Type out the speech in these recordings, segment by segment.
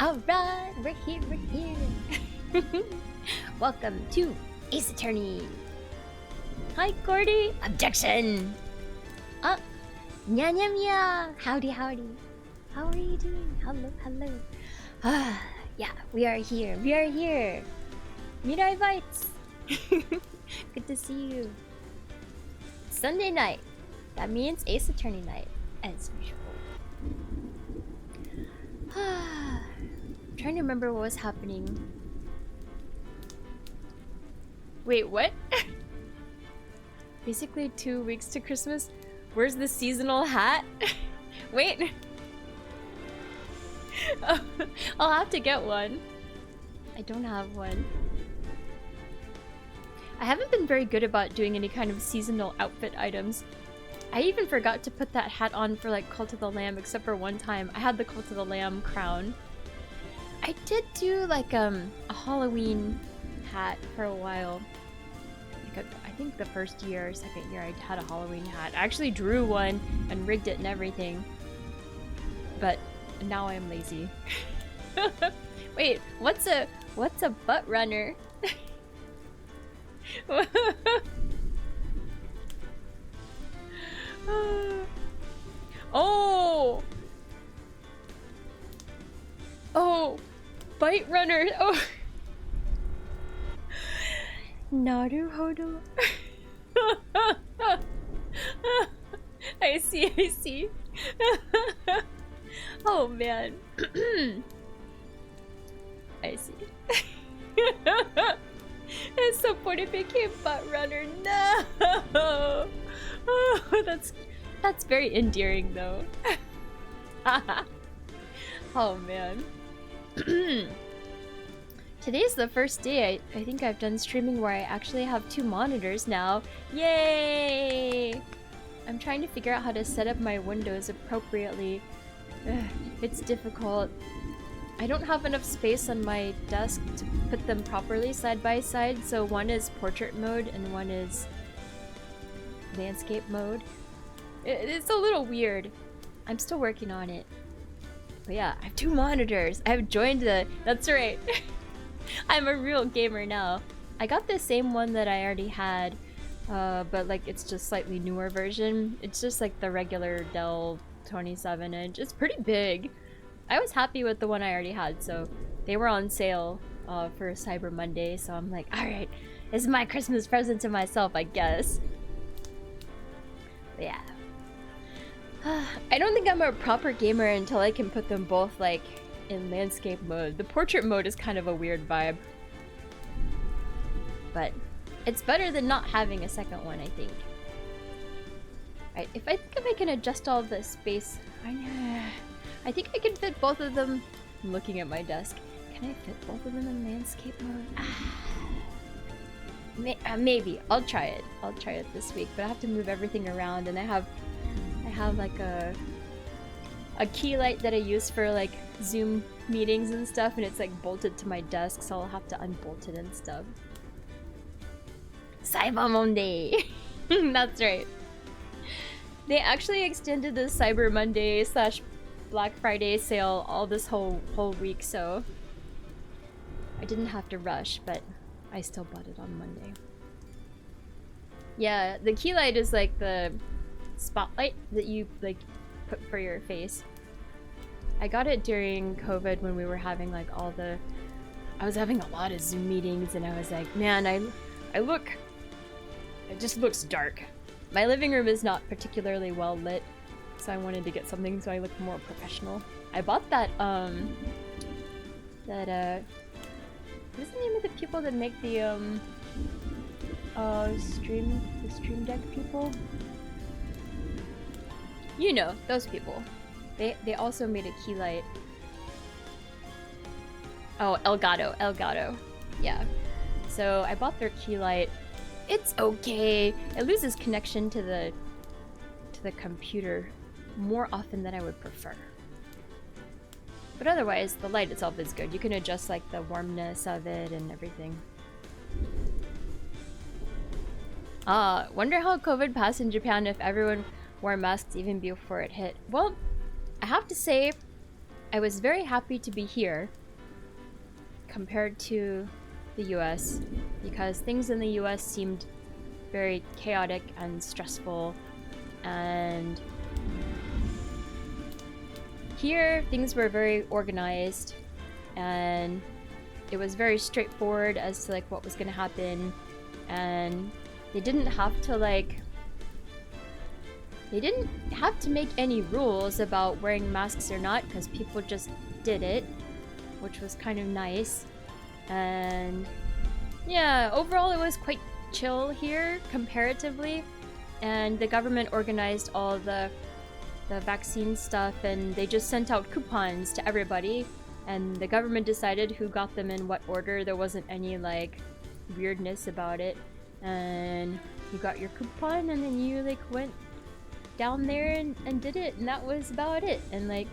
Alright, we're here. Welcome to Ace Attorney. Hi, Cordy. Objection. Nya nya nya. Howdy, howdy. How are you doing? Hello, hello. Yeah, we are here. We are here. Mirai Bites. Good to see you. Sunday night. That means Ace Attorney night, as usual. Trying to remember what was happening. Wait, what? Basically 2 weeks to Christmas? Where's the seasonal hat? Wait. I'll have to get one. I don't have one. I haven't been very good about doing any kind of seasonal outfit items. I even forgot to put that hat on for like Cult of the Lamb, except for one time. I had the Cult of the Lamb crown. I did do like a Halloween hat for a while. Like I think the first year or second year I had a Halloween hat. I actually drew one and rigged it and everything. But now I'm lazy. Wait, what's a butt runner? Oh! Oh! Bite runner! Oh! Naruhodo. I see. Oh man. I see. And support it became butt runner. No! Oh, that's very endearing though. Oh man. Today's the first day I think I've done streaming where I actually have 2 monitors now. Yay! I'm trying to figure out how to set up my windows appropriately. It's difficult. I don't have enough space on my desk to put them properly side by side, so one is portrait mode and one is landscape mode. It's a little weird. I'm still working on it. But yeah, I have 2 monitors. I've joined the... That's right. I'm a real gamer now. I got the same one that I already had, but like it's just slightly newer version. It's just like the regular Dell 27-inch. It's pretty big. I was happy with the one I already had, so they were on sale for Cyber Monday, so I'm like, alright, this is my Christmas present to myself, I guess. But yeah. I don't think I'm a proper gamer until I can put them both like in landscape mode. The portrait mode is kind of a weird vibe. But it's better than not having a second one, I think. Right, if I can adjust all the space, I think I can fit both of them. I'm looking at my desk. Can I fit both of them in landscape mode? Maybe. I'll try it. I'll try it this week, but I have to move everything around, and I have like a key light that I use for like Zoom meetings and stuff, and it's like bolted to my desk, so I'll have to unbolt it and stuff. Cyber Monday! That's right. They actually extended the Cyber Monday / Black Friday sale all this whole week, so I didn't have to rush, but I still bought it on Monday. Yeah, the key light is like the spotlight that you like put for your face. I got it during COVID when we were having like I was having a lot of Zoom meetings, and I was like, man, it just looks dark. My living room is not particularly well lit, so I wanted to get something so I look more professional. I bought that what is the name of the people that make the Stream Deck people? You know, those people. They also made a key light. Oh, Elgato. Yeah. So I bought their key light. It's okay. It loses connection to the computer more often than I would prefer. But otherwise, the light itself is good. You can adjust like the warmness of it and everything. Wonder how COVID passed in Japan if everyone wore masks even before it hit. Well, I have to say, I was very happy to be here compared to the US because things in the US seemed very chaotic and stressful, and here things were very organized and it was very straightforward as to like what was gonna happen, and they didn't have to make any rules about wearing masks or not because people just did it, which was kind of nice. And yeah, overall it was quite chill here comparatively, and the government organized all the vaccine stuff and they just sent out coupons to everybody, and the government decided who got them in what order. There wasn't any like weirdness about it, and you got your coupon and then you like went down there and did it, and that was about it. And like,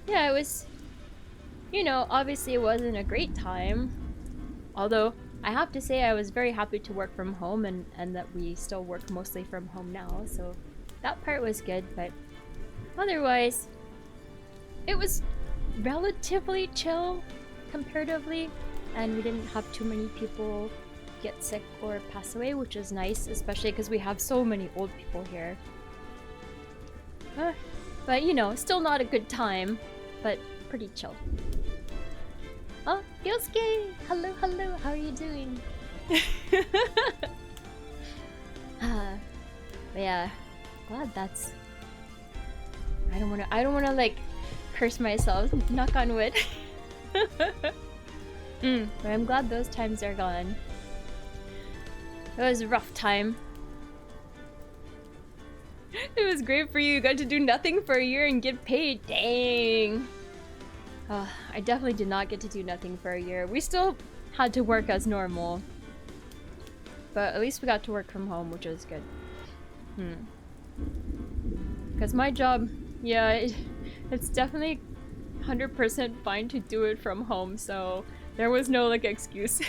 yeah, it was, you know, obviously it wasn't a great time, although I have to say I was very happy to work from home and that we still work mostly from home now, so that part was good. But otherwise it was relatively chill comparatively, and we didn't have too many people get sick or pass away, which is nice, especially because we have so many old people here. But you know, still not a good time, but pretty chill. Oh, Yosuke! Hello, hello, how are you doing? But yeah, glad that's... I don't wanna like curse myself, knock on wood. But I'm glad those times are gone. It was a rough time. It was great for you. You got to do nothing for a year and get paid. Dang. I definitely did not get to do nothing for a year. We still had to work as normal, but at least we got to work from home, which was good. Because my job, yeah, it's definitely 100% fine to do it from home, so there was no like excuse.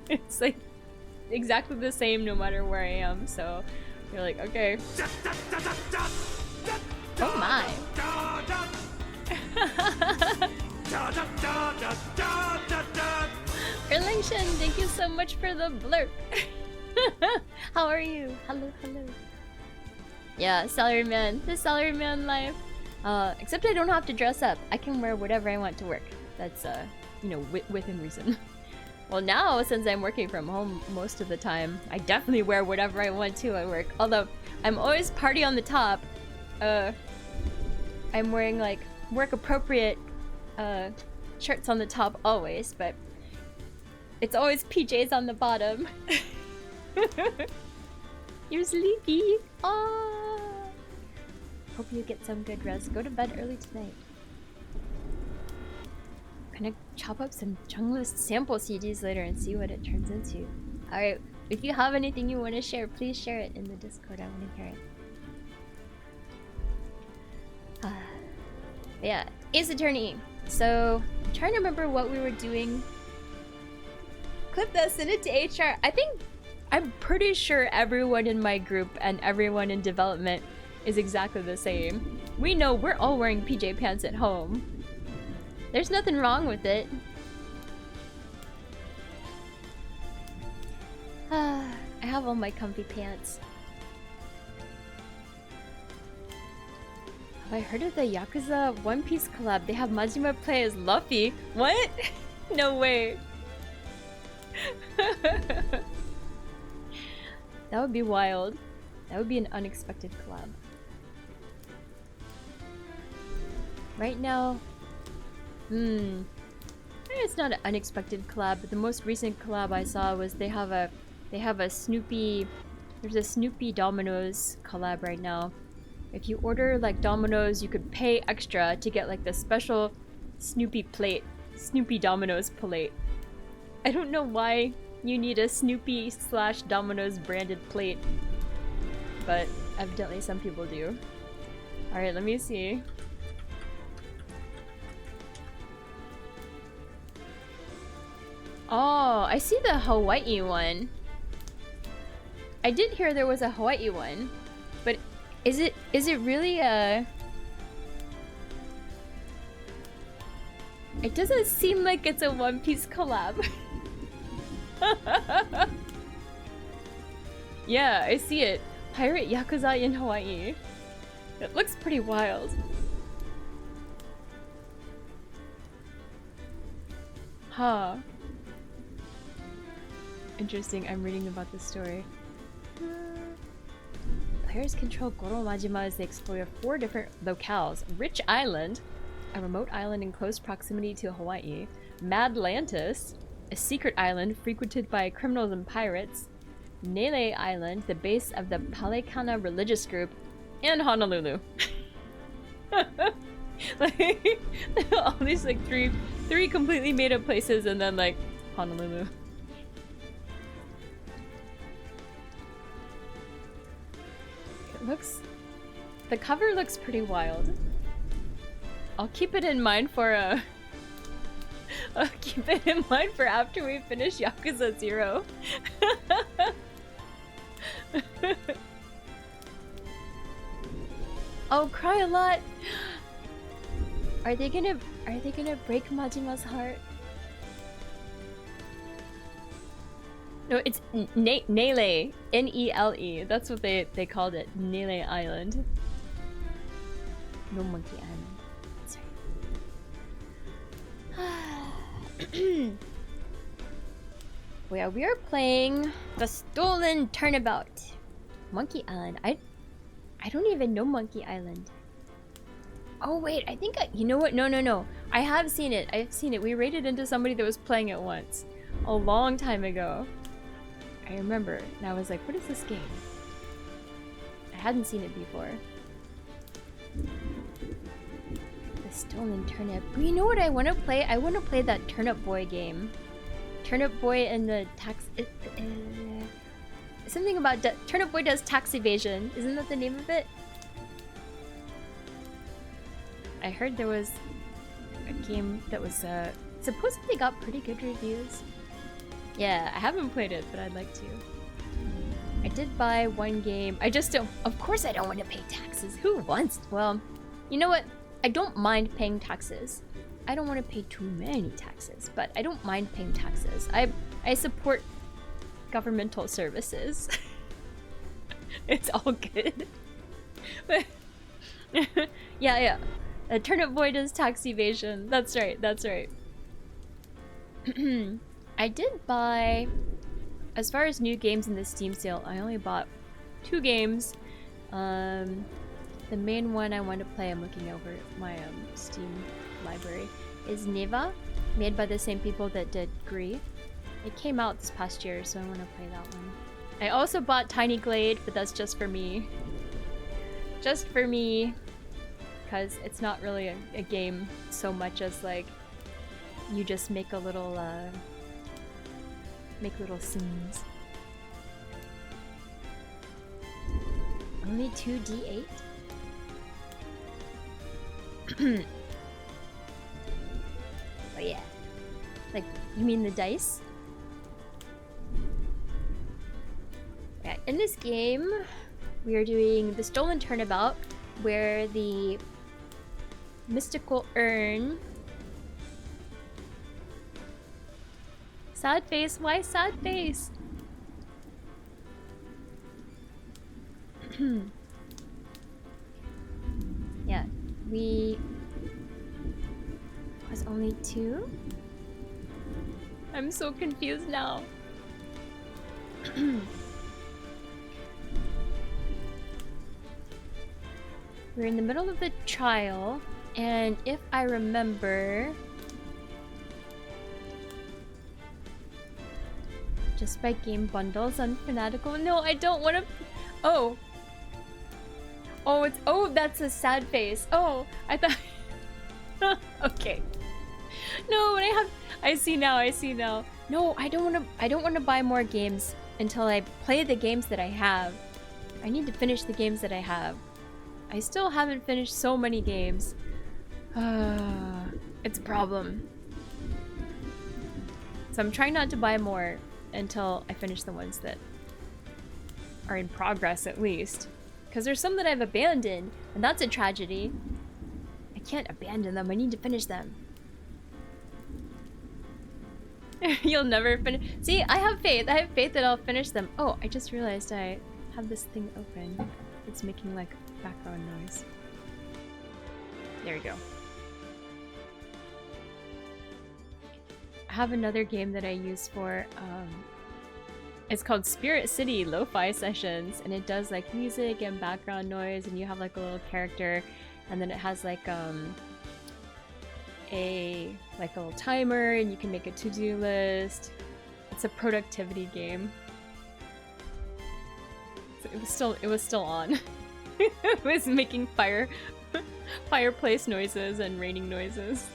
It's like exactly the same no matter where I am, so you're like, okay. Oh my. Erlington, thank you so much for the blurb. How are you? Hello, hello. Yeah, salaryman. The salaryman life. Except I don't have to dress up. I can wear whatever I want to work. That's, you know, within reason. Well, now, since I'm working from home most of the time, I definitely wear whatever I want to at work. Although, I'm always party on the top. I'm wearing, like, work-appropriate, shirts on the top always, but it's always PJs on the bottom. You're sleepy. Oh. Hope you get some good rest. Go to bed early tonight. Gonna chop up some Chunglist sample CDs later and see what it turns into. Alright, if you have anything you want to share, please share it in the Discord. I want to hear it. Yeah, Ace Attorney. So, I'm trying to remember what we were doing. Clip that, send it to HR. I'm pretty sure everyone in my group and everyone in development is exactly the same. We know we're all wearing PJ pants at home. There's nothing wrong with it. I have all my comfy pants. Have I heard of the Yakuza One Piece collab? They have Majima play as Luffy. What? No way. That would be wild. That would be an unexpected collab. Right now, it's not an unexpected collab, but the most recent collab I saw was they have a Snoopy, there's a Snoopy Domino's collab right now. If you order like Domino's, you could pay extra to get like the special Snoopy plate, Snoopy Domino's plate. I don't know why you need a Snoopy / Domino's branded plate, but evidently some people do. Alright, let me see. Oh, I see the Hawaii one. I did hear there was a Hawaii one, but is it really a... It doesn't seem like it's a One Piece collab. Yeah, I see it. Pirate Yakuza in Hawaii. It looks pretty wild. Huh. Interesting, I'm reading about this story. Players control Goro Majima as they explore 4 different locales. Rich Island, a remote island in close proximity to Hawaii. Madlantis, a secret island frequented by criminals and pirates. Nele Island, the base of the Palekana religious group. And Honolulu. Like, all these like three completely made up places and then like Honolulu. The cover looks pretty wild. I'll keep it in mind for I'll keep it in mind for after we finish Yakuza 0. Oh, cry a lot. Are they gonna break Majima's heart? No, it's Nele. N-E-L-E. That's what they called it. Nele Island. No Monkey Island. Sorry. Well, we are playing the Stolen Turnabout. Monkey Island. I don't even know Monkey Island. Oh wait, I think you know what? No. I have seen it. I've seen it. We raided into somebody that was playing it once. A long time ago. I remember, and I was like, what is this game? I hadn't seen it before. The Stolen Turnip. You know what I want to play? I want to play that Turnip Boy game. Turnip Boy and the tax... something about... Turnip Boy does tax evasion. Isn't that the name of it? I heard there was a game that was supposedly got pretty good reviews. Yeah, I haven't played it, but I'd like to. I did buy one game. I just don't... Of course I don't want to pay taxes. Who wants... Well, you know what? I don't mind paying taxes. I don't want to pay too many taxes, but I don't mind paying taxes. I support governmental services. It's all good. But yeah. Turnip Boy does tax evasion. That's right. I did buy, as far as new games in the Steam sale, I only bought 2 games. The main one I want to play, I'm looking over my Steam library, is Neva, made by the same people that did Gree. It came out this past year, so I want to play that one. I also bought Tiny Glade, but that's just for me. Just for me, because it's not really a game so much as like, you just make a little, make little scenes. Only 2d8? Oh yeah. Like, you mean the dice? Yeah, in this game, we are doing the Stolen Turnabout, where the mystical urn... Sad face? Why sad face? Yeah, we... Was only 2? I'm so confused now. We're in the middle of the trial, and if I remember... Just by game bundles on Fanatical. No, I don't want to... Oh. Oh, it's... Oh, that's a sad face. Oh, I thought... Okay. No, but I see now. No, I don't want to buy more games until I play the games that I have. I need to finish the games that I have. I still haven't finished so many games. It's a problem. So I'm trying not to buy more until I finish the ones that are in progress, at least. Because there's some that I've abandoned, and that's a tragedy. I can't abandon them, I need to finish them. You'll never finish. See, I have faith. I have faith that I'll finish them. Oh, I just realized I have this thing open. It's making like background noise. There we go. I have another game that I use for, it's called Spirit City Lo-Fi Sessions, and it does like music and background noise, and you have like a little character, and then it has like a little timer, and you can make a to-do list. It's a productivity game. So it was still on. It was making fireplace noises and raining noises.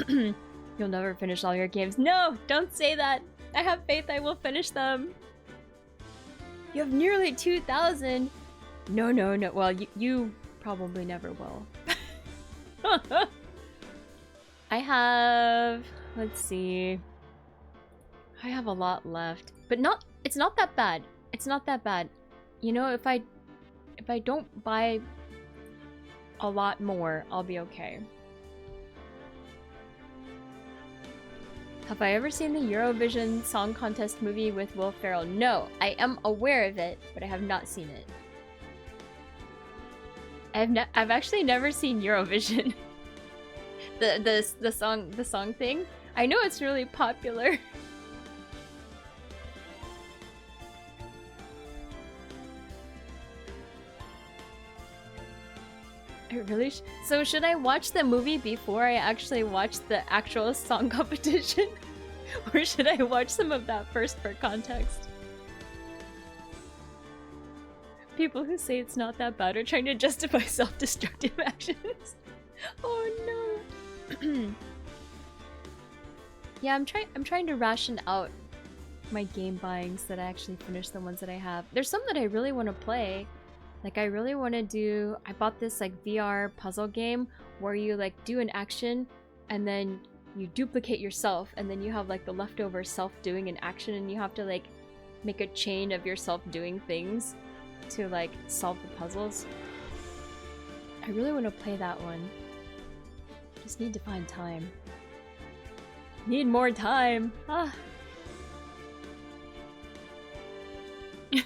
You'll never finish all your games. No, don't say that. I have faith I will finish them. You have nearly 2,000. No. Well, you probably never will. I have, let's see. I have a lot left, but it's not that bad. It's not that bad. You know, if I don't buy a lot more, I'll be okay. Have I ever seen the Eurovision Song Contest movie with Will Ferrell? No, I am aware of it, but I have not seen it. I've actually never seen Eurovision. the song thing. I know it's really popular. So should I watch the movie before I actually watch the actual song competition? Or should I watch some of that first for context? People who say it's not that bad are trying to justify self-destructive actions. Oh no. Yeah, I'm trying to ration out my game buying so that I actually finish the ones that I have. There's some that I really want to play. Like I really want to do, I bought this like VR puzzle game where you like do an action and then you duplicate yourself, and then you have like the leftover self doing an action, and you have to like make a chain of yourself doing things to like solve the puzzles. I really want to play that one. Just need to find time. Need more time. Ah.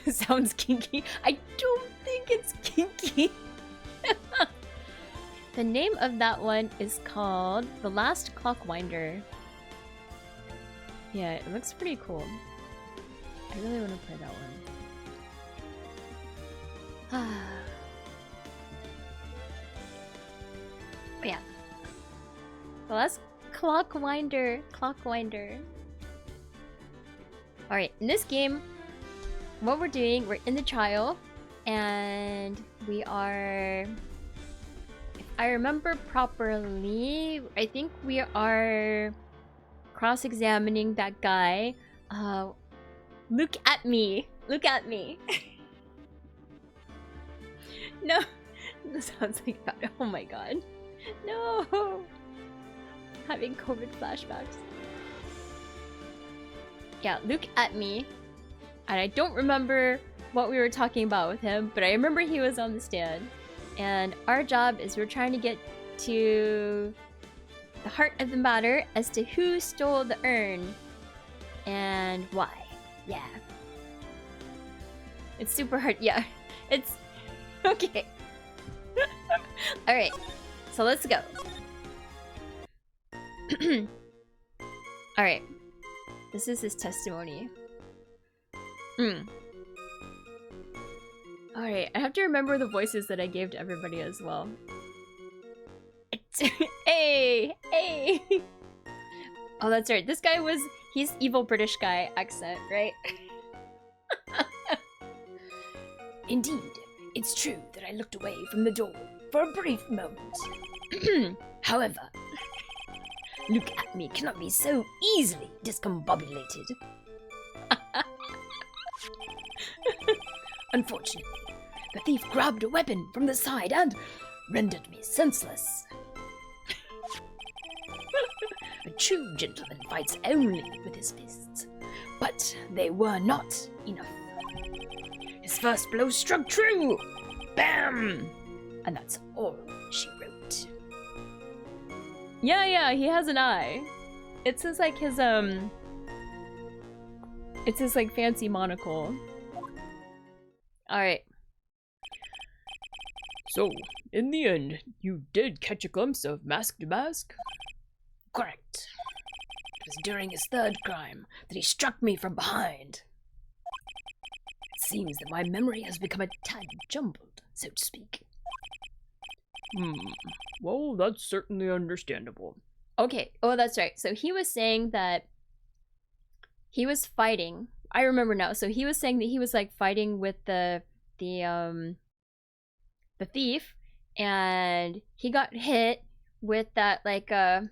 Sounds kinky. I don't think it's kinky. The name of that one is called The Last Clockwinder. Yeah, it looks pretty cool. I really want to play that one. But yeah. The Last Clockwinder. Alright, in this game, what we're doing, we're in the trial, and we are, if I remember properly, I think we are cross-examining that guy. Look at me. No, that sounds like that. Oh my god. No. Having COVID flashbacks. Yeah, look at me. And I don't remember what we were talking about with him, but I remember he was on the stand. And our job is we're trying to get to the heart of the matter as to who stole the urn and why. Yeah. It's super hard. Yeah. It's okay. Alright. So let's go. Alright. This is his testimony. Alright, I have to remember the voices that I gave to everybody as well. Hey! Oh, that's right. This guy he's evil British guy accent, right? Indeed, it's true that I looked away from the door for a brief moment. However, look at me cannot be so easily discombobulated. Unfortunately, the thief grabbed a weapon from the side and rendered me senseless. A true gentleman fights only with his fists, but they were not enough. His first blow struck true! Bam! And that's all she wrote. Yeah, he has an eye. It's his like his it's his like fancy monocle. Alright. So, in the end, you did catch a glimpse of Mask to Mask? Correct. It was during his third crime that he struck me from behind. It seems that my memory has become a tad jumbled, so to speak. Well, that's certainly understandable. Okay, oh that's right. So he was saying that he was fighting. I remember now. So he was saying that he was like fighting with the thief, and he got hit with that like the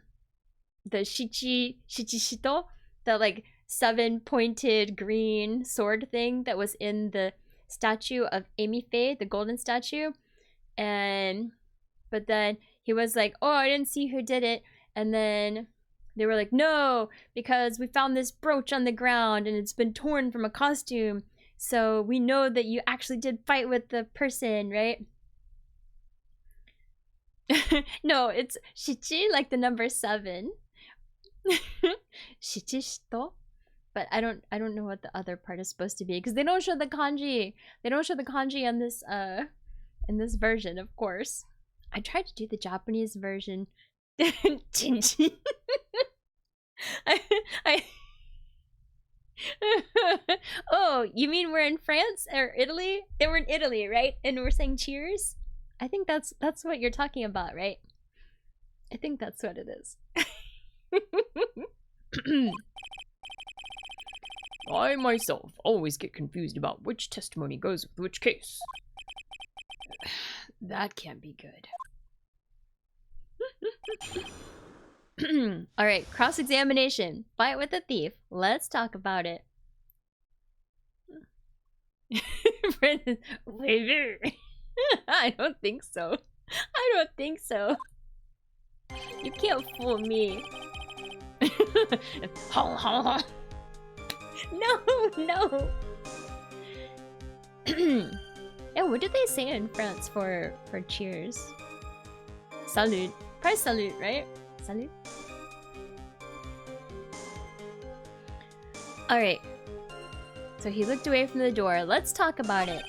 shichishito, the like 7-pointed green sword thing that was in the statue of Amy Faye, the golden statue. But then he was like, oh, I didn't see who did it. And then they were like, no, because we found this brooch on the ground and it's been torn from a costume. So we know that you actually did fight with the person, right? No, it's shichi, like the number 7. Shichishito. But I don't know what the other part is supposed to be, because they don't show the kanji. They don't show the kanji on this in this version, of course. I tried to do the Japanese version. Tinji. I Oh, you mean we're in France or Italy? They were in Italy, right? And we're saying cheers? I think that's what you're talking about, right? I think that's what it is. I myself always get confused about which testimony goes with which case. That can't be good. Alright, cross-examination. Fight with a thief. Let's talk about it. I don't think so. I don't think so. You can't fool me. No, no. Yeah, what do they say in France for cheers? Salut. Probably salute, right? Salut. Alright. So he looked away from the door. Let's talk about it.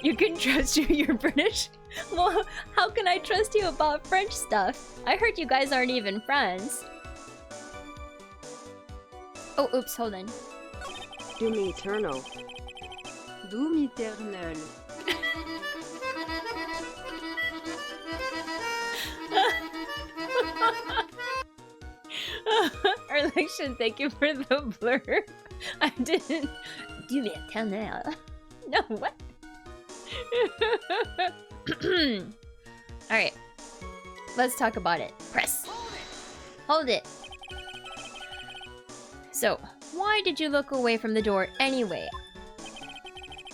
You can trust you, you're British? Well, how can I trust you about French stuff? I heard you guys aren't even friends. Oh, oops, hold on. Doom eternal. Doom eternal. Election, thank you for the blurb. I didn't. Doom eternal. No, what? Alright. Let's talk about it. Press. Hold it. So, why did you look away from the door anyway?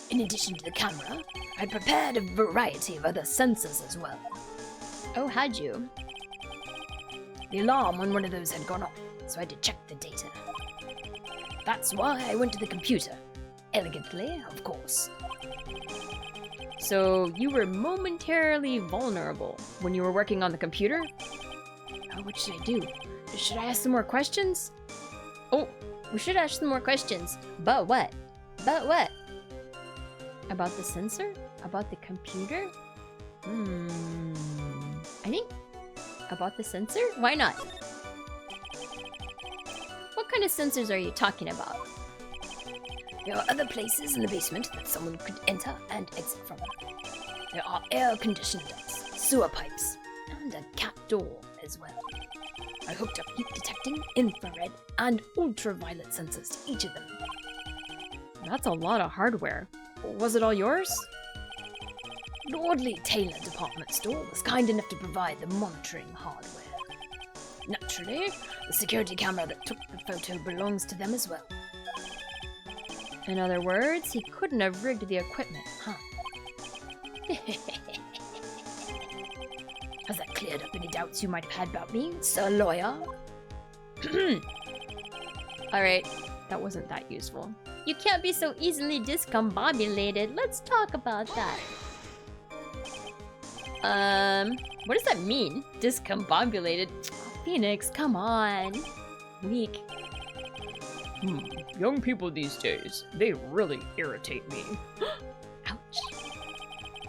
In addition to the camera, I prepared a variety of other sensors as well. Oh, had you? The alarm on one of those had gone off, so I had to check the data. That's why I went to the computer. Elegantly, of course. So, you were momentarily vulnerable when you were working on the computer? Oh, what should I do? Should I ask some more questions? Oh, we should ask some more questions. But what? But what? About the sensor? About the computer? I think about the sensor? Why not? What kind of sensors are you talking about? There are other places in the basement that someone could enter and exit from. There are air-conditioned ducts, sewer pipes, and a cat door as well. I hooked up heat detecting, infrared, and ultraviolet sensors to each of them. That's a lot of hardware. Was it all yours? Lordly Taylor Department Store was kind enough to provide the monitoring hardware. Naturally, the security camera that took the photo belongs to them as well. In other words, he couldn't have rigged the equipment, huh? Has that cleared up any doubts you might have had about me, Sir Lawyer? Alright, that wasn't that useful. You can't be so easily discombobulated. Let's talk about that. What does that mean? Discombobulated? Phoenix, come on. Weak. Young people these days, they really irritate me. Ouch.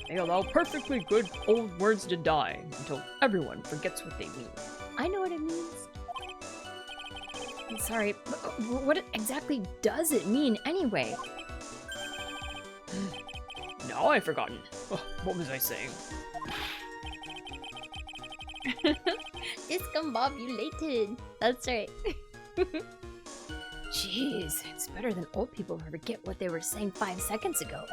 They allow perfectly good old words to die until everyone forgets what they mean. I know what it means. I'm sorry, but what exactly does it mean anyway? Now I've forgotten. What was I saying? Discombobulated. That's right. Jeez, it's better than old people who forget what they were saying 5 seconds ago.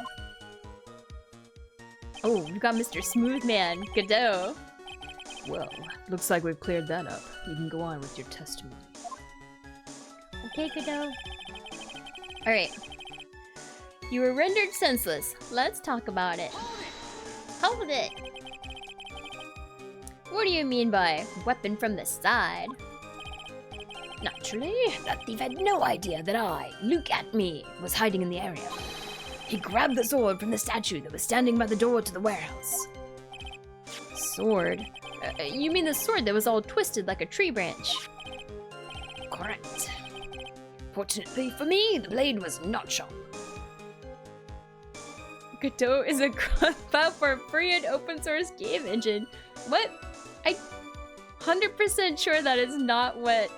Oh, we got Mr. Smoothman, Godot. Well, looks like we've cleared that up. You can go on with your testimony. Okay, Godot. Alright. You were rendered senseless. Let's talk about it. Hold it! What do you mean by weapon from the side? Naturally, that thief had no idea that I, Look at Me, was hiding in the area. He grabbed the sword from the statue that was standing by the door to the warehouse. Sword? You mean the sword that was all twisted like a tree branch? Correct. Fortunately for me, the blade was not sharp. Godot is a crossbow for a free and open source game engine. What? I'm 100% sure that is not what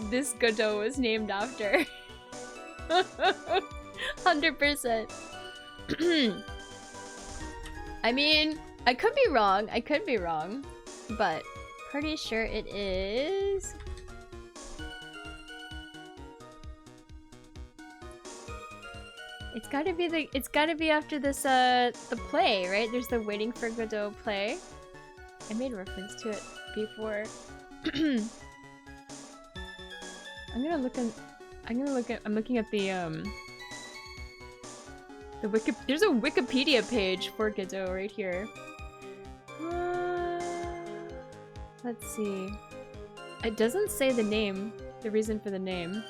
this Godot was named after. 100%. I mean, I could be wrong. But pretty sure it is. It's gotta be after this the play, right? There's the Waiting for Godot play. I made reference to it before. I'm looking at the there's a Wikipedia page for Godot right here. Let's see. It doesn't say the name, the reason for the name.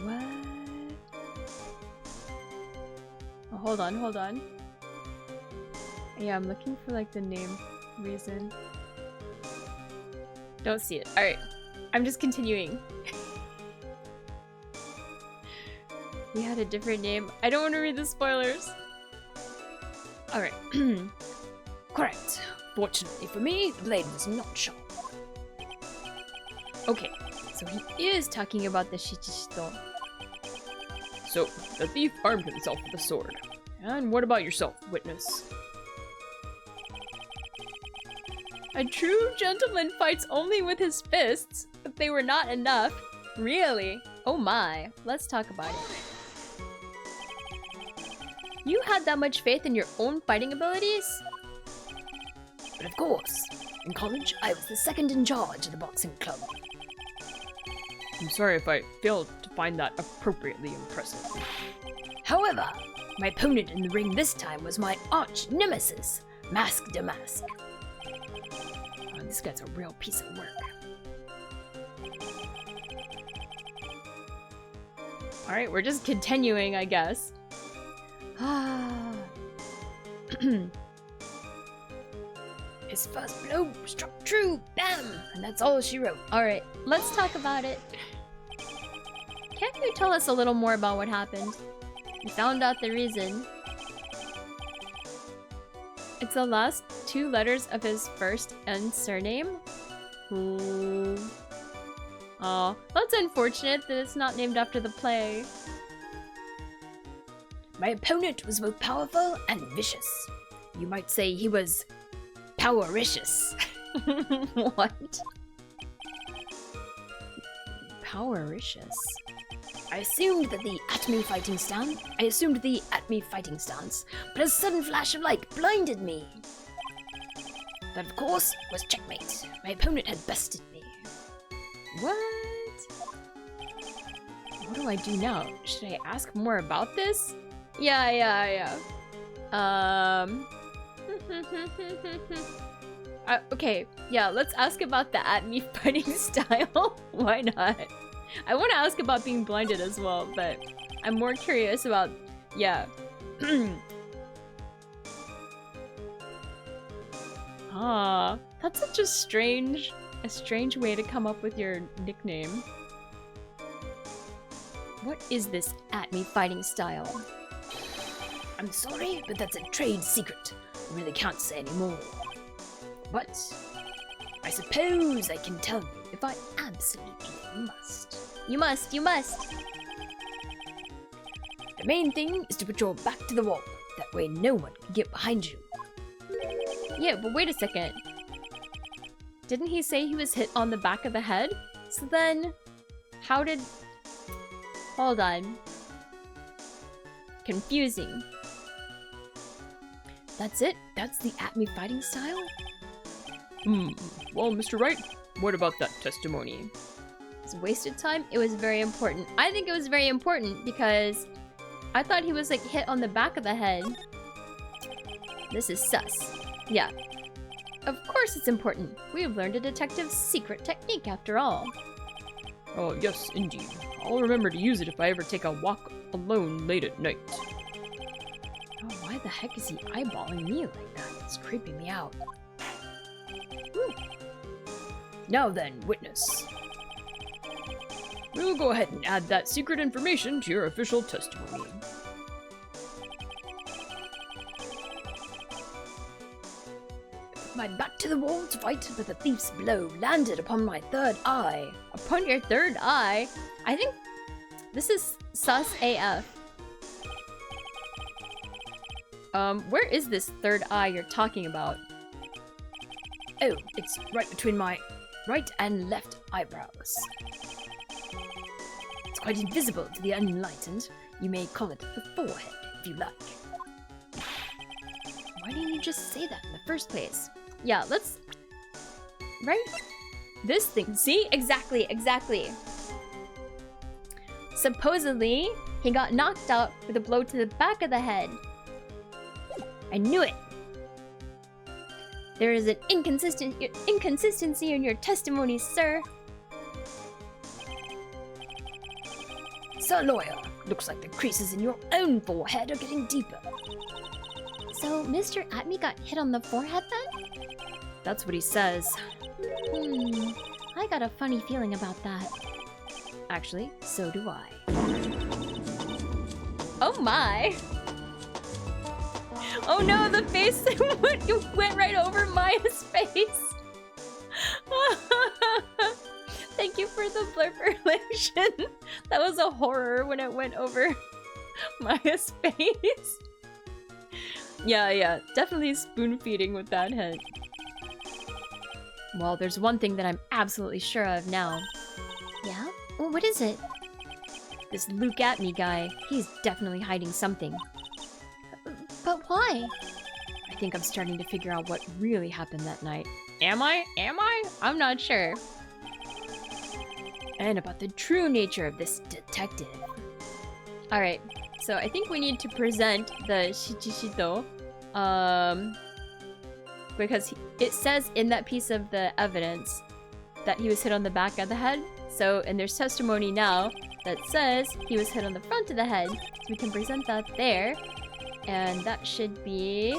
What? Oh, hold on. Yeah, I'm looking for like the name reason. Don't see it. Alright. I'm just continuing. We had a different name. I don't want to read the spoilers. Alright. Correct. Fortunately for me, the blade was not sharp. Okay, so he is talking about the Shichishito. So, the thief armed himself with a sword. And what about yourself, witness? A true gentleman fights only with his fists, but they were not enough. Really? Oh my. Let's talk about it. You had that much faith in your own fighting abilities? But of course, in college, I was the second in charge of the boxing club. I'm sorry if I failed to find that appropriately impressive. However, my opponent in the ring this time was my arch nemesis, Mask de Mask. Oh, this guy's a real piece of work. Alright, we're just continuing, I guess. His first blow struck true, bam! And that's all she wrote. Alright, let's talk about it. Can't you tell us a little more about what happened? You found out the reason. It's the last 2 letters of his first and surname? Ooh. Aw, that's unfortunate that it's not named after the play. My opponent was both powerful and vicious. You might say he was powericious. What? Powericious. I assumed the at me fighting stance, but a sudden flash of light blinded me. That, of course, was checkmate. My opponent had bested me. What? What do I do now? Should I ask more about this? Yeah. Okay, yeah, let's ask about the at me fighting style. Why not? I want to ask about being blinded as well, but I'm more curious about, yeah. Huh? Ah, that's such a strange way to come up with your nickname. What is this at-me fighting style? I'm sorry, but that's a trade secret. I really can't say any more. But I suppose I can tell you if I absolutely must. You must, you must! The main thing is to put your back to the wall. That way no one can get behind you. Yeah, but wait a second. Didn't he say he was hit on the back of the head? So then, how did... Hold on. Confusing. That's it? That's the at-me fighting style? Well, Mr. Wright, what about that testimony? It's wasted time? It was very important. I think it was very important because I thought he was like hit on the back of the head. This is sus. Yeah. Of course it's important. We have learned a detective's secret technique after all. Oh, yes, indeed. I'll remember to use it if I ever take a walk alone late at night. Oh, why the heck is he eyeballing me like that? It's creeping me out. Now then, witness. We'll go ahead and add that secret information to your official testimony. My back to the wall to fight, but the thief's blow landed upon my third eye. Upon your third eye? I think this is sus AF. Where is this third eye you're talking about? Oh, it's right between my right and left eyebrows. It's quite invisible to the unenlightened. You may call it the forehead, if you like. Why didn't you just say that in the first place? Yeah, let's... Right? This thing. See? Exactly, exactly. Supposedly, he got knocked out with a blow to the back of the head. I knew it! There is an inconsistency in your testimony, sir. Sir Lawyer, looks like the creases in your own forehead are getting deeper. So, Mr. Atme got hit on the forehead then? That's what he says. I got a funny feeling about that. Actually, so do I. Oh my! Oh no, the face went right over Maya's face! Thank you for the blurpulation. That was a horror when it went over Maya's face. Yeah, definitely spoon feeding with that head. Well, there's one thing that I'm absolutely sure of now. Yeah? Well, what is it? This Luke Atme guy, he's definitely hiding something. But why? I think I'm starting to figure out what really happened that night. Am I? I'm not sure. And about the true nature of this detective. Alright, so I think we need to present the Shichishito. Because it says in that piece of the evidence that he was hit on the back of the head. So, and there's testimony now that says he was hit on the front of the head. So we can present that there. And that should be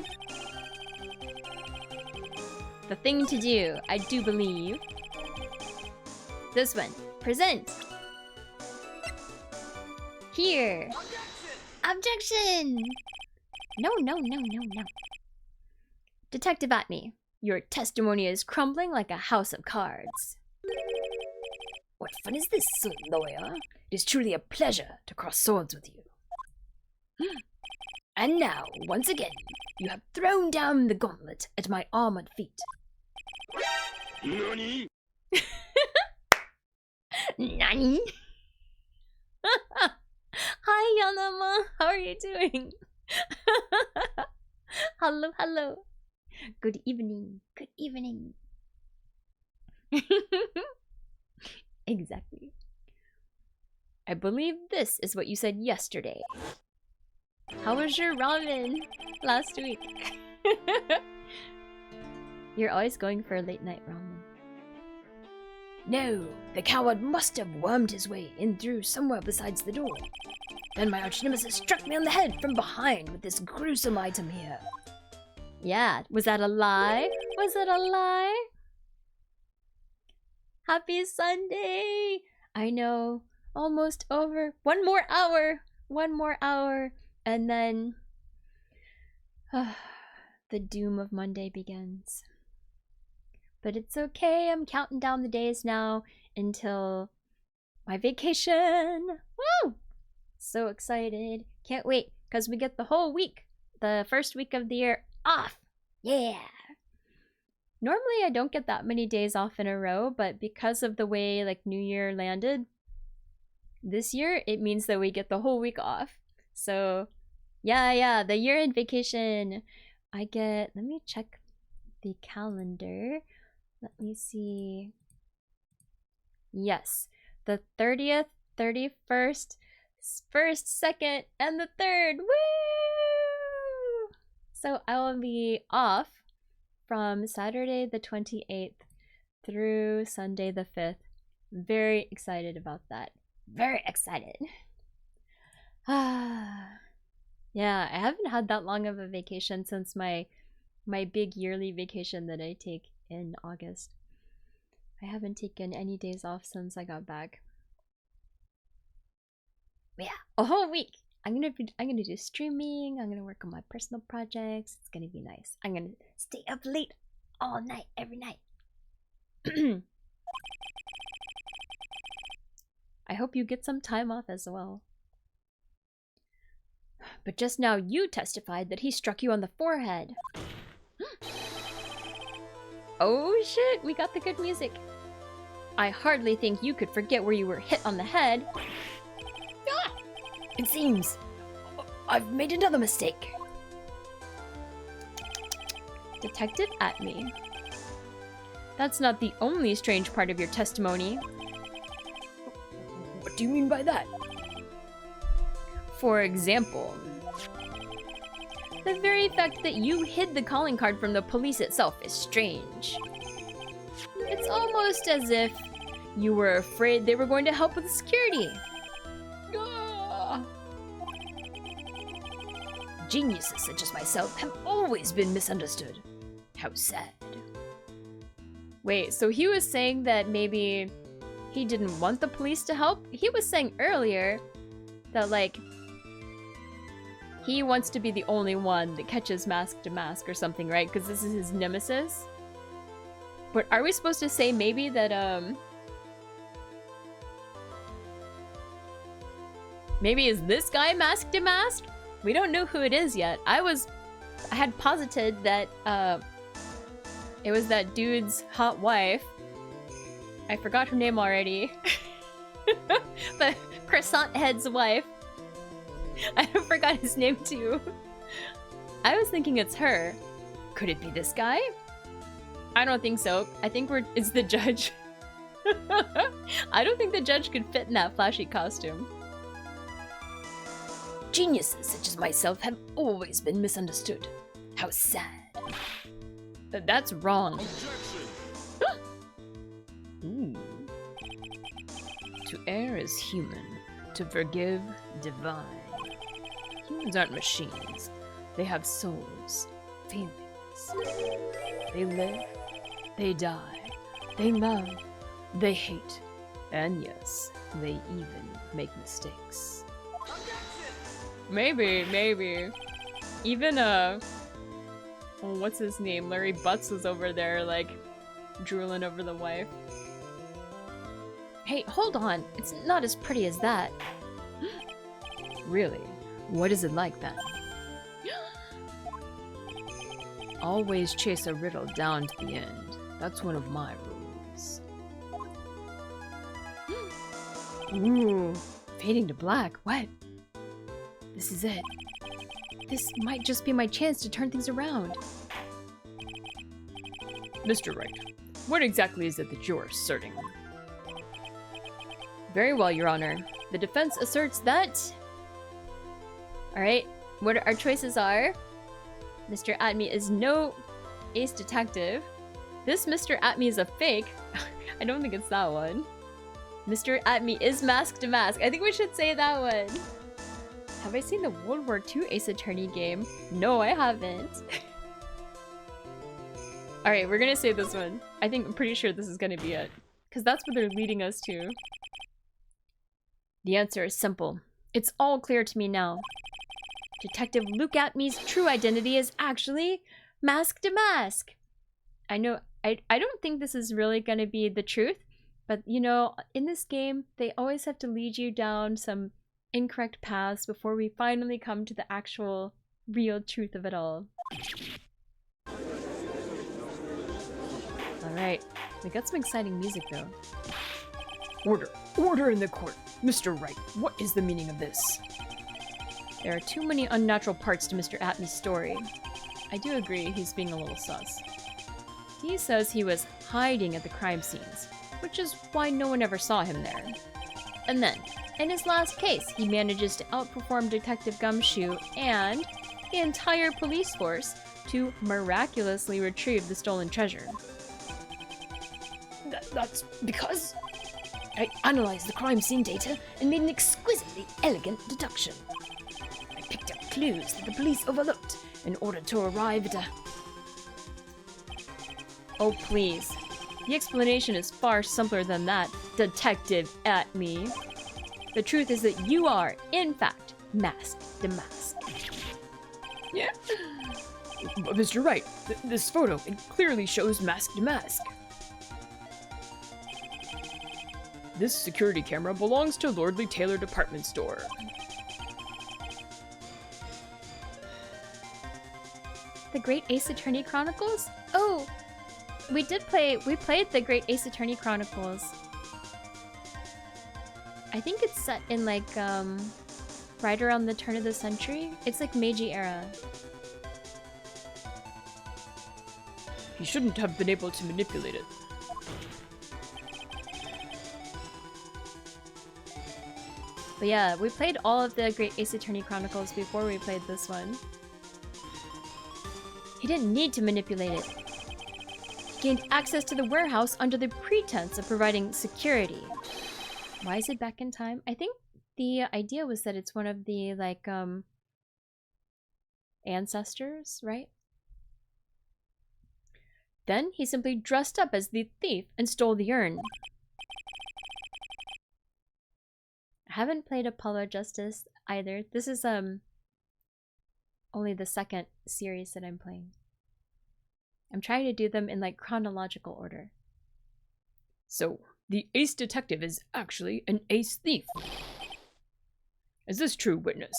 the thing to do, I do believe. This one. Present! Here! Objection! No. Detective Atme, your testimony is crumbling like a house of cards. What fun is this, Sir Lawyer? It is truly a pleasure to cross swords with you. And now, once again, you have thrown down the gauntlet at my armored feet. Nani? Nani? Hi, Yanama. How are you doing? Hello. Good evening. Exactly. I believe this is what you said yesterday. How was your ramen last week? You're always going for a late night ramen. No, the coward must have wormed his way in through somewhere besides the door. Then my arch-nemesis struck me on the head from behind with this gruesome item here. Yeah, was that a lie? Was it a lie? Happy Sunday! I know. Almost over. One more hour! One more hour. And then... the doom of Monday begins. But it's okay. I'm counting down the days now until my vacation. Woo! So excited. Can't wait because we get the whole week. The first week of the year off. Yeah! Normally I don't get that many days off in a row, but because of the way like New Year landed, this year it means that we get the whole week off. So yeah, the year-end vacation. I get, let me check the calendar. Let me see. Yes, the 30th, 31st, 1st, 2nd, and the 3rd. Woo! So I will be off from Saturday the 28th through Sunday the 5th. Very excited about that. Very excited. Yeah, I haven't had that long of a vacation since my big yearly vacation that I take in August. I haven't taken any days off since I got back. Yeah, a whole week. I'm gonna do streaming. I'm gonna work on my personal projects. It's gonna be nice. I'm gonna stay up late all night, every night. I hope you get some time off as well. But just now you testified that he struck you on the forehead. Oh shit, we got the good music. I hardly think you could forget where you were hit on the head. It seems I've made another mistake. Detective Atme. That's not the only strange part of your testimony. What do you mean by that? For example, the very fact that you hid the calling card from the police itself is strange. It's almost as if you were afraid they were going to help with security. Geniuses such as myself have always been misunderstood. How sad. Wait, so he was saying that maybe he didn't want the police to help? He was saying earlier that, like, he wants to be the only one that catches Mask to Mask or something, right? Because this is his nemesis. But are we supposed to say maybe that, maybe is this guy Mask to Mask? We don't know who it is yet. I had posited that, it was that dude's hot wife. I forgot her name already. The croissant head's wife. I forgot his name too. I was thinking it's her. Could it be this guy? I don't think so. I think it's the judge. I don't think the judge could fit in that flashy costume. Geniuses such as myself have always been misunderstood. How sad. That's wrong. Ooh. To err is human, to forgive divine. Humans aren't machines. They have souls, feelings. They live, they die, they love, they hate, and yes, they even make mistakes. Maybe. Even, what's his name? Larry Butts was over there, like, drooling over the wife. Hey, hold on. It's not as pretty as that. Really? What is it like then? Always chase a riddle down to the end. That's one of my rules. Ooh, fading to black. What? This is it. This might just be my chance to turn things around. Mr. Wright, what exactly is it that you're asserting? Very well, Your Honor. The defense asserts that... Alright, what our choices are... Mr. Atme is no ace detective. This Mr. Atme is a fake. I don't think it's that one. Mr. Atme is Mask to Mask. I think we should say that one. Have I seen the World War II Ace Attorney game? No, I haven't. Alright, we're gonna say this one. I'm pretty sure this is gonna be it. Because that's what they're leading us to. The answer is simple. It's all clear to me now. Detective Luke Atme's true identity is actually Mask to Mask. I know, I don't think this is really gonna be the truth, but you know, in this game, they always have to lead you down some incorrect paths before we finally come to the actual real truth of it all. Alright, we got some exciting music though. Order! Order in the court! Mr. Wright, what is the meaning of this? There are too many unnatural parts to Mr. Atme's story. I do agree he's being a little sus. He says he was hiding at the crime scenes, which is why no one ever saw him there. And then, in his last case, he manages to outperform Detective Gumshoe and the entire police force to miraculously retrieve the stolen treasure. That's because I analyzed the crime scene data and made an exquisitely elegant deduction. I picked up clues that the police overlooked in order to arrive at a... Oh please. The explanation is far simpler than that, Detective Atme. The truth is that you are, in fact, Mask to Mask. Yeah. But Mr. Wright, this photo, it clearly shows Mask to Mask. This security camera belongs to Lordly Taylor Department Store. The Great Ace Attorney Chronicles? Oh! We played the Great Ace Attorney Chronicles. I think it's set in like, right around the turn of the century. It's like Meiji era. He shouldn't have been able to manipulate it. But yeah, we played all of the Great Ace Attorney Chronicles before we played this one. He didn't need to manipulate it. He gained access to the warehouse under the pretense of providing security. Why is it back in time? I think the idea was that it's one of the, like, ancestors, right? Then he simply dressed up as the thief and stole the urn. I haven't played Apollo Justice either. This is only the second series that I'm playing. I'm trying to do them in like chronological order. So, the ace detective is actually an ace thief. Is this true, witness?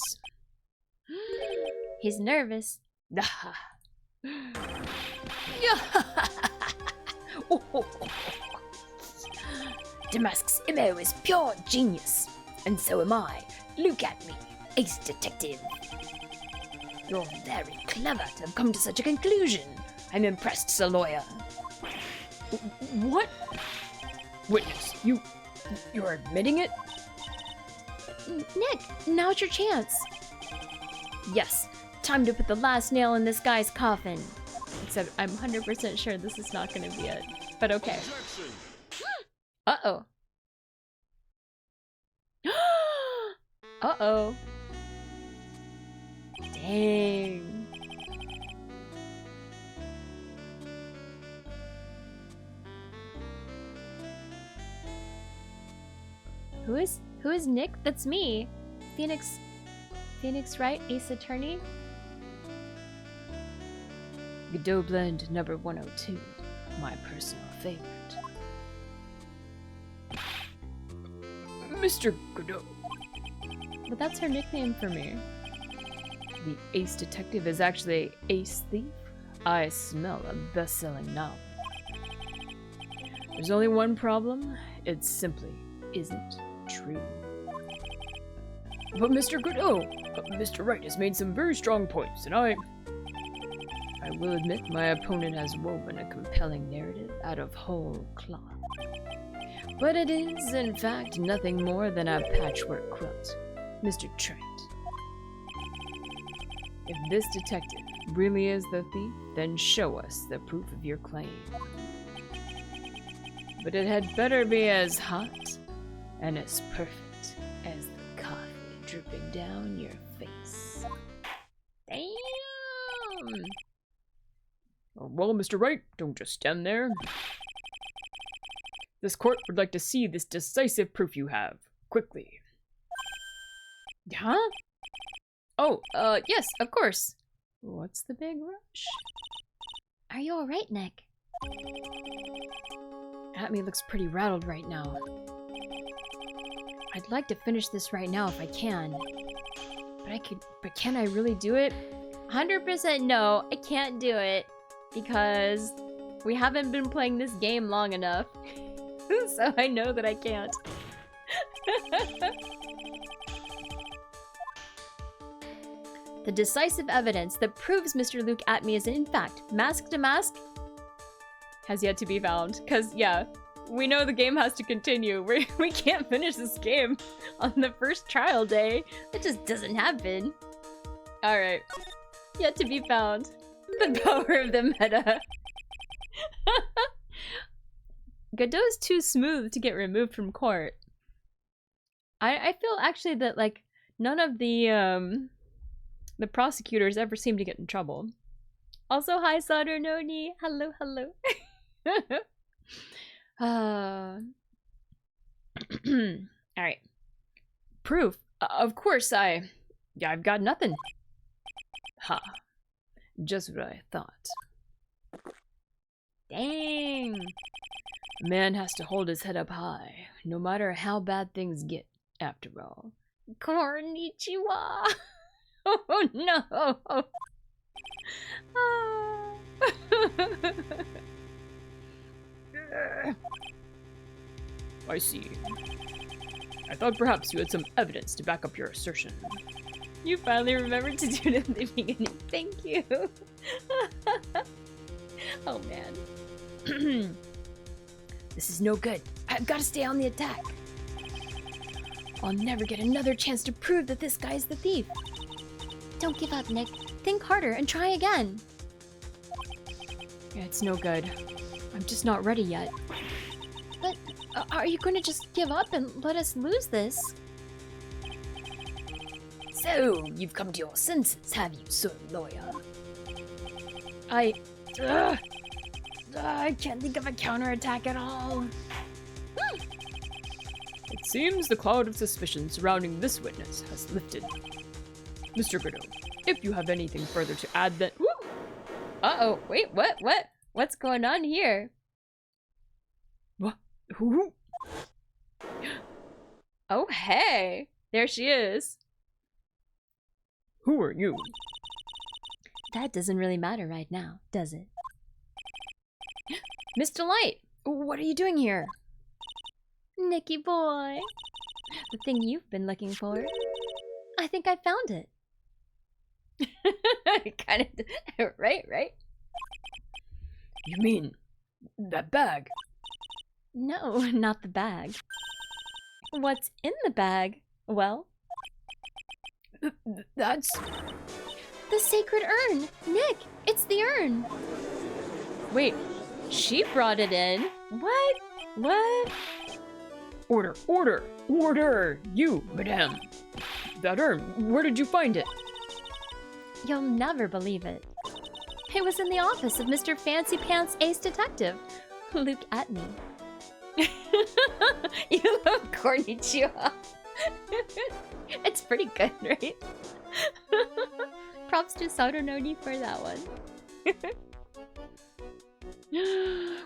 He's nervous. Damask's MO is pure genius, and so am I. Look at me, ace detective. You're very clever to have come to such a conclusion. I'm impressed, Sir Lawyer. What? Witness, you're admitting it? Nick, now's your chance. Yes, time to put the last nail in this guy's coffin. Except I'm 100% sure this is not going to be it. But okay. Uh-oh. Uh-oh. Dang. Who is Nick? That's me. Phoenix Wright, Ace Attorney. Godot Blend number 102, my personal favorite. Mr. Godot. But that's her nickname for me. The ace detective is actually ace thief. I smell a best-selling novel. There's only one problem. It simply isn't true. But Mr. Godot, Mr. Wright has made some very strong points, and I will admit my opponent has woven a compelling narrative out of whole cloth. But it is, in fact, nothing more than a patchwork quilt. Mr. Trent, if this detective really is the thief, then show us the proof of your claim. But it had better be as hot and as perfect as the coffee dripping down your face. Damn. Well, Mr. Wright, don't just stand there. This court would like to see this decisive proof you have. Quickly. Huh? Oh, yes, of course. What's the big rush? Are you alright, Nick? Atme looks pretty rattled right now. I'd like to finish this right now if I can. But can I really do it? 100% no, I can't do it. Because we haven't been playing this game long enough. So I know that I can't. The decisive evidence that proves Mr. Luke Atme is in fact mask to mask has yet to be found. Cause yeah, we know the game has to continue. We can't finish this game on the first trial day. It just doesn't happen. Alright. Yet to be found. The power of the meta. Godot's too smooth to get removed from court. I feel actually that like none of the prosecutors ever seem to get in trouble. Also, hi Sauter Noni. Hello, hello. Alright. Proof. Of course I've got nothing. Ha. Just what I thought. Dang. A man has to hold his head up high, no matter how bad things get, after all. Konnichiwa! Oh no! I see. I thought perhaps you had some evidence to back up your assertion. You finally remembered to do it at the beginning. Thank you. Oh man. This is no good. I've got to stay on the attack. I'll never get another chance to prove that this guy's the thief. Don't give up, Nick. Think harder and try again. Yeah, it's no good. I'm just not ready yet. But are you going to just give up and let us lose this? So, you've come to your senses, have you, sir lawyer? I can't think of a counterattack at all. It seems the cloud of suspicion surrounding this witness has lifted. Mr. Godot, if you have anything further to add then— Woo! Uh-oh, wait, what? What's going on here? What? Who? Oh, hey! There she is. Who are you? That doesn't really matter right now, does it? Mr. Light, what are you doing here? Nicky boy. The thing you've been looking for. I think I found it. Kind of, right? You mean that bag? No, not the bag. What's in the bag? Well, That's... The sacred urn! Nick, it's the urn! wait, she brought it in? What? Order! You, madame. That urn, where did you find it? You'll never believe it. It was in the office of Mr. Fancy Pants Ace Detective, Luke Atme. You love Konnichiwa. It's pretty good, right? Props to Saurononi for that one.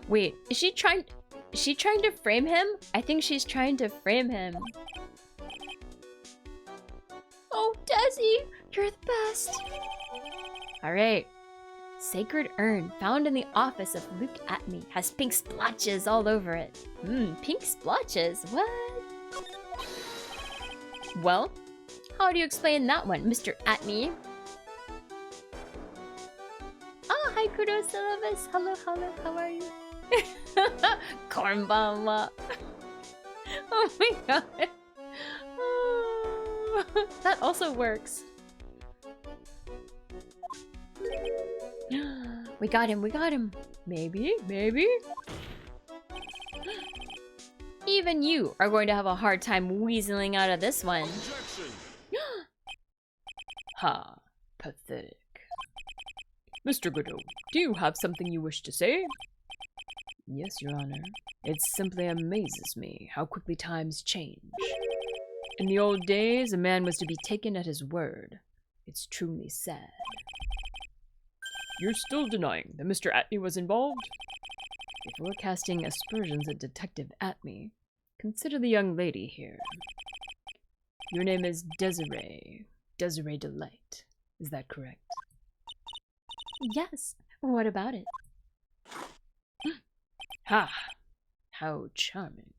Wait, is she trying to frame him? I think she's trying to frame him. Oh, Desi, you're the best. Alright. Sacred urn found in the office of Luke Atme has pink splotches all over it. Pink splotches? What? Well, how do you explain that one, Mr. Atme? Oh, hi, Kurosawa. Hello, how are you? Konbanwa. Oh my god. Oh, that also works. We got him. Maybe. Even you are going to have a hard time weaseling out of this one. Ha, pathetic. Mr. Godot, Do you have something you wish to say? Yes, Your Honor. It simply amazes me how quickly times change. In the old days, a man was to be taken at his word. It's truly sad. You're still denying that Mr. Atney was involved? If we're casting aspersions at Detective Atney, consider the young lady here. Your name is Desiree Delight. Is that correct? Yes. What about it? Ha! How charming.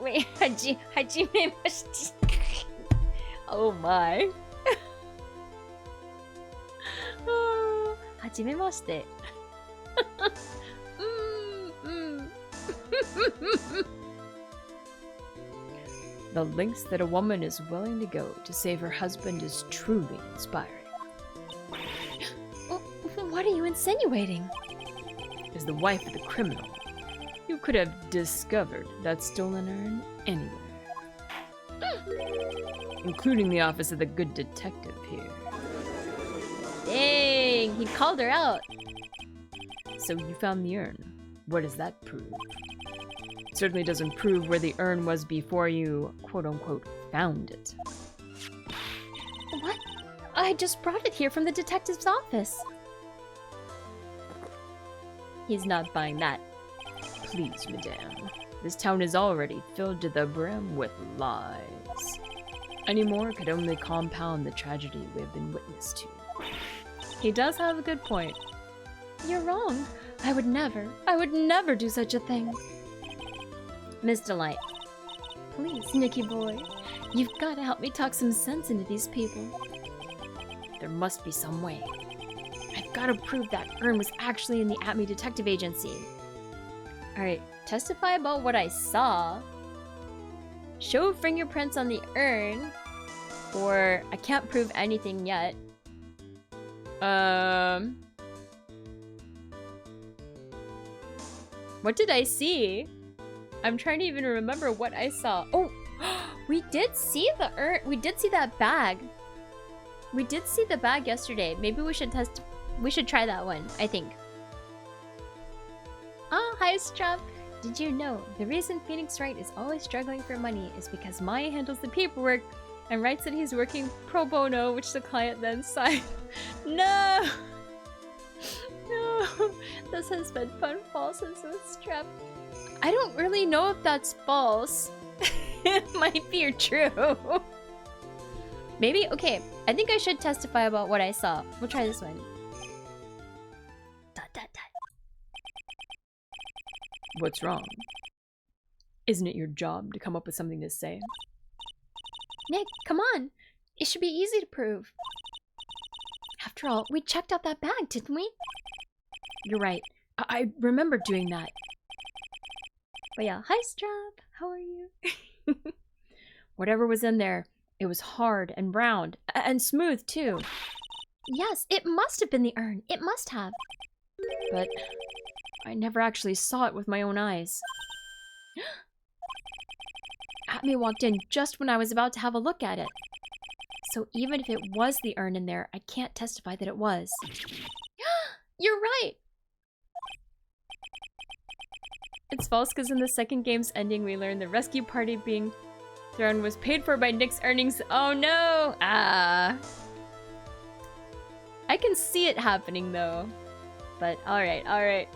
Wait, hajimemashite. Oh my. Hajimemashite. The lengths that a woman is willing to go to save her husband is truly inspiring. What are you insinuating? As the wife of the criminal, you could have discovered that stolen urn anywhere. Including the office of the good detective here. Dang, he called her out. So you found the urn. What does that prove? It certainly doesn't prove where the urn was before you, quote-unquote, found it. What? I just brought it here from the detective's office. He's not buying that. Please, madame. This town is already filled to the brim with lies. Any more could only compound the tragedy we have been witness to. He does have a good point. You're wrong. I would never do such a thing. Miss Delight. Please, Nicky boy. You've got to help me talk some sense into these people. There must be some way. I've got to prove that urn was actually in the Atme Detective Agency. Alright, testify about what I saw. Show fingerprints on the urn. Or, I can't prove anything yet. What did I see? I'm trying to even remember what I saw. Oh, we did see the urn. We did see that bag. We did see the bag yesterday. Maybe we should try that one, I think. Oh, hi, Strap. Did you know the reason Phoenix Wright is always struggling for money is because Maya handles the paperwork and writes that he's working pro bono, which the client then signs. No! No! This has been fun false and so Strap. I don't really know if that's false. It might be true. Maybe? Okay, I think I should testify about what I saw. We'll try this one. What's wrong? Isn't it your job to come up with something to say? Nick, come on. It should be easy to prove. After all, we checked out that bag, didn't we? You're right. I remember doing that. But yeah, hi Strap. How are you? Whatever was in there, it was hard and round and smooth too. Yes, it must have been the urn. It must have. But I never actually saw it with my own eyes. Atme walked in just when I was about to have a look at it. So even if it was the urn in there, I can't testify that it was. You're right! It's false because in the second game's ending we learned the rescue party being thrown was paid for by Nick's earnings. Oh no! Ah. I can see it happening though. But alright, alright.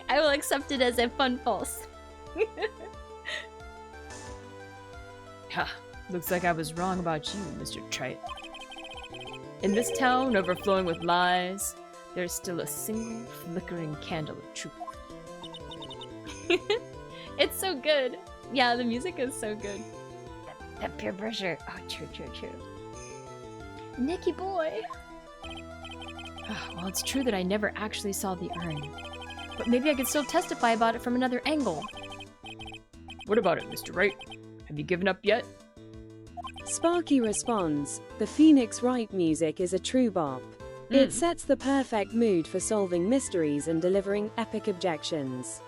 I will accept it as a fun false. Ha! Looks like I was wrong about you, Mr. Trite. In this town overflowing with lies, there's still a single flickering candle of truth. It's so good. Yeah, the music is so good. That peer pressure. Oh, true, true, true. Nicky boy. Well, it's true that I never actually saw the urn. But maybe I could still testify about it from another angle. What about it, Mr. Wright? Have you given up yet? Sparky responds, the Phoenix Wright music is a true bop. It sets the perfect mood for solving mysteries and delivering epic objections.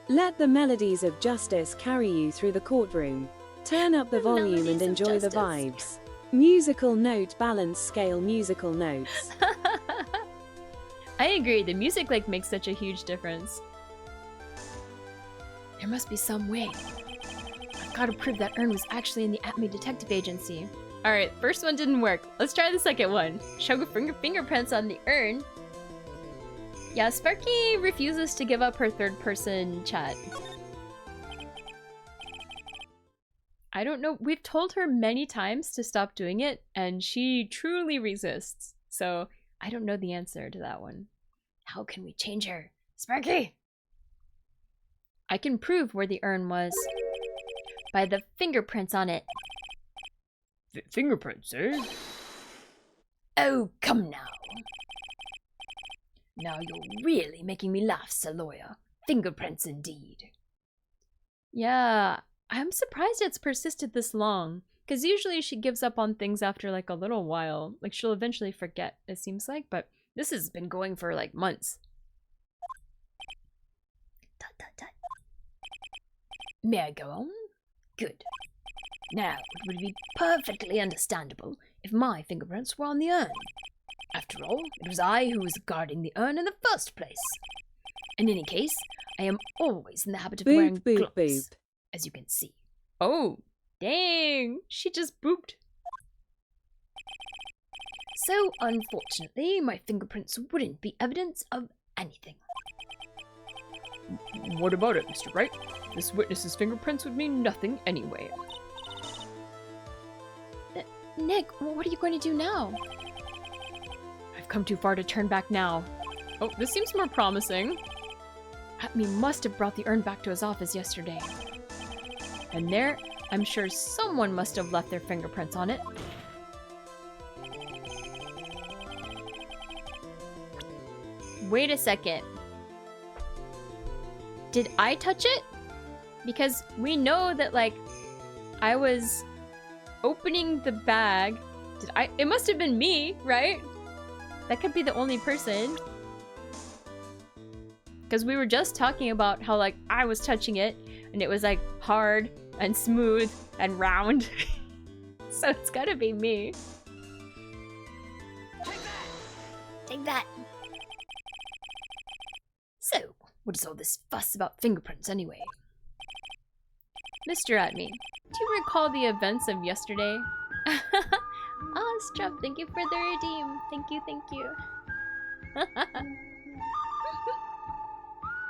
Let the melodies of justice carry you through the courtroom. Turn up the volume and enjoy the vibes. Musical note balance scale musical notes. I agree, the music like makes such a huge difference. There must be some way. I've got to prove that urn was actually in the Atme Detective Agency. Alright, first one didn't work. Let's try the second one. Show fingerprints on the urn. Yeah, Sparky refuses to give up her third-person chat. I don't know. We've told her many times to stop doing it, and she truly resists. So I don't know the answer to that one. How can we change her? Sparky! I can prove where the urn was by the fingerprints on it. Fingerprints, eh? Oh, come now. Now you're really making me laugh, Sir Lawyer. Fingerprints indeed. Yeah, I'm surprised it's persisted this long. Because usually she gives up on things after like a little while. Like she'll eventually forget, it seems like. But this has been going for like months. Tut, tut, tut. May I go on? Good. Now, it would be perfectly understandable if my fingerprints were on the urn. After all, it was I who was guarding the urn in the first place. In any case, I am always in the habit of wearing gloves, as you can see. Oh, dang! She just booped. So, unfortunately, my fingerprints wouldn't be evidence of anything. What about it, Mr. Wright? This witness's fingerprints would mean nothing anyway. Nick, what are you going to do now? I've come too far to turn back now. Oh, this seems more promising. Atme must have brought the urn back to his office yesterday. And there, I'm sure someone must have left their fingerprints on it. Wait a second. Did I touch it? Because we know that, like, I was opening the bag. It must have been me, right? That could be the only person. Because we were just talking about how, like, I was touching it, and it was, like, hard and smooth and round. So it's gotta be me. Take that! So, what is all this fuss about fingerprints anyway? Mr. Atme, do you recall the events of yesterday? Ah, Strup, thank you for the redeem. Thank you, thank you.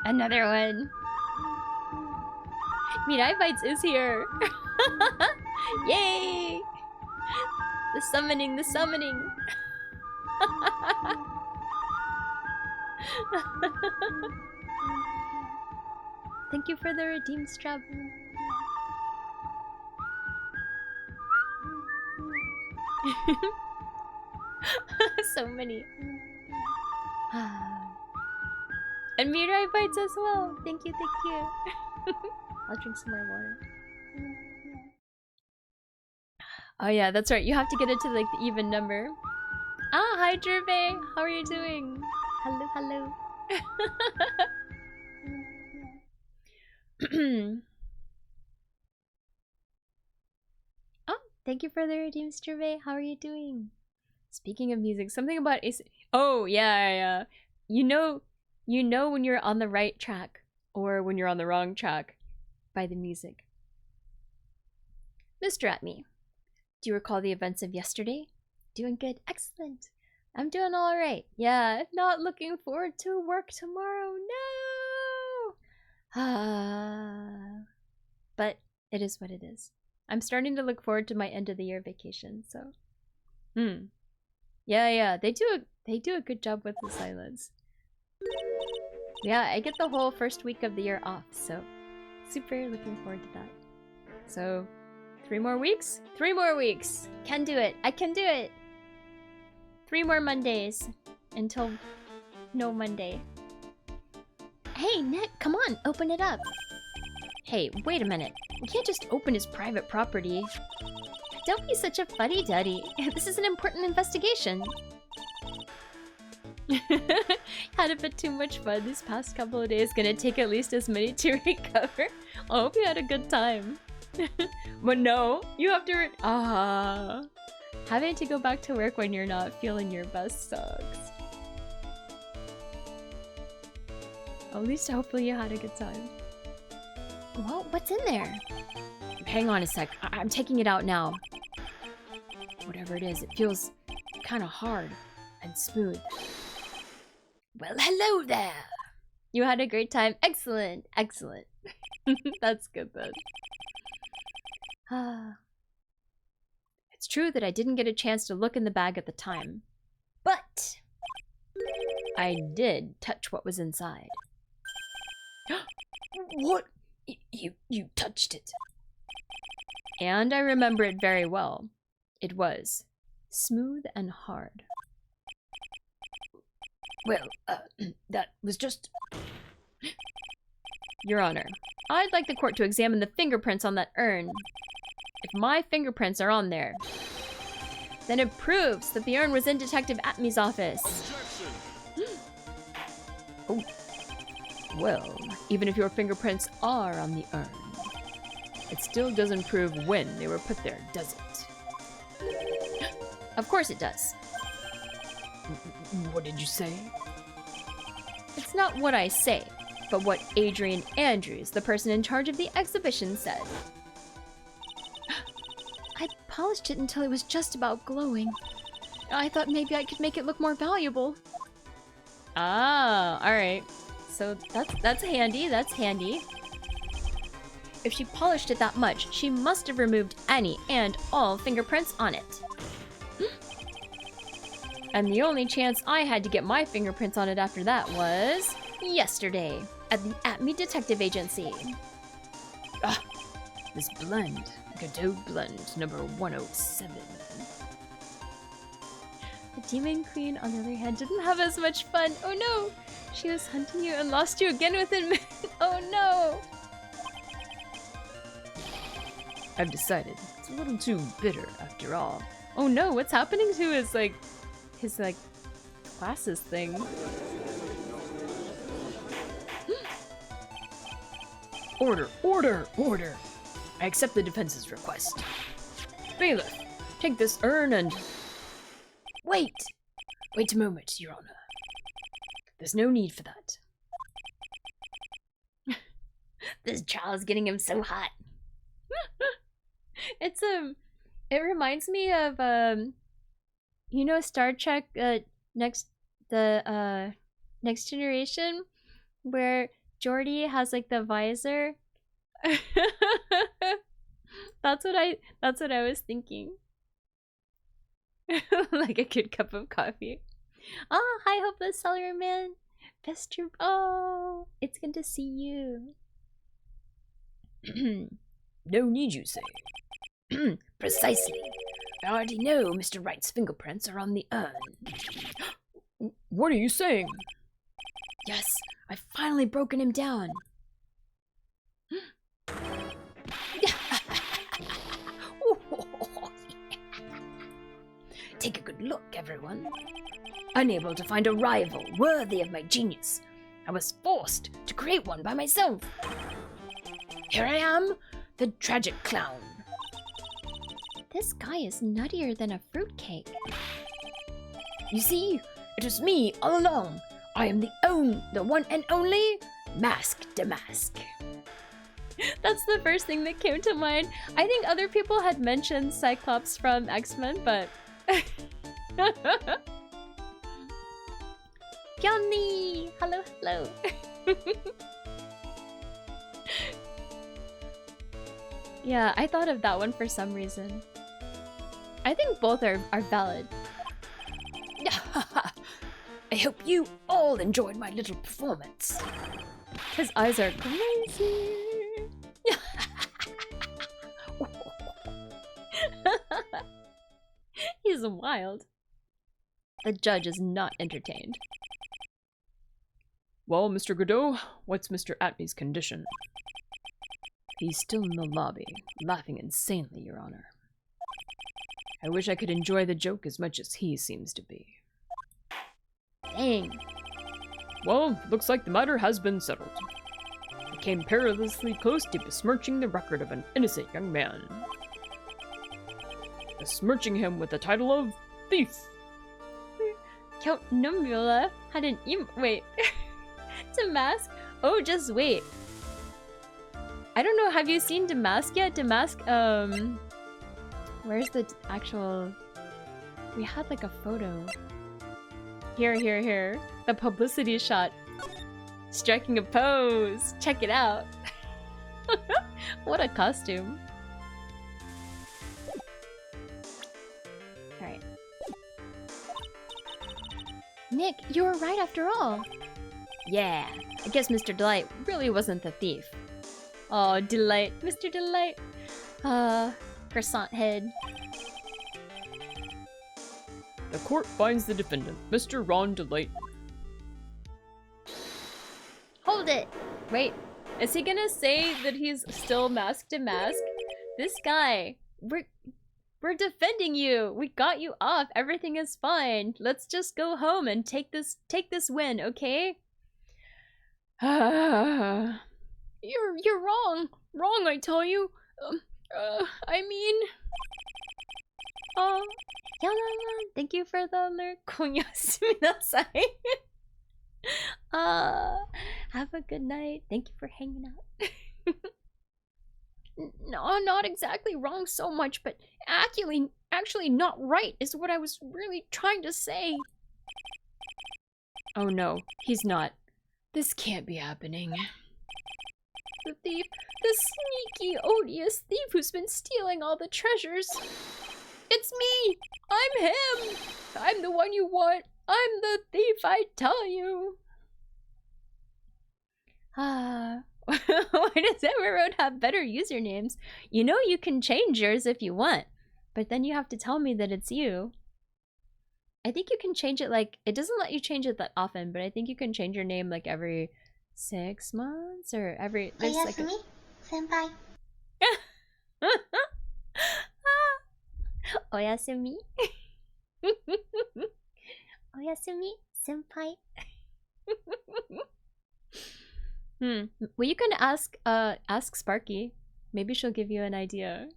Another one. Mirai Bites is here. Yay! The summoning, the summoning. Thank you for the redeem, Strup. So many. And Mirai Bites as well. Thank you, thank you. I'll drink some more water. Oh yeah, that's right. You have to get it to like the even number. Ah, hi Jervey. How are you doing? Hello, hello. Oh, thank you for the redeem, Jervey. How are you doing? Speaking of music, something about oh yeah. You know when you're on the right track or when you're on the wrong track by the music. Mr. Atme, do you recall the events of yesterday? Doing good. Excellent. I'm doing all right. Yeah, not looking forward to work tomorrow. No. But it is what it is. I'm starting to look forward to my end of the year vacation. So, yeah. They do a good job with the silence. Yeah, I get the whole first week of the year off, so super looking forward to that. So, 3 more weeks? 3 more weeks! Can do it! I can do it! 3 more Mondays until no Monday. Hey, Nick, come on, open it up. Hey, wait a minute. We can't just open his private property. Don't be such a fuddy-duddy. This is an important investigation. Had a bit too much fun these past couple of days. Gonna take at least as many to recover. I hope you had a good time. But no, you have to. Having to go back to work when you're not feeling your best sucks. At least hopefully you had a good time. Well, what's in there? Hang on a sec. I'm taking it out now. Whatever it is, it feels kind of hard and smooth. Well, hello there. You had a great time. Excellent. Excellent. That's good then. It's true that I didn't get a chance to look in the bag at the time, but I did touch what was inside. What? You touched it. And I remember it very well. It was smooth and hard. Well, that was just... Your Honor, I'd like the court to examine the fingerprints on that urn. If my fingerprints are on there, then it proves that the urn was in Detective Atmy's office. Oh. Well, even if your fingerprints are on the urn, it still doesn't prove when they were put there, does it? Of course it does. What did you say? It's not what I say, but what Adrian Andrews, the person in charge of the exhibition, said. I polished it until it was just about glowing. I thought maybe I could make it look more valuable. Ah, alright. So that's handy, that's handy. If she polished it that much, she must have removed any and all fingerprints on it. And the only chance I had to get my fingerprints on it after that was yesterday at the Atmy Detective Agency. Ah, this blend. Godot blend number 107. The Demon Queen, on the other hand, didn't have as much fun. Oh no! She was hunting you and lost you again within minutes. Oh no! I've decided it's a little too bitter after all. Oh no, what's happening to his glasses thing? Order, order, order! I accept the defense's request. Bailiff, take this urn and... Wait! Wait a moment, Your Honor. There's no need for that. This trial's getting him so hot. It's it reminds me of you know, Star Trek Next Generation, where Geordi has like the visor. That's what I was thinking. Like a good cup of coffee. Oh, hi, Hopeless Celery Man. Best troop. Oh, it's good to see you. No need, you say? Precisely. I already know Mr. Wright's fingerprints are on the urn. What are you saying? Yes, I've finally broken him down. Take a good look, everyone. Unable to find a rival worthy of my genius, I was forced to create one by myself. Here I am, the tragic clown. This guy is nuttier than a fruitcake. You see, it was me all along. I am the one and only Mask Damask. That's the first thing that came to mind. I think other people had mentioned Cyclops from X-Men, but... Pyonni! Hello, hello. Yeah, I thought of that one for some reason. I think both are valid. I hope you all enjoyed my little performance. His eyes are crazy. He's wild. The judge is not entertained. Well, Mr. Godot, what's Mr. Atmy's condition? He's still in the lobby, laughing insanely, Your Honor. I wish I could enjoy the joke as much as he seems to be. Dang. Well, looks like the matter has been settled. The came perilously close to besmirching the record of an innocent young man. Besmirching him with the title of thief. Count Numbula had an wait. Damask? Oh, just wait. I don't know, have you seen Damask yet? Damask, where's the actual... We had like a photo. Here. The publicity shot. Striking a pose. Check it out. What a costume. Alright. Nick, you were right after all. Yeah, I guess Mr. Delight really wasn't the thief. Oh, Delight. Mr. Delight. Croissant head. The court finds the defendant, Mr. Ron Delight. Hold it! Wait, is he gonna say that he's still masked to mask? This guy, we're defending you. We got you off. Everything is fine. Let's just go home and take this win, okay? You're wrong. Wrong, I tell you. I mean... Yalaman, thank you for the alert. Konyasu have a good night. Thank you for hanging out. No, not exactly wrong so much, but actually not right is what I was really trying to say. Oh no, he's not. This can't be happening. The thief, the sneaky, odious thief who's been stealing all the treasures. It's me! I'm him! I'm the one you want. I'm the thief, I tell you. Why does everyone have better usernames? You know you can change yours if you want, but then you have to tell me that it's you. I think you can change it like, it doesn't let you change it that often, but I think you can change your name like every 6 months or every... There's like a... Senpai. Oyasumi? Oyasumi, senpai. Well, you can ask Sparky. Maybe she'll give you an idea.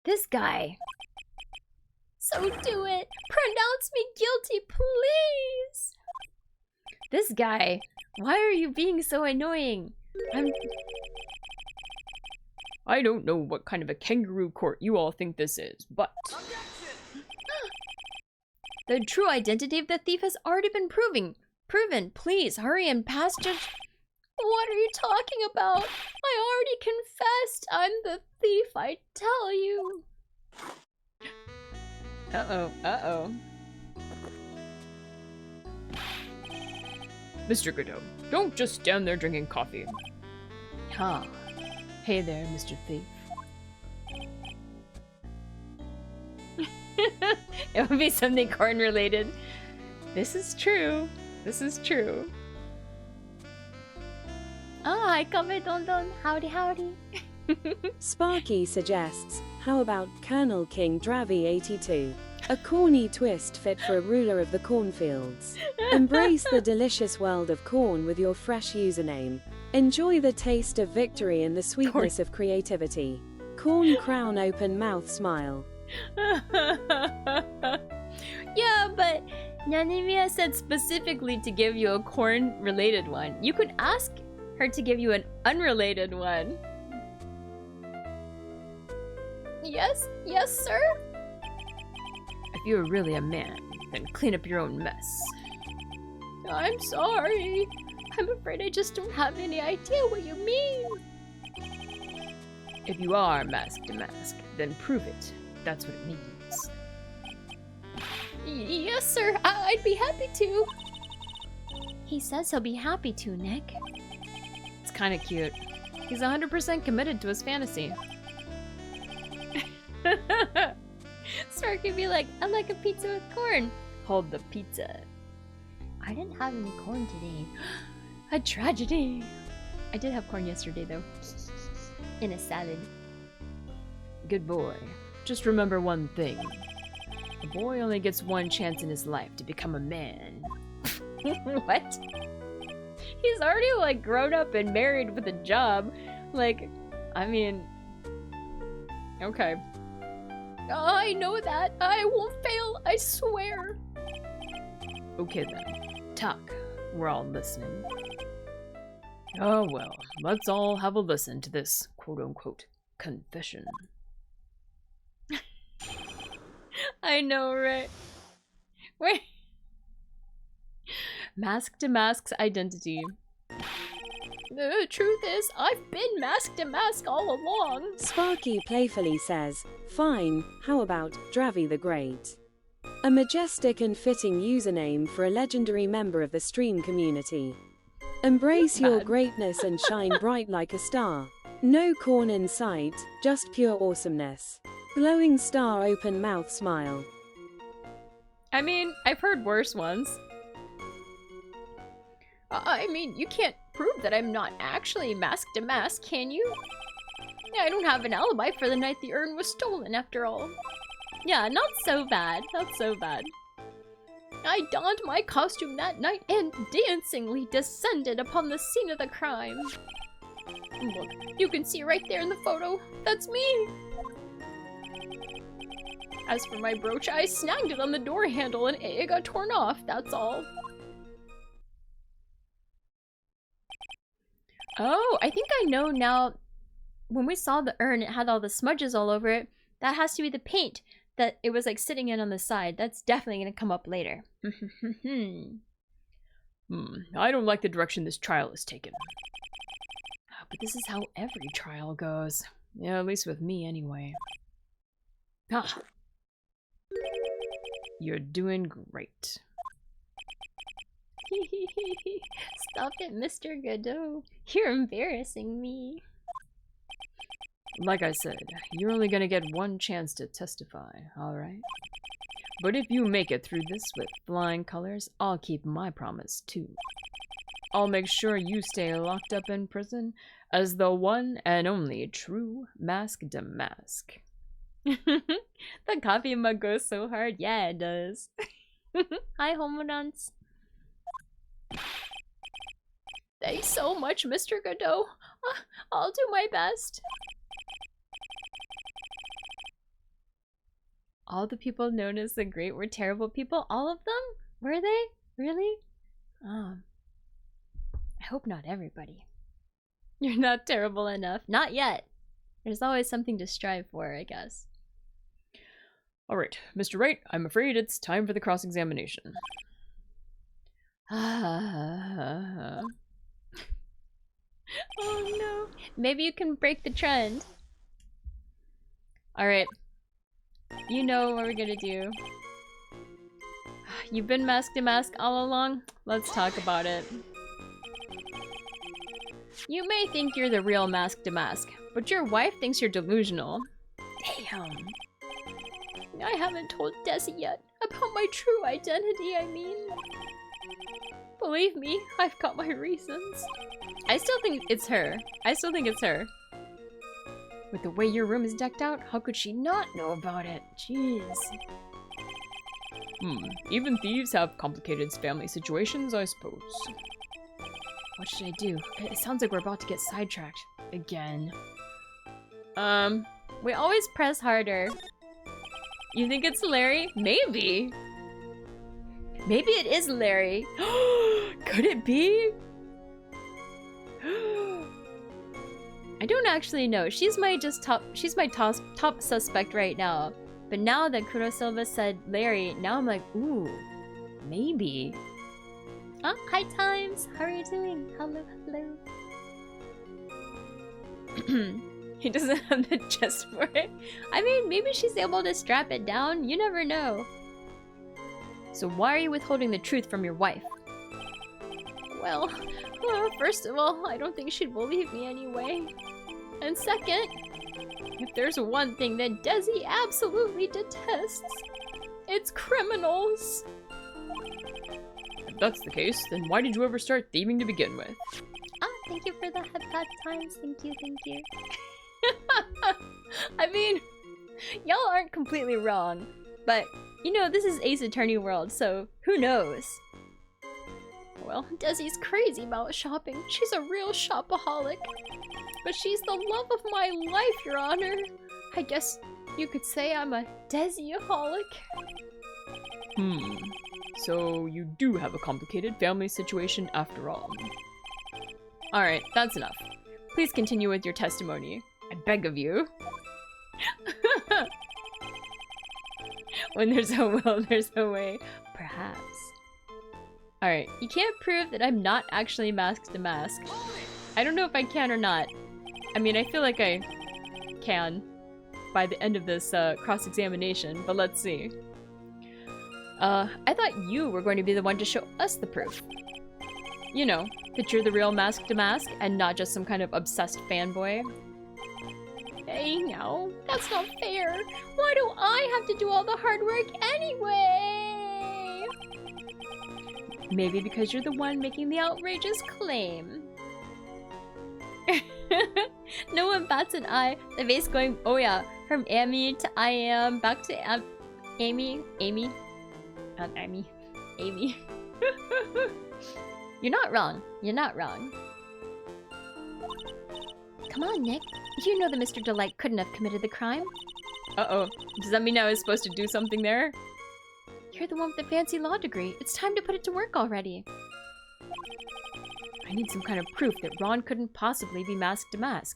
This guy. So do it. Pronounce me guilty, please. This guy. Why are you being so annoying? I don't know what kind of a kangaroo court you all think this is, but... The true identity of the thief has already been proven. Please, hurry and pass judge... What are you talking about? I already confessed. I'm the thief, I tell you. Uh-oh. Mr. Godot, don't just stand there drinking coffee. Huh. Hey there, Mr. Thief. It would be something corn related. This is true. Hi, Kame Don Don. Howdy. Sparky suggests, how about Colonel King Dravi 82? A corny twist fit for a ruler of the cornfields. Embrace the delicious world of corn with your fresh username. Enjoy the taste of victory and the sweetness of creativity. Corn crown open mouth smile. Yeah, but Nanimiya said specifically to give you a corn-related one. You could ask her to give you an unrelated one. Yes, sir? If you're really a man, then clean up your own mess. I'm sorry. I'm afraid I just don't have any idea what you mean. If you are mask to mask, then prove it. That's what it means. Yes, sir. I'd be happy to. He says he'll be happy to, Nick. It's kind of cute. He's 100% committed to his fantasy. Spark could be like, I like a pizza with corn. Hold the pizza. I didn't have any corn today. A tragedy. I did have corn yesterday, though. In a salad. Good boy. Just remember one thing. A boy only gets one chance in his life to become a man. What? He's already, like, grown up and married with a job. Like, I mean... Okay. I know that. I won't fail, I swear. Okay then. Talk. We're all listening. Oh well, let's all have a listen to this quote-unquote confession. I know, right? Wait. Mask to Mask's identity. The truth is, I've been Mask to Mask all along. Sparky playfully says, "Fine, how about Dravy the Great?" A majestic and fitting username for a legendary member of the stream community. Embrace your greatness and shine bright like a star. No corn in sight, just pure awesomeness. Glowing star open mouth smile. I mean, I've heard worse ones. I mean, you can't prove that I'm not actually Mask to Mask, can you? I don't have an alibi for the night the urn was stolen, after all. Yeah, not so bad. Not so bad. I donned my costume that night and dancingly descended upon the scene of the crime. Look, you can see right there in the photo. That's me! As for my brooch, I snagged it on the door handle and it got torn off, that's all. Oh, I think I know now. When we saw the urn, it had all the smudges all over it. That has to be the paint that it was like sitting in on the side. That's definitely going to come up later. I don't like the direction this trial is taken. But this is how every trial goes. Yeah, at least with me anyway. Ah. You're doing great. Stop it, Mr. Godot. You're embarrassing me. Like I said, you're only gonna get one chance to testify, alright? But if you make it through this with flying colors, I'll keep my promise too. I'll make sure you stay locked up in prison as the one and only true Mask to Mask. The coffee mug goes so hard. Yeah, it does. Hi, Homodons. Thanks so much, Mr. Godot. I'll do my best. All the people known as the Great were terrible people? All of them? Were they? Really? Oh. I hope not everybody. You're not terrible enough. Not yet. There's always something to strive for, I guess. Alright, Mr. Wright, I'm afraid it's time for the cross-examination. Oh no. Maybe you can break the trend. Alright. You know what we're gonna do. You've been Mask to Mask all along? Let's talk about it. You may think you're the real Mask to Mask, but your wife thinks you're delusional. Damn. I haven't told Desi yet about my true identity, I mean. Believe me, I've got my reasons. I still think it's her. I still think it's her. With the way your room is decked out, how could she not know about it? Jeez. Even thieves have complicated family situations, I suppose. What should I do? It sounds like we're about to get sidetracked. Again. We always press harder. You think it's Larry? Maybe. Maybe it is Larry. Could it be? I don't actually know. She's my top suspect right now. But now that Kurosilva said Larry, now I'm like, ooh, maybe. Oh, hi Times. How are you doing? Hello, hello. He doesn't have the chest for it. I mean, maybe she's able to strap it down. You never know. So why are you withholding the truth from your wife? Well, first of all, I don't think she'd believe me anyway. And second, if there's one thing that Desi absolutely detests, it's criminals. If that's the case, then why did you ever start thieving to begin with? Ah, thank you for the headpad Times. Thank you, thank you. I mean, y'all aren't completely wrong, but you know, this is Ace Attorney world, so who knows? Well, Desi's crazy about shopping. She's a real shopaholic. But she's the love of my life, Your Honor. I guess you could say I'm a Desiaholic. So you do have a complicated family situation after all. Alright, that's enough. Please continue with your testimony. I beg of you. When there's a will, there's a way. Perhaps. Alright, you can't prove that I'm not actually masked to mask. I don't know if I can or not. I mean, I feel like I can by the end of this cross-examination, but let's see. I thought you were going to be the one to show us the proof. You know, that you're the real mask to mask and not just some kind of obsessed fanboy. Hey, now, that's not fair. Why do I have to do all the hard work anyway? Maybe because you're the one making the outrageous claim. No one bats an eye. The face going, oh yeah, from Amy to I am, back to Amy. Not Amy. Amy. You're not wrong. You're not wrong. Come on, Nick. You know that Mr. Delight couldn't have committed the crime. Uh-oh. Does that mean I was supposed to do something there? You're the one with the fancy law degree. It's time to put it to work already. I need some kind of proof that Ron couldn't possibly be masked to mask.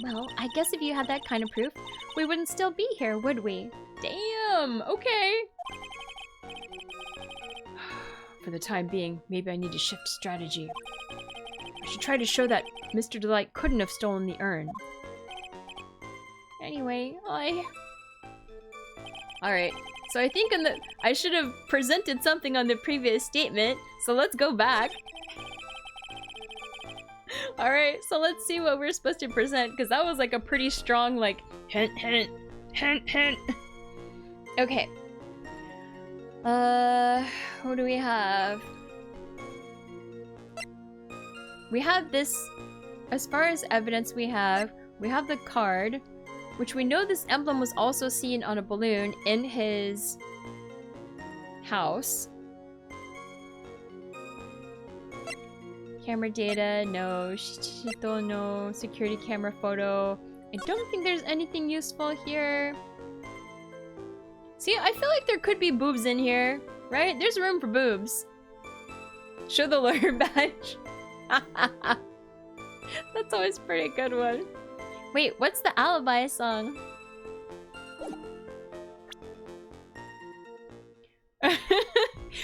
Well, I guess if you had that kind of proof, we wouldn't still be here, would we? Damn! Okay! For the time being, maybe I need to shift strategy. I should try to show that Mr. Delight couldn't have stolen the urn. Anyway, Alright, so I think I should have presented something on the previous statement, so let's go back. Alright, so let's see what we're supposed to present, because that was like a pretty strong, like, hint, hint, hint, hint. Okay. What do we have? We have this, as far as evidence we have the card, which we know this emblem was also seen on a balloon in his house. Camera data, no. Shito, no. Security camera photo. I don't think there's anything useful here. See, I feel like there could be boobs in here, right? There's room for boobs. Show the lawyer badge. That's always a pretty good one. Wait, what's the alibi song?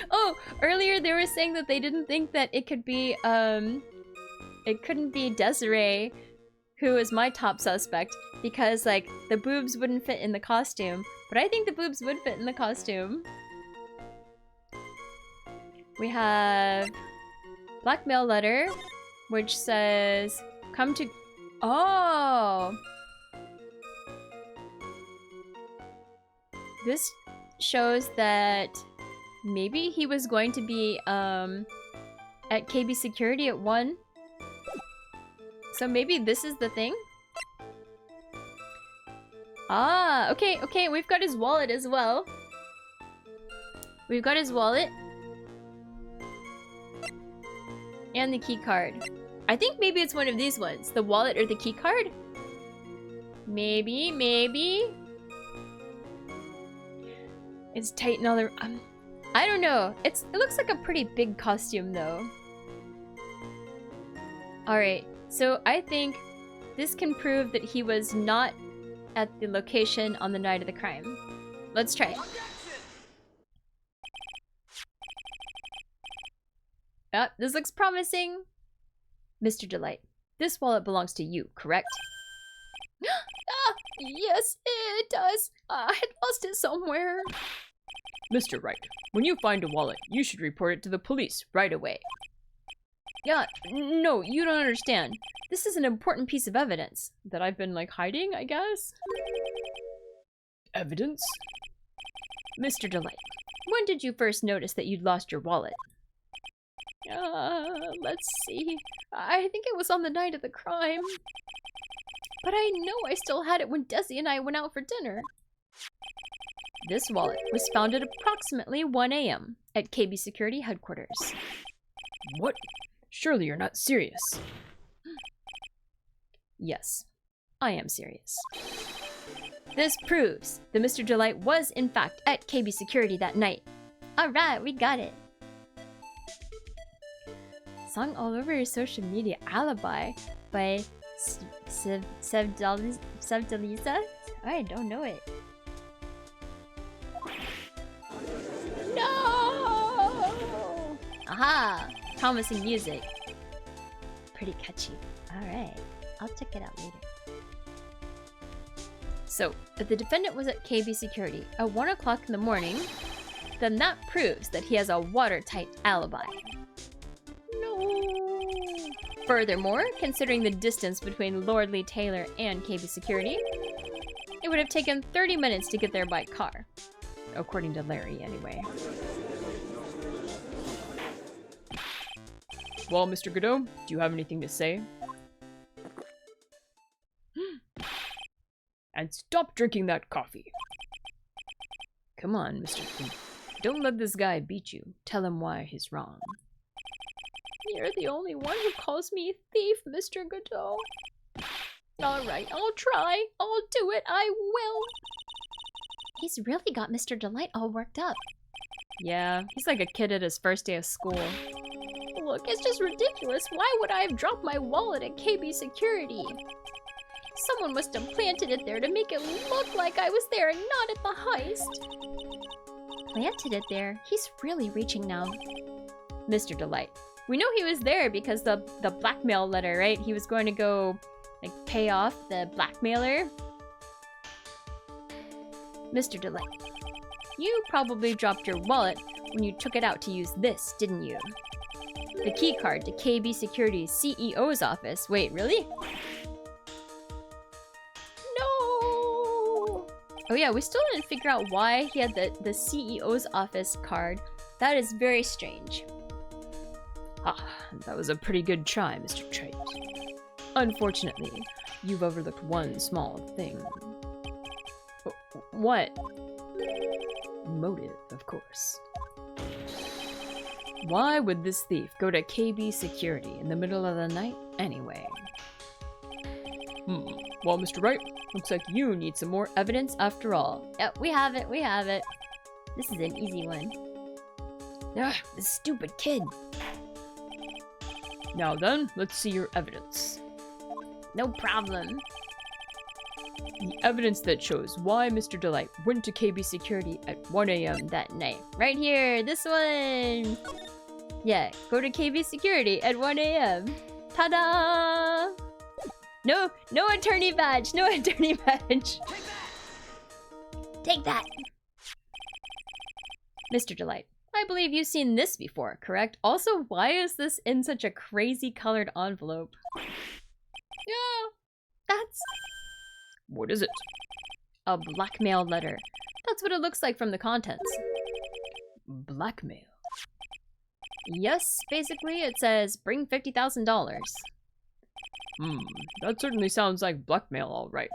Oh, earlier they were saying that they didn't think that it could be, it couldn't be Desiree, who is my top suspect, because, like, the boobs wouldn't fit in the costume. But I think the boobs would fit in the costume. We have blackmail letter, which says, come to... Oh! This shows that maybe he was going to be at KB Security at 1. So maybe this is the thing? Ah, okay, okay, we've got his wallet as well. We've got his wallet. And the key card. I think maybe it's one of these ones. The wallet or the key card? Maybe, maybe. It's tight and all the... I don't know. It looks like a pretty big costume though. Alright, so I think this can prove that he was not at the location on the night of the crime. Let's try it. Ah, this looks promising. Mr. Delight, this wallet belongs to you, correct? Ah, yes, it does. I had lost it somewhere. Mr. Wright, when you find a wallet, you should report it to the police right away. Yeah, no, you don't understand. This is an important piece of evidence That I've been, like, hiding, I guess? Evidence? Mr. Delight, when did you first notice that you'd lost your wallet? Let's see. I think it was on the night of the crime. But I know I still had it when Desi and I went out for dinner. This wallet was found at approximately 1 AM at KB Security Headquarters. What? Surely you're not serious. Yes, I am serious. This proves that Mr. Delight was, in fact, at KB Security that night. Alright, we got it. Song all over your social media, Alibi by Sevdaliza? I don't know it. No! Aha! Promising music. Pretty catchy. Alright, I'll check it out later. So, if the defendant was at KB Security at 1 o'clock in the morning, then that proves that he has a watertight alibi. No. Furthermore, considering the distance between Lord Lee Taylor and KB Security, it would have taken 30 minutes to get there by car. According to Larry, anyway. Well, Mr. Godot, do you have anything to say? And stop drinking that coffee. Come on, Mr. King. Don't let this guy beat you. Tell him why he's wrong. You're the only one who calls me thief, Mr. Godot. Alright, I'll try. I'll do it. I will. He's really got Mr. Delight all worked up. Yeah, he's like a kid at his first day of school. Look, it's just ridiculous. Why would I have dropped my wallet at KB Security? Someone must have planted it there to make it look like I was there and not at the heist. Planted it there? He's really reaching now. Mr. Delight. We know he was there because the blackmail letter, right? He was going to go, like, pay off the blackmailer. Mr. Delight. You probably dropped your wallet when you took it out to use this, didn't you? The key card to KB Security's CEO's office. Wait, really? No! Oh yeah, we still didn't figure out why he had the CEO's office card. That is very strange. Ah, that was a pretty good try, Mr. Trait. Unfortunately, you've overlooked one small thing. What? Motive, of course. Why would this thief go to KB Security in the middle of the night anyway? Well, Mr. Wright, looks like you need some more evidence after all. Yep, we have it, we have it. This is an easy one. Ugh, this stupid kid. Now then, let's see your evidence. No problem. The evidence that shows why Mr. Delight went to KB Security at 1 a.m. that night. Right here, this one! Yeah, go to KB Security at 1 a.m. Ta-da! No attorney badge, no attorney badge. Take that. Mr. Delight, I believe you've seen this before, correct? Also, why is this in such a crazy colored envelope? Yeah, that's... What is it? A blackmail letter. That's what it looks like from the contents. Blackmail? Yes, basically it says, bring $50,000. That certainly sounds like blackmail, all right.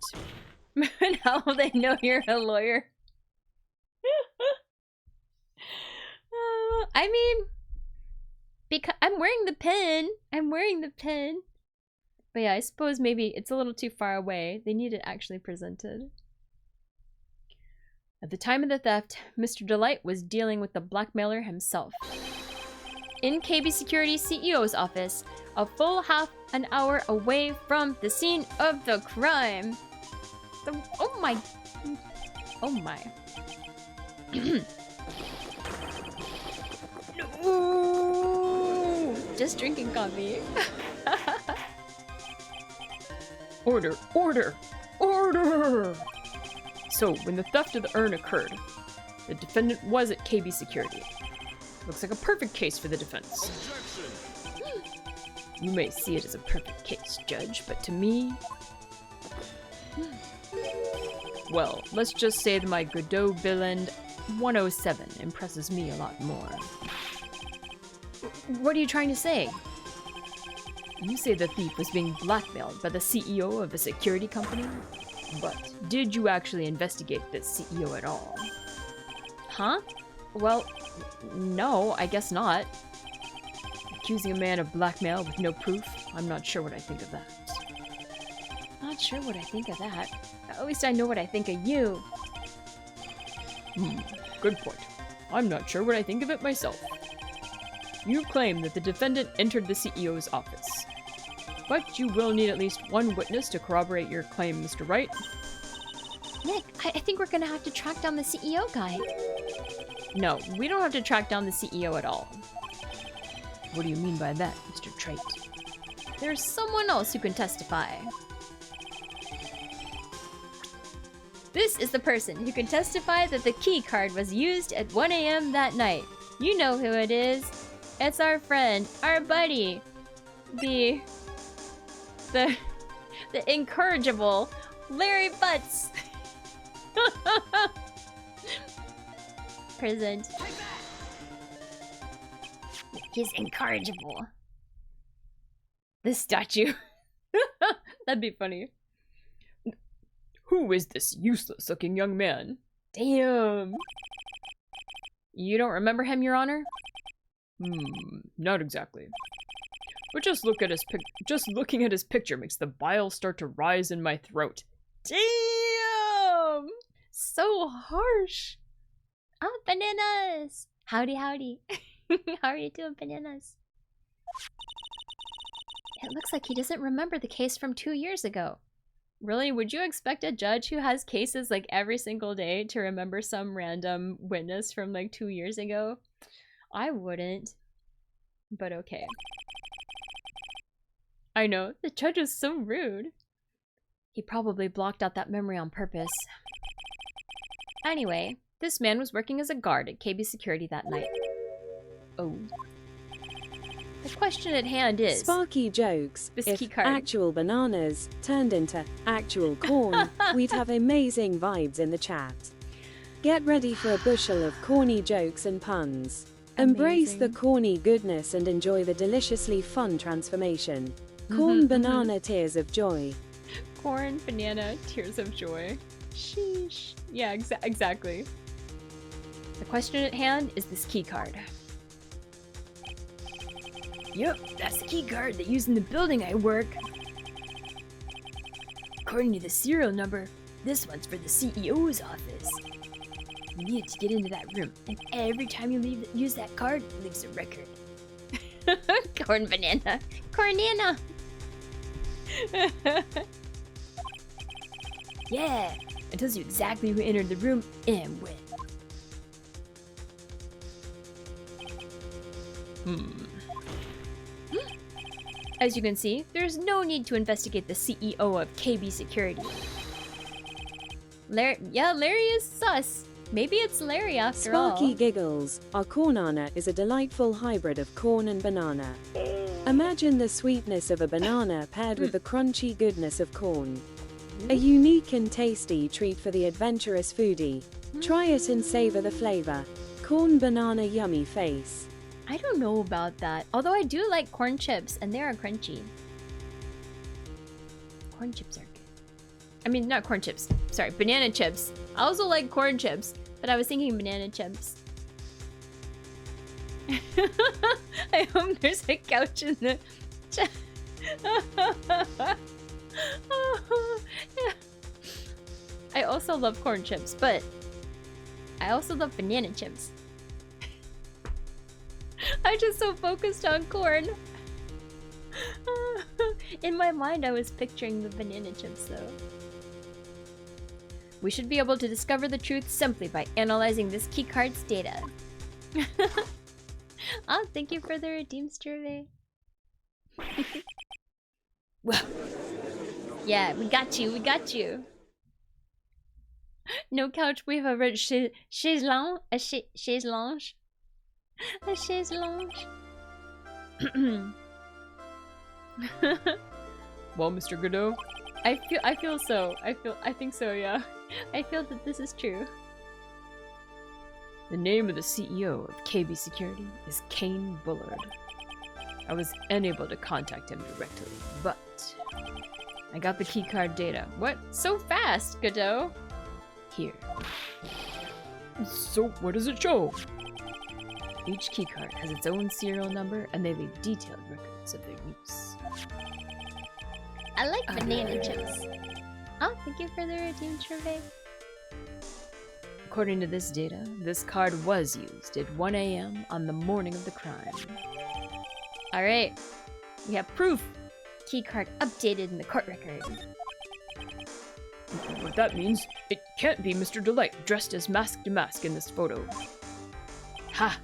Now they know you're a lawyer. I mean, because I'm wearing the pin. I'm wearing the pin. But yeah, I suppose maybe it's a little too far away. They need it actually presented. At the time of the theft, Mr. Delight was dealing with the blackmailer himself. In KB Security's CEO's office, a full half an hour away from the scene of the crime. Oh my. Oh my. No! Just drinking coffee. Order! Order! Order! So, when the theft of the urn occurred, the defendant was at KB Security. Looks like a perfect case for the defense. You may see it as a perfect case, Judge, but to me... Well, let's just say that my Godot Billend 107 impresses me a lot more. What are you trying to say? You say the thief was being blackmailed by the CEO of a security company? But did you actually investigate this CEO at all? Huh? Well, no, I guess not. accusing a man of blackmail with no proof? I'm not sure what I think of that. Not sure what I think of that. At least I know what I think of you. Good point. I'm not sure what I think of it myself. You claim that the defendant entered the CEO's office. But you will need at least one witness to corroborate your claim, Mr. Wright. Nick, I think we're gonna have to track down the CEO guy. No, we don't have to track down the CEO at all. What do you mean by that, Mr. Trait? There's someone else who can testify. This is the person who can testify that the key card was used at 1 a.m. that night. You know who it is. It's our friend, our buddy, the incorrigible Larry Butts. Present. He's incorrigible. This statue. That'd be funny. Who is this useless-looking young man? Damn. You don't remember him, Your Honor? Not exactly. But just looking at his picture makes the bile start to rise in my throat. Damn! So harsh. Oh, bananas! Howdy, howdy. How are you doing, bananas? It looks like he doesn't remember the case from 2 years ago. Really? Would you expect a judge who has cases like every single day to remember some random witness from like 2 years ago? I wouldn't. But okay. I know, the judge is so rude. He probably blocked out that memory on purpose. Anyway, this man was working as a guard at KB Security that night. Oh. The question at hand is... Sparky jokes. This If key card. actual bananas turned into actual corn, we'd have amazing vibes in the chat. Get ready for a bushel of corny jokes and puns. Embrace the Amazing. corny goodness and enjoy the deliciously fun transformation. Corn banana tears of joy. Corn, banana, tears of joy. Sheesh. Yeah, exactly. The question at hand is this key card. Yup, that's the key card they use in the building I work. According to the serial number, this one's for the CEO's office. You need to get into that room, and every time you use that card, it leaves a record. Corn, banana. Cornana! Yeah, it tells you exactly who entered the room and when. As you can see, there's no need to investigate the CEO of KB Security. Larry is sus. Maybe it's Larry after Sparky all. giggles. Our cornana is a delightful hybrid of corn and banana. Imagine the sweetness of a banana paired with the crunchy goodness of corn. A unique and tasty treat for the adventurous foodie. Try it and savor the flavor. Corn banana yummy face. I don't know about that. Although I do like corn chips, and they are crunchy. Corn chips are good. I mean, not corn chips. Sorry, banana chips. I also like corn chips, but I was thinking banana chips. I hope there's a couch in the... I also love corn chips, but I also love banana chips. I'm just so focused on corn. In my mind, I was picturing the banana chips, though. We should be able to discover the truth simply by analyzing this keycard's data. Oh, thank you for the redeem survey. Well, Yeah, we got you, we got you. No couch, we have a red chaise lounge. A chaise lounge. A chaise lounge. Well, Mr. Godot, I think so, yeah. I feel that this is true. the name of the CEO of KB Security is Kane Bullard. I was unable to contact him directly, but I got the keycard data. What? So fast, Godot? Here. So, what does it show? Each keycard has its own serial number, and they leave detailed records of their use. I like banana chips. Oh, thank you for the redeem survey. According to this data, this card was used at 1 a.m. on the morning of the crime. Alright. We have proof. Keycard updated in the court record. What that means, it can't be Mr. Delight dressed as Mask to Mask in this photo. Ha!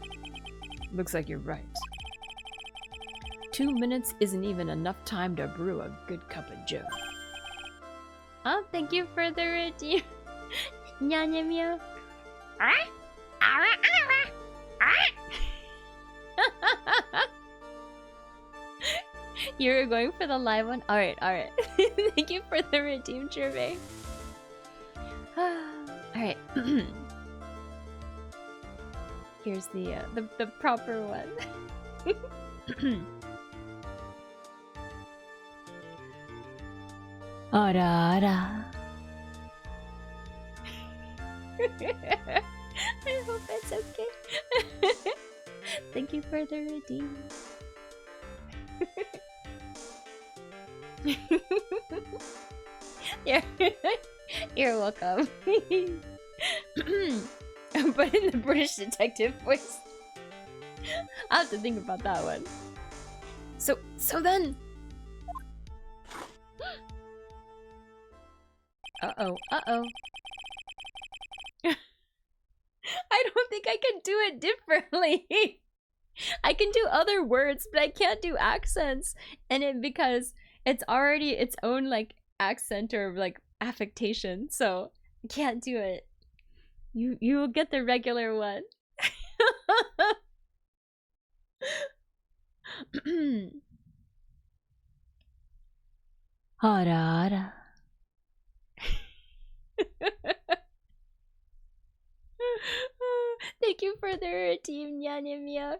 Looks like you're right. 2 minutes isn't even enough time to brew a good cup of joe. Oh, thank you for the redeem. Nyanya meow. You're going for the live one? Alright, alright. Thank you for the redeem survey. Alright. Here's the proper one. Ara ara. I hope it's okay. Thank you for the redeem. You're welcome. But in the British detective voice. I have to think about that one. So then. Uh-oh. I don't think I can do it differently. I can do other words, but I can't do accents. And it because it's already its own like accent or like affectation, so I can't do it. You will get the regular one. Ara ara. Thank you for the redeem, Nyanimia.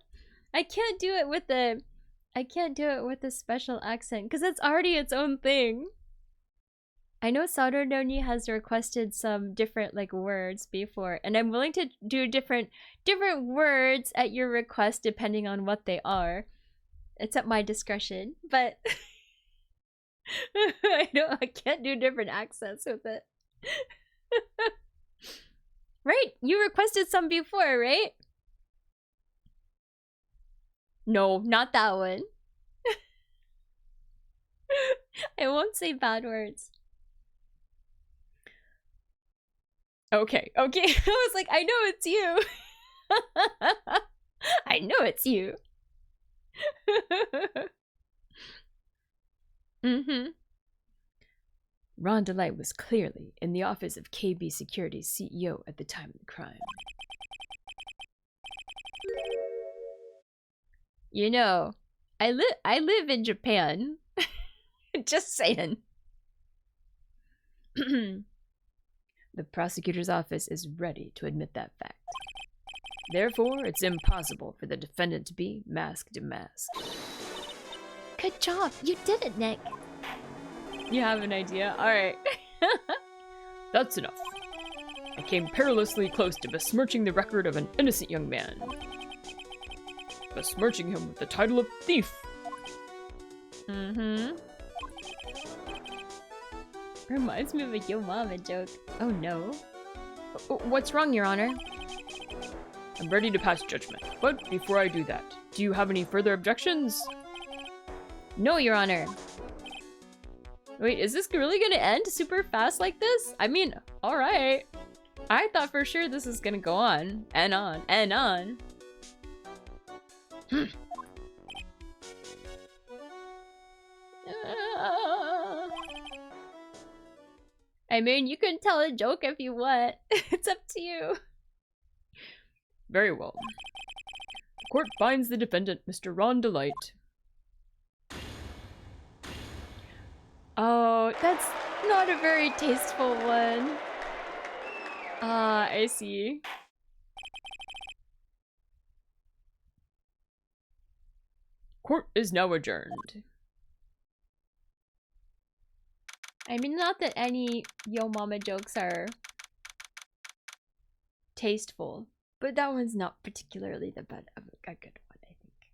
I can't do it with a special accent because it's already its own thing. I know Saurudoni has requested some different like words before, and I'm willing to do different words at your request depending on what they are. It's at my discretion, but I can't do different accents with it. Right? You requested some before, right? No, not that one. I won't say bad words. Okay. I was like, I know it's you. I know it's you. Ron Delight was clearly in the office of KB Security's CEO at the time of the crime. You know, I live in Japan. Just saying. The prosecutor's office is ready to admit that fact. Therefore, it's impossible for the defendant to be Mask to Mask. Good job. You did it, Nick. You have an idea? Alright. That's enough. I came perilously close to besmirching the record of an innocent young man. Besmirching him with the title of thief. Reminds me of a Yo Mama joke. Oh no. What's wrong, Your Honor? I'm ready to pass judgment, but before I do that, do you have any further objections? No, Your Honor. Wait, is this really gonna end super fast like this? I mean, alright. I thought for sure this is gonna go on and on and on. I mean, you can tell a joke if you want. It's up to you. Very well. The court finds the defendant, Mr. Ron Delight. Oh, that's not a very tasteful one. Ah, I see. Court is now adjourned. I mean, not that any Yo Mama jokes are tasteful, But that one's not particularly the bad of a good one, I think.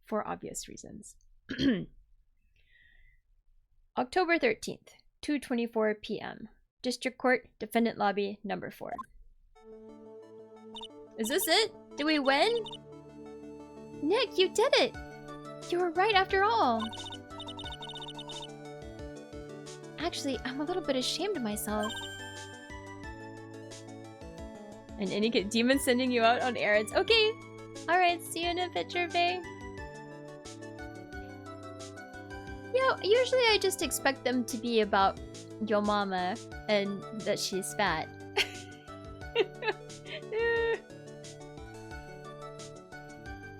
For obvious reasons. October 13th, 2:24 p.m. District Court, Defendant Lobby, number 4. Is this it? Did we win? Nick, you did it! You were right after all. Actually, I'm a little bit ashamed of myself. An Inikit demon sending you out on errands. Okay. Alright, see you in a picture, bae. Yeah, usually I just expect them to be about your mama and that she's fat.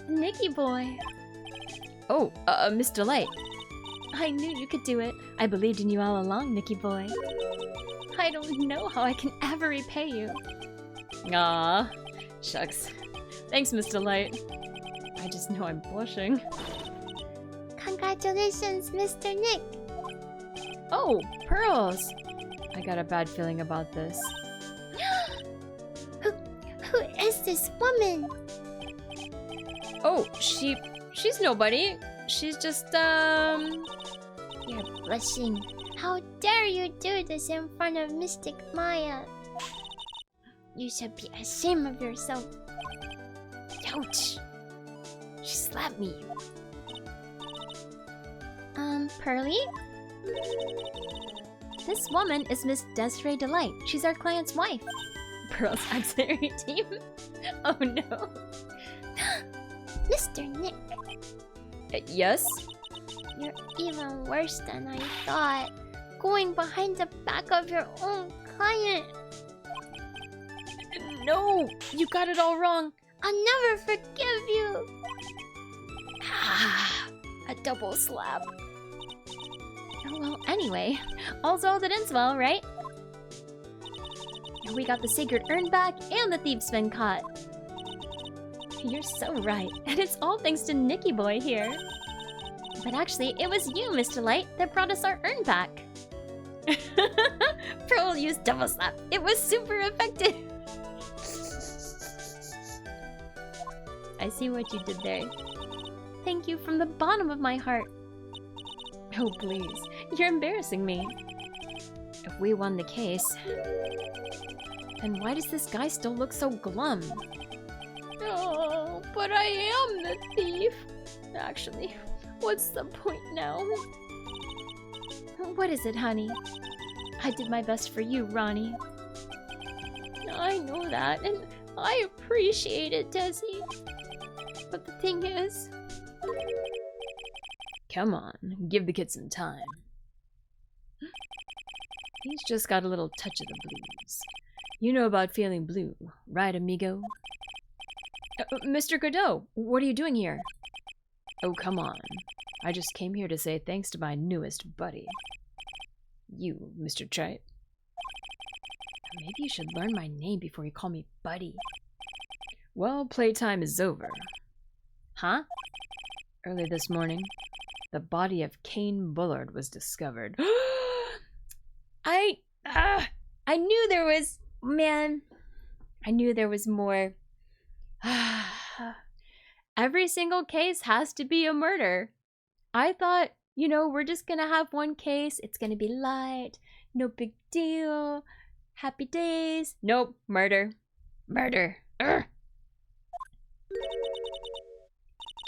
Nicky boy. Oh, Miss Delight. I knew you could do it. I believed in you all along, Nicky boy. I don't know how I can ever repay you. Ah, shucks. Thanks, Miss Delight. I just know I'm blushing. Congratulations, Mr. Nick. Oh, pearls. I got a bad feeling about this. Who is this woman? Oh, she's nobody. She's just, You're blushing. How dare you do this in front of Mystic Maya? You should be ashamed of yourself. Ouch. She slapped me. Pearly? This woman is Miss Desiree Delight. She's our client's wife. Pearl's auxiliary team? Oh no. Mr. Nick, Yes? you're even worse than I thought. Going behind the back of your own client. No! You got it all wrong. I'll never forgive you. Ah, a double slap. Oh, well, anyway, all's well that ends well, right? We got the sacred urn back, and the thief's been caught. You're so right, and it's all thanks to Nicky Boy here. But actually, it was you, Mr. Light, that brought us our urn back. Pearl used double slap. It was super effective. I see what you did there. Thank you from the bottom of my heart. Oh, please. You're embarrassing me. If we won the case, then why does this guy still look so glum? Oh, but I am the thief. Actually, what's the point now? What is it, honey? I did my best for you, Ronnie. I know that, and I appreciate it, Desi. But the thing is... Come on, give the kid some time. He's just got a little touch of the blues. You know about feeling blue, right, amigo? Mr. Godot, what are you doing here? Oh, come on. I just came here to say thanks to my newest buddy. You, Mr. Tripe. Maybe you should learn my name before you call me buddy. Well, playtime is over. Huh? Early this morning, the body of Kane Bullard was discovered. I knew there was... Man, I knew there was more. Every single case has to be a murder. I thought, you know, we're just gonna have one case. It's gonna be light. No big deal. Happy days. Nope. Murder. Murder. Urgh.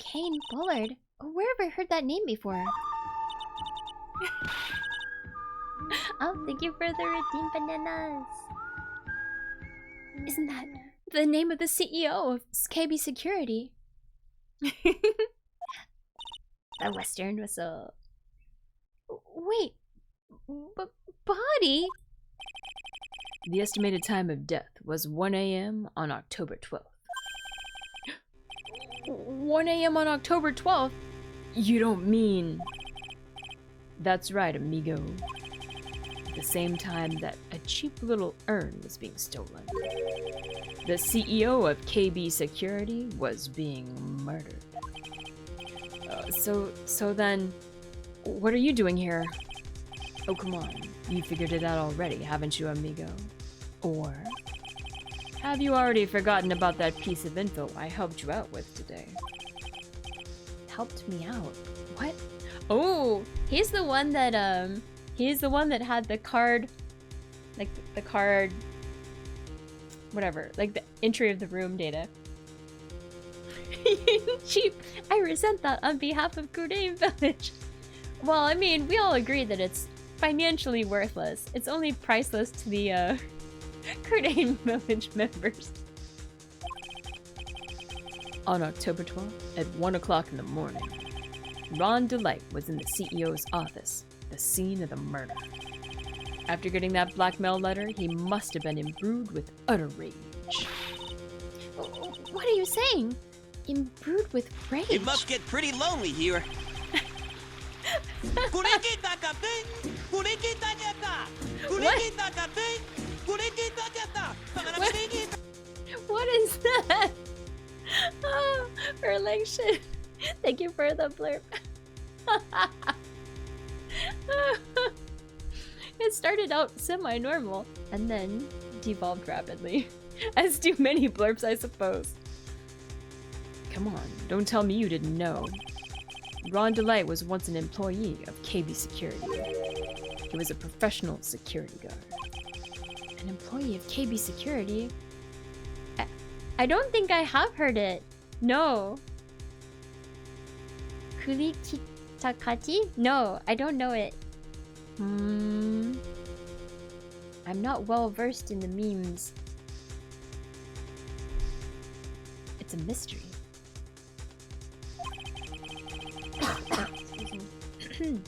Kane Bullard? Where have I heard that name before? Oh, thank you for the redeemed bananas. Isn't that the name of the CEO of KB Security? The Western Whistle. Wait, body? The estimated time of death was 1 a.m. on October 12th. 1 a.m. on October 12th? You don't mean... That's right, amigo. At the same time that a cheap little urn was being stolen. The CEO of KB Security was being murdered. So then, what are you doing here? Oh, come on. You figured it out already, haven't you, amigo? Or Have you already forgotten about that piece of info I helped you out with today? Helped me out. What? Oh, he's the one that had the card, like the card, whatever, like the entry of the room data. Cheap. I resent that on behalf of Kudane Village. Well, I mean, we all agree that it's financially worthless. It's only priceless to the Kudane Village members. On October 12th, at 1 o'clock in the morning, Ron Delight was in the CEO's office, the scene of the murder. After getting that blackmail letter, he must have been imbued with utter rage. What are you saying? Imbued with rage? It must get pretty lonely here. What is that? Oh, relation. Thank you for the blurb. It started out semi-normal and then devolved rapidly. As do many blurbs, I suppose. Come on, don't tell me you didn't know. Ron Delight was once an employee of KB Security. He was a professional security guard. An employee of KB Security? I don't think I have heard it. No. Kurikitakati? No, I don't know it. I'm not well versed in the memes. It's a mystery. It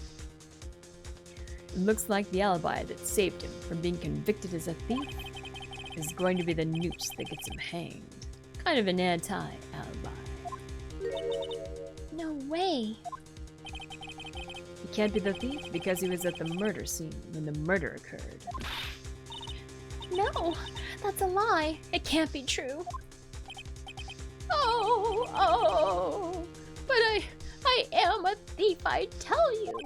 looks like the alibi that saved him from being convicted as a thief is going to be the noose that gets him hanged. Kind of an anti-alibi. No way. He can't be the thief because he was at the murder scene when the murder occurred. No, that's a lie. It can't be true. But I am a thief, I tell you.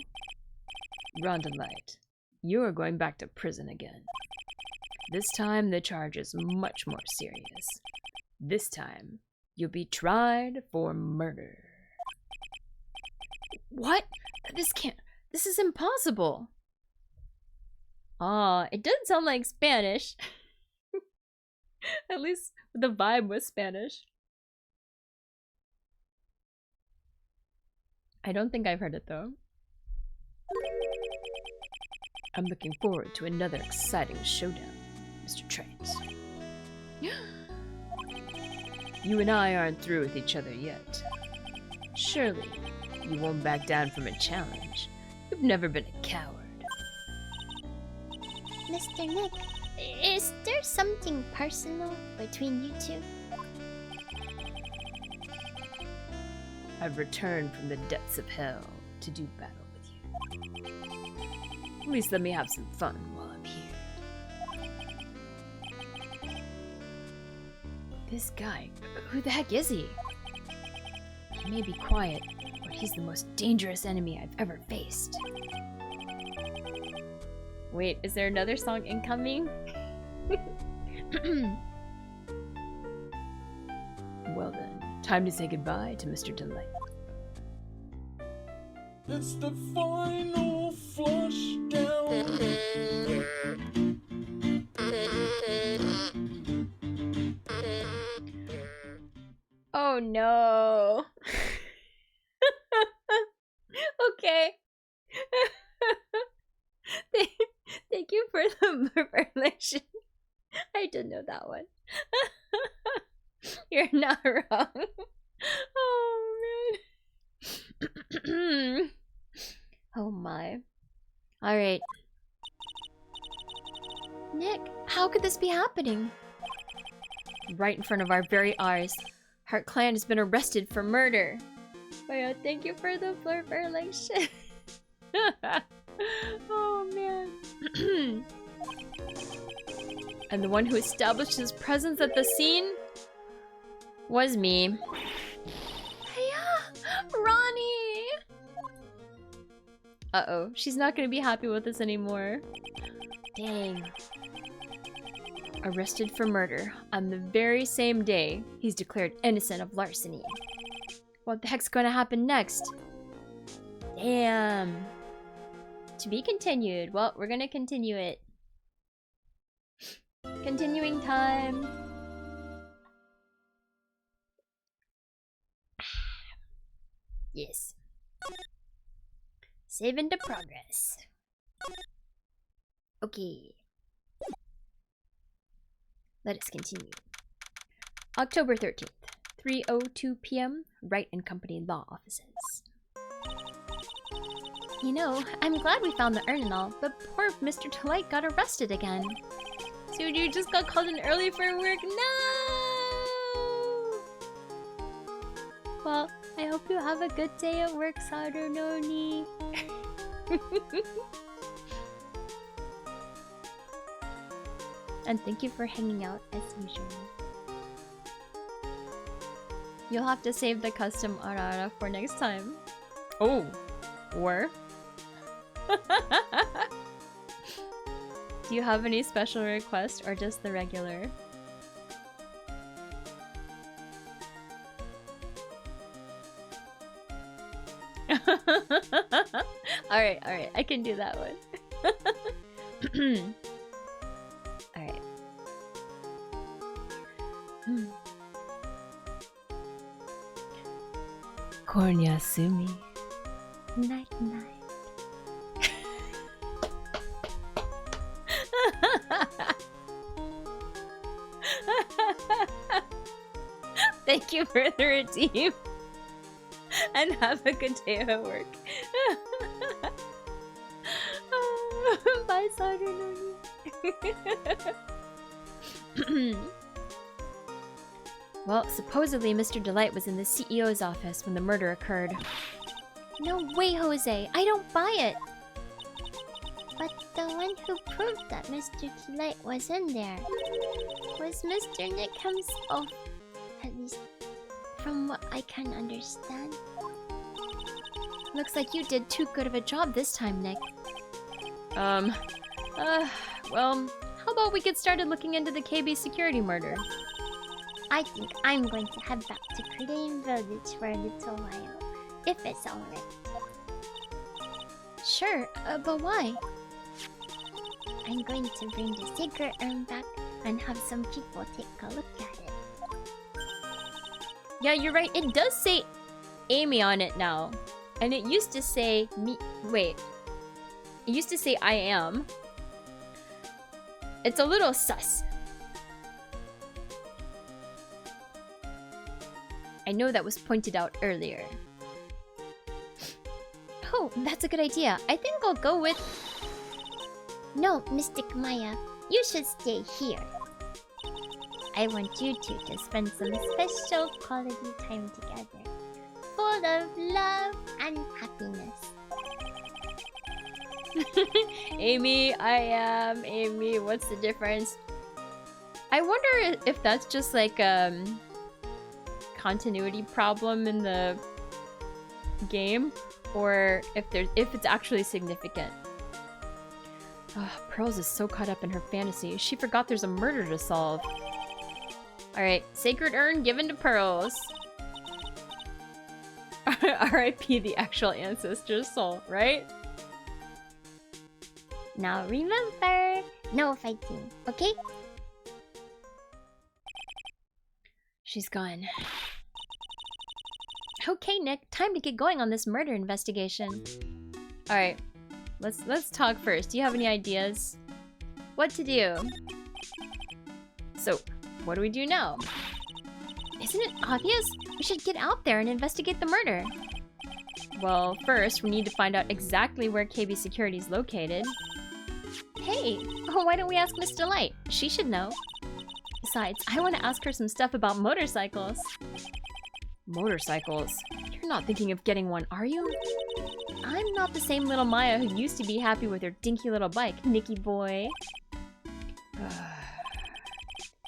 Ron Delight, you are going back to prison again. This time the charge is much more serious. This time, you'll be tried for murder. What? This is impossible. Ah, it doesn't sound like Spanish. At least the vibe was Spanish. I don't think I've heard it though. I'm looking forward to another exciting showdown, Mr. Trent. You and I aren't through with each other yet. Surely, you won't back down from a challenge. You've never been a coward. Mr. Nick, is there something personal between you two? I've returned from the depths of hell to do battle with you. At least let me have some fun while I'm here. This guy, who the heck is he? He may be quiet, but he's the most dangerous enemy I've ever faced. Wait, is there another song incoming? Well then, time to say goodbye to Mr. Delight. It's the final flush down. Oh no. Okay. Thank you for the relation. I didn't know that one. You're not wrong. Oh man. Oh my. Alright. Nick, how could this be happening? Right in front of our very eyes. Heart Clan has been arrested for murder. Oh yeah, thank you for the blurb relation. Oh man. And the one who established his presence at the scene was me. Hiya, Ronnie! Uh-oh, she's not gonna be happy with us anymore. Dang. arrested for murder on the very same day he's declared innocent of larceny. What the heck's gonna happen next? Damn. To be continued. Well, we're gonna continue it. Continuing time. Yes. Save into progress. Okay. Let us continue. October 13th, 3:02 p.m. Wright and Company Law Offices. You know, I'm glad we found the urn and all, but poor Mr. Delight got arrested again. Dude, you just got called in early for work. No! Well, I hope you have a good day at work, Sadononi. And thank you for hanging out as usual. You'll have to save the custom Arara for next time. Oh, or? Do you have any special request or just the regular? Alright, I can do that one. Alright. Kornyasumi. Night night. Thank you for the redeem. And have a good day at work. Bye, Sadononi. Well, supposedly Mr. Delight was in the CEO's office when the murder occurred. No way, Jose. I don't buy it. But the one who proved that Mr. Delight was in there was Mr. Nick himself. At least, from what I can understand. Looks like you did too good of a job this time, Nick. Well, how about we get started looking into the KB security murder? I think I'm going to head back to Crane Village for a little while, if it's alright. Sure, but why? I'm going to bring the secret urn back and have some people take a look at it. Yeah, you're right. It does say Amy on it now. And it used to say me. Wait. It used to say I am. It's a little sus. I know that was pointed out earlier. Oh, that's a good idea. I think I'll go with... No, Mystic Maya. You should stay here. I want you two to spend some special quality time together. Full of love and happiness. Amy, I am. Amy, what's the difference? I wonder if that's just like continuity problem in the game, or if it's actually significant. Pearls is so caught up in her fantasy, she forgot there's a murder to solve. Alright, sacred urn given to Pearls. R.I.P. the actual ancestor's soul, right? Now remember, no fighting, okay? She's gone. Okay, Nick, time to get going on this murder investigation. Alright, let's talk first. Do you have any ideas? What to do? So, what do we do now? Isn't it obvious? We should get out there and investigate the murder. Well, first, we need to find out exactly where KB Security is located. Hey, why don't we ask Miss Delight? She should know. Besides, I want to ask her some stuff about motorcycles. Motorcycles? You're not thinking of getting one, are you? I'm not the same little Maya who used to be happy with her dinky little bike, Nicky boy.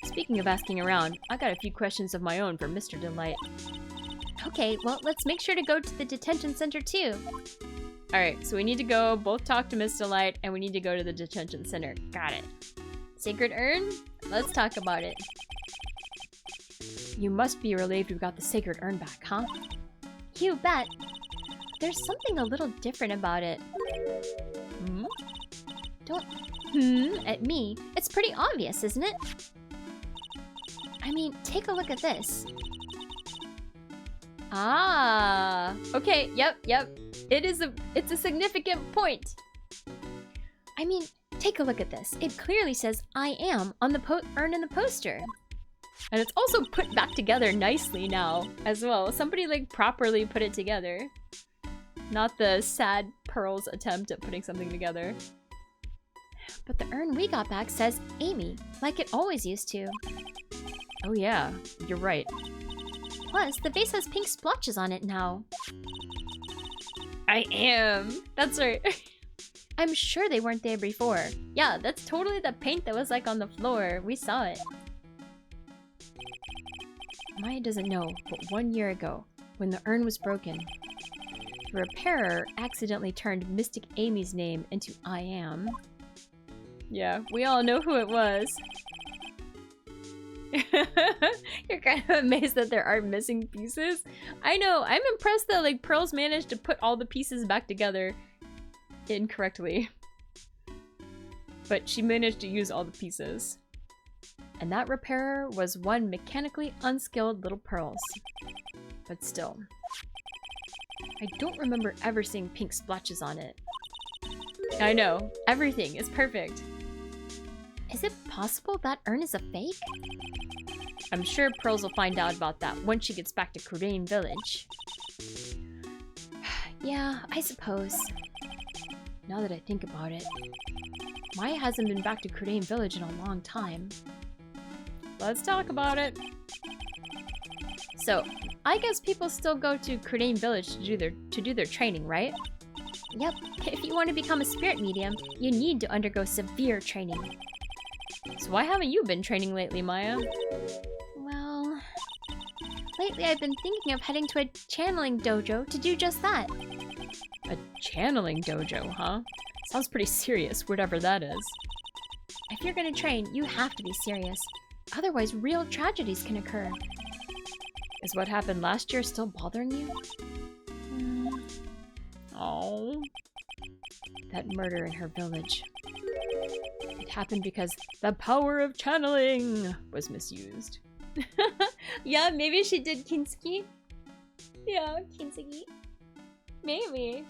Speaking of asking around, I got a few questions of my own for Mr. Delight. Okay, well, let's make sure to go to the detention center too. Alright, so we need to go both talk to Miss Delight and we need to go to the detention center. Got it. Sacred urn? Let's talk about it. You must be relieved we got the sacred urn back, huh? You bet. There's something a little different about it. Hmm? Don't at me. It's pretty obvious, isn't it? I mean, take a look at this. Ah, okay, yep. It's a significant point. I mean, take a look at this. It clearly says I am on the urn in the poster. And it's also put back together nicely now as well. Somebody like properly put it together. Not the sad Pearl's attempt at putting something together. But the urn we got back says Amy, like it always used to. Oh yeah, you're right. Plus, the vase has pink splotches on it now. I am. That's right. I'm sure they weren't there before. Yeah, that's totally the paint that was like on the floor. We saw it. Maya doesn't know, but 1 year ago, when the urn was broken, the repairer accidentally turned Mystic Amy's name into I am. Yeah, we all know who it was. You're kind of amazed that there aren't missing pieces. I know, I'm impressed that like Pearl's managed to put all the pieces back together incorrectly. But she managed to use all the pieces. And that repairer was one mechanically unskilled little Pearls. But still. I don't remember ever seeing pink splotches on it. I know, everything is perfect. Is it possible that urn is a fake? I'm sure Pearls will find out about that once she gets back to Crudane Village. Yeah, I suppose. Now that I think about it, Maya hasn't been back to Crudane Village in a long time. Let's talk about it. So, I guess people still go to Crudane Village to do their training, right? Yep, if you want to become a spirit medium, you need to undergo severe training. So why haven't you been training lately, Maya? Well, lately I've been thinking of heading to a channeling dojo to do just that. A channeling dojo, huh? Sounds pretty serious, whatever that is. If you're gonna train, you have to be serious. Otherwise, real tragedies can occur. Is what happened last year still bothering you? Oh, That murder in her village. it happened because the power of channeling was misused. Yeah, maybe she did Kinsugi. Yeah, Kinsugi. Maybe.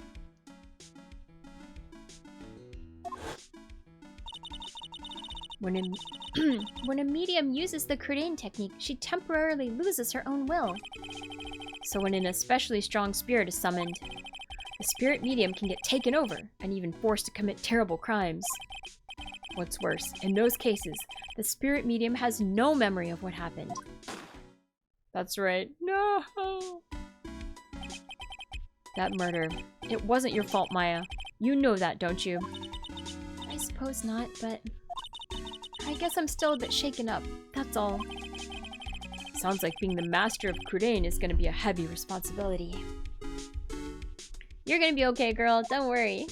When a medium uses the Crudane technique, she temporarily loses her own will. So when an especially strong spirit is summoned, the spirit medium can get taken over and even forced to commit terrible crimes. What's worse, in those cases, the spirit medium has no memory of what happened. That's right. No! That murder, it wasn't your fault, Maya. You know that, don't you? I suppose not, but I guess I'm still a bit shaken up, that's all. Sounds like being the master of Crudane is gonna be a heavy responsibility. You're gonna be okay, girl, don't worry.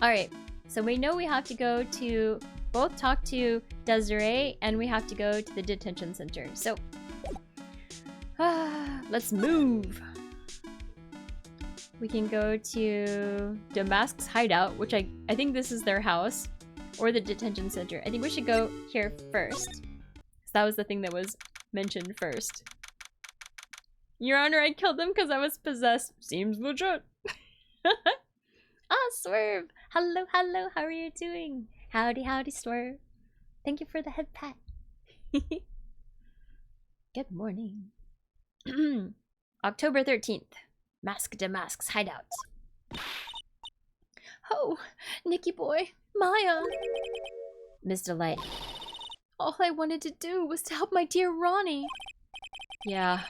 Alright, so we know we have to go to both talk to Desiree and we have to go to the detention center. So, let's move. We can go to Damask's hideout, which I think this is their house, or the detention center. I think we should go here first. 'Cause that was the thing that was mentioned first. Your Honor, I killed him because I was possessed. Seems legit. Ah, Swerve! Hello, hello, how are you doing? Howdy, howdy, Swerve. Thank you for the head pat. Good morning. October 13th. Mask Damask's hideout. Oh, Nicky boy, Maya. Miss Delight. All I wanted to do was to help my dear Ronnie. Yeah,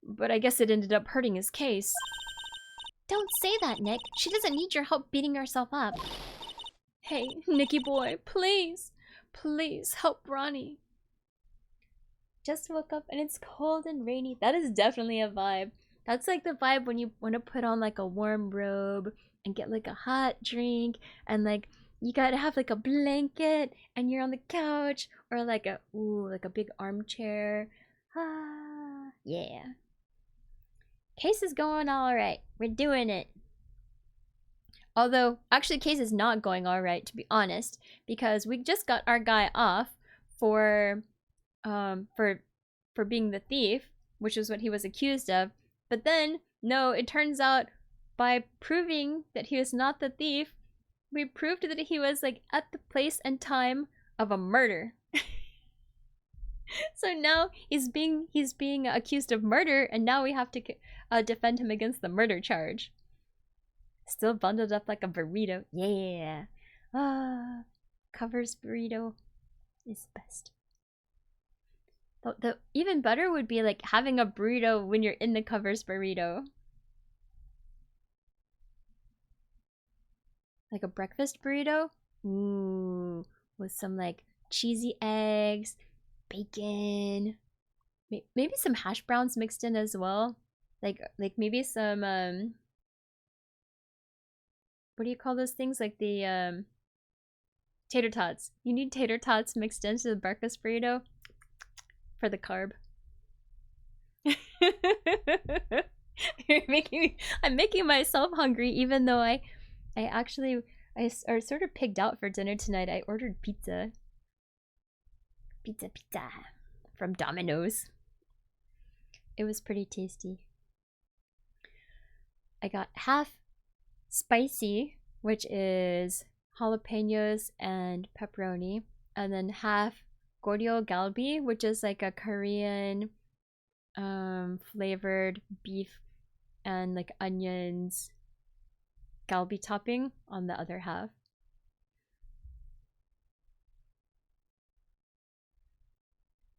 but I guess it ended up hurting his case. don't say that, Nick. She doesn't need your help beating herself up. Hey, Nicky boy, please, please help Ronnie. Just woke up and it's cold and rainy. That is definitely a vibe. That's like the vibe when you want to put on like a warm robe and get like a hot drink and like you gotta have like a blanket and you're on the couch or like a big armchair. Ah, yeah. Case is going all right. We're doing it. Although, actually, Case is not going all right, to be honest, because we just got our guy off for being the thief, which is what he was accused of. But then, no, it turns out by proving that he was not the thief, we proved that he was like at the place and time of a murder. So now he's being accused of murder, and now we have to defend him against the murder charge. Still bundled up like a burrito. Yeah. Covers burrito is best. The even better would be like having a burrito when you're in the Covers burrito. Like a breakfast burrito? Ooh, with some like cheesy eggs, bacon, maybe some hash browns mixed in as well. Like maybe some what do you call those things? Like the tater tots. You need tater tots mixed into the breakfast burrito for the carb. I'm making myself hungry, even though I sort of pigged out for dinner tonight. I ordered pizza from Domino's. It was pretty tasty. I got half spicy, which is jalapenos and pepperoni, and then half goryo galbi, which is like a Korean flavored beef and like onions galbi topping on the other half.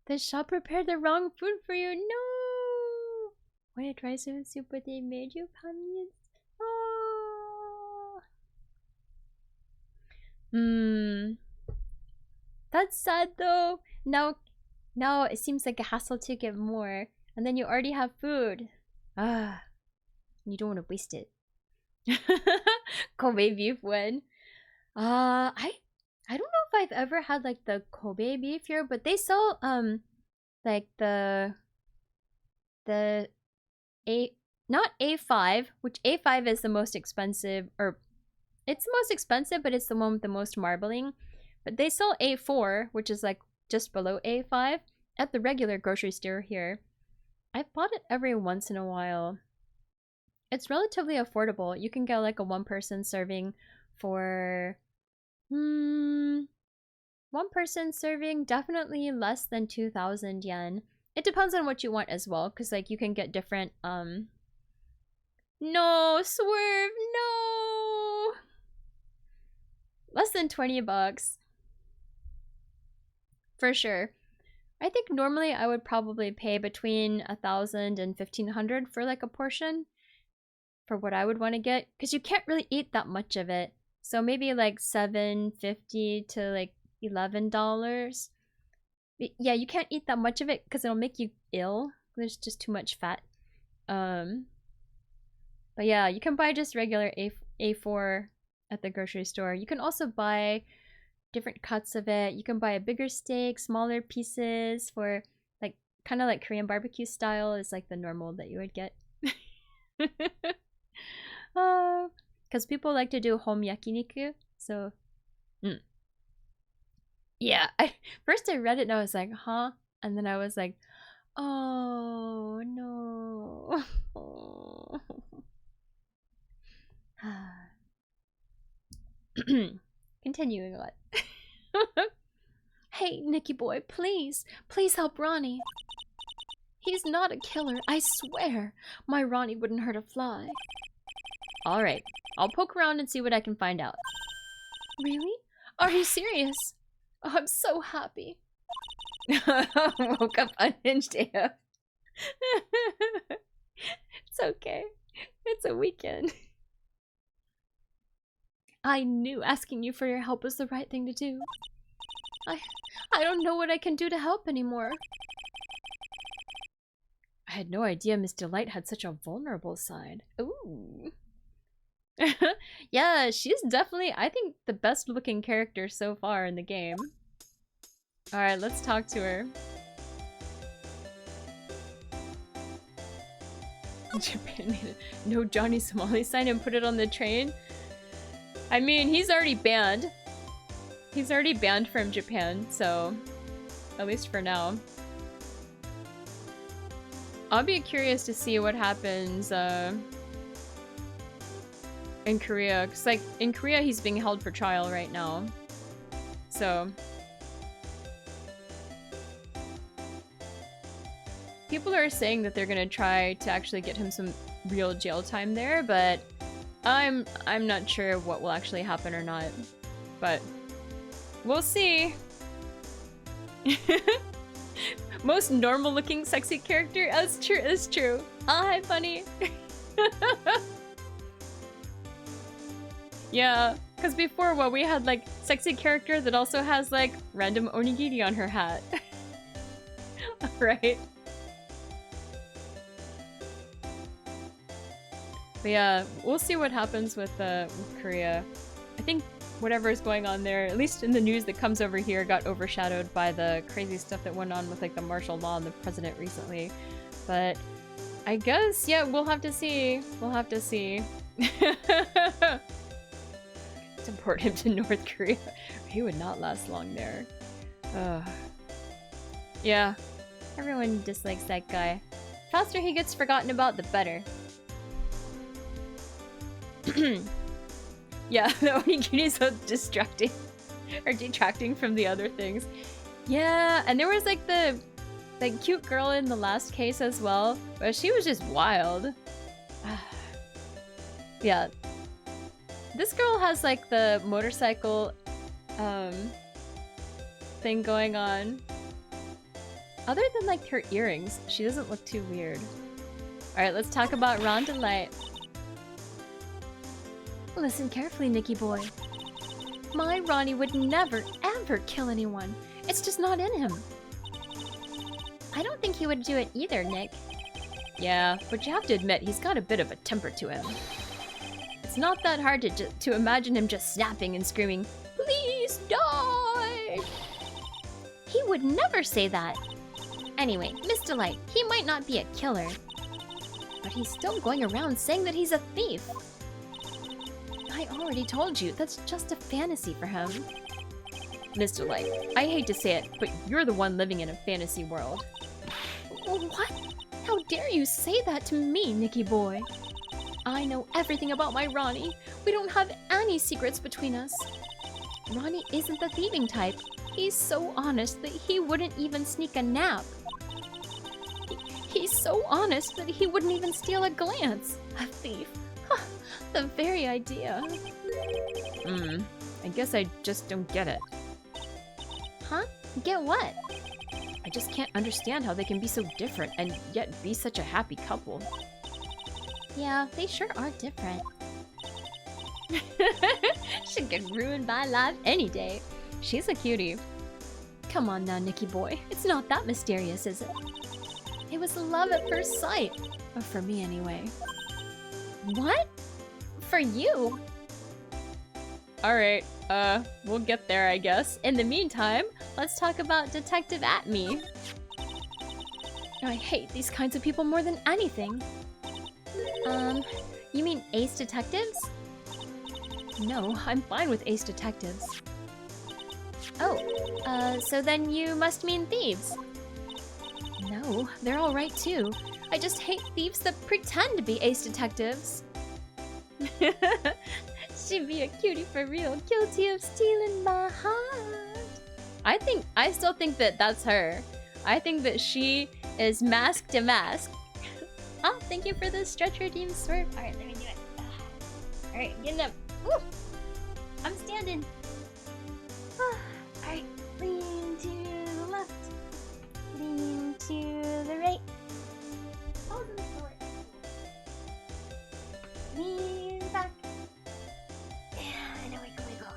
The shop prepared the wrong food for you. No! Wanted rice and soup, but they made you onions. Oh. That's sad though. Now it seems like a hassle to get more, and then you already have food. You don't want to waste it. Kobe beef when? I don't know if I've ever had like the Kobe beef here, but they sell like the not A5, which A5 is the most expensive, or it's the most expensive, but it's the one with the most marbling. But they sell A4, which is like just below A5 at the regular grocery store here. I've bought it every once in a while. It's relatively affordable. You can get like a one-person serving for one person serving definitely less than 2,000 yen. It depends on what you want as well, because like you can get different no, Swerve, no! Less than 20 bucks. For sure. I think normally I would probably pay between 1,000 and 1,500 for like a portion for what I would want to get, because you can't really eat that much of it. So maybe like $7.50 to like $11. Yeah, you can't eat that much of it because it'll make you ill. There's just too much fat. But yeah, you can buy just regular A4 at the grocery store. You can also buy different cuts of it. You can buy a bigger steak, smaller pieces for like kind of like Korean barbecue style is like the normal that you would get. Because people like to do home yakiniku, so yeah. First I read it and I was like, huh? And then I was like, oh no. Continuing on. Hey, Nicky boy, please help Ronnie. He's not a killer, I swear. My Ronnie wouldn't hurt a fly. Alright, I'll poke around and see what I can find out. Really? Are you serious? Oh, I'm so happy. Woke up unhinged AF. It's okay. It's a weekend. I knew asking you for your help was the right thing to do. I don't know what I can do to help anymore. I had no idea Miss Delight had such a vulnerable side. Ooh. Yeah, she's definitely, I think, the best looking character so far in the game. Alright, let's talk to her. Japan made a no Johnny Somali sign and put it on the train. I mean, he's already banned. He's already banned from Japan, so at least for now. I'll be curious to see what happens in Korea, because like in Korea he's being held for trial right now. So people are saying that they're gonna try to actually get him some real jail time there, but I'm not sure what will actually happen or not. But we'll see. Most normal looking sexy character as true is true. Ah, hi Bunny. Yeah, because before what we had like sexy character that also has like random onigiri on her hat. Right? But yeah, we'll see what happens with Korea. I think whatever is going on there, at least in the news that comes over here, got overshadowed by the crazy stuff that went on with like the martial law and the president recently. But I guess, yeah, we'll have to see. We'll have to see. Deport him to North Korea. He would not last long there. Yeah, everyone dislikes that guy. Faster he gets forgotten about, the better. Yeah, the onigiri is so distracting. Or detracting from the other things. Yeah, and there was like the cute girl in the last case as well, but she was just wild. Yeah. This girl has like the motorcycle thing going on. Other than like her earrings, she doesn't look too weird. Alright, let's talk about Ron Delight. Listen carefully, Nicky boy. My Ronnie would never, ever kill anyone. It's just not in him. I don't think he would do it either, Nick. Yeah, but you have to admit, he's got a bit of a temper to him. It's not that hard to imagine him just snapping and screaming, "Please die!" He would never say that. Anyway, Miss Delight, he might not be a killer, but he's still going around saying that he's a thief. I already told you, that's just a fantasy for him. Mr. Light, I hate to say it, but you're the one living in a fantasy world. What? How dare you say that to me, Nicky boy? I know everything about my Ronnie. We don't have any secrets between us. Ronnie isn't the thieving type. He's so honest that he wouldn't even sneak a nap. He's so honest that he wouldn't even steal a glance. A thief. The very idea. I guess I just don't get it. Huh? Get what? I just can't understand how they can be so different and yet be such a happy couple. Yeah, they sure are different. Should get ruined by life any day. She's a cutie. Come on now, Nicky boy. It's not that mysterious, is it? It was love at first sight. Or for me, anyway. What? For you? Alright, we'll get there, I guess. In the meantime, let's talk about Detective Atme. I hate these kinds of people more than anything. You mean Ace Detectives? No, I'm fine with Ace Detectives. Oh, so then you must mean thieves. No, they're alright too. I just hate thieves that pretend to be Ace Detectives. She'd be a cutie for real, guilty of stealing my heart. I still think that that's her. I think that she is mask to mask. Oh, thank you for the stretch redeem swerve. Alright, let me do it. Alright, get up. Ooh. I'm standing. Alright, lean to the left. Lean to the right. Hold on for it. Lean back. Yeah, wiggle, wiggle.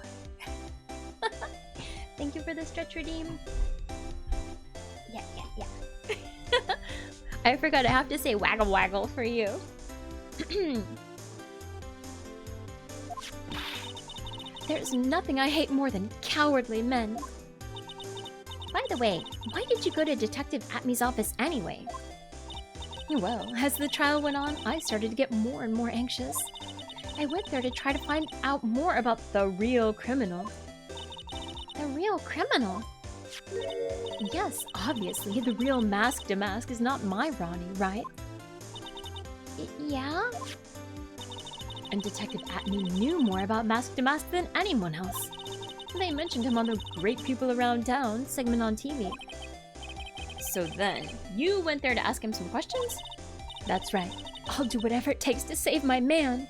Thank you for the stretch redeem. Yeah. I forgot I have to say waggle waggle for you. There's nothing I hate more than cowardly men. By the way, why did you go to Detective Atme's office anyway? Well, as the trial went on, I started to get more and more anxious. I went there to try to find out more about the real criminal. The real criminal? Yes, obviously, the real Mask Damask is not my Ronnie, right? Yeah? And Detective Atme knew more about Mask Damask than anyone else. They mentioned him on the Great People Around Town segment on TV. So then, you went there to ask him some questions? That's right. I'll do whatever it takes to save my man.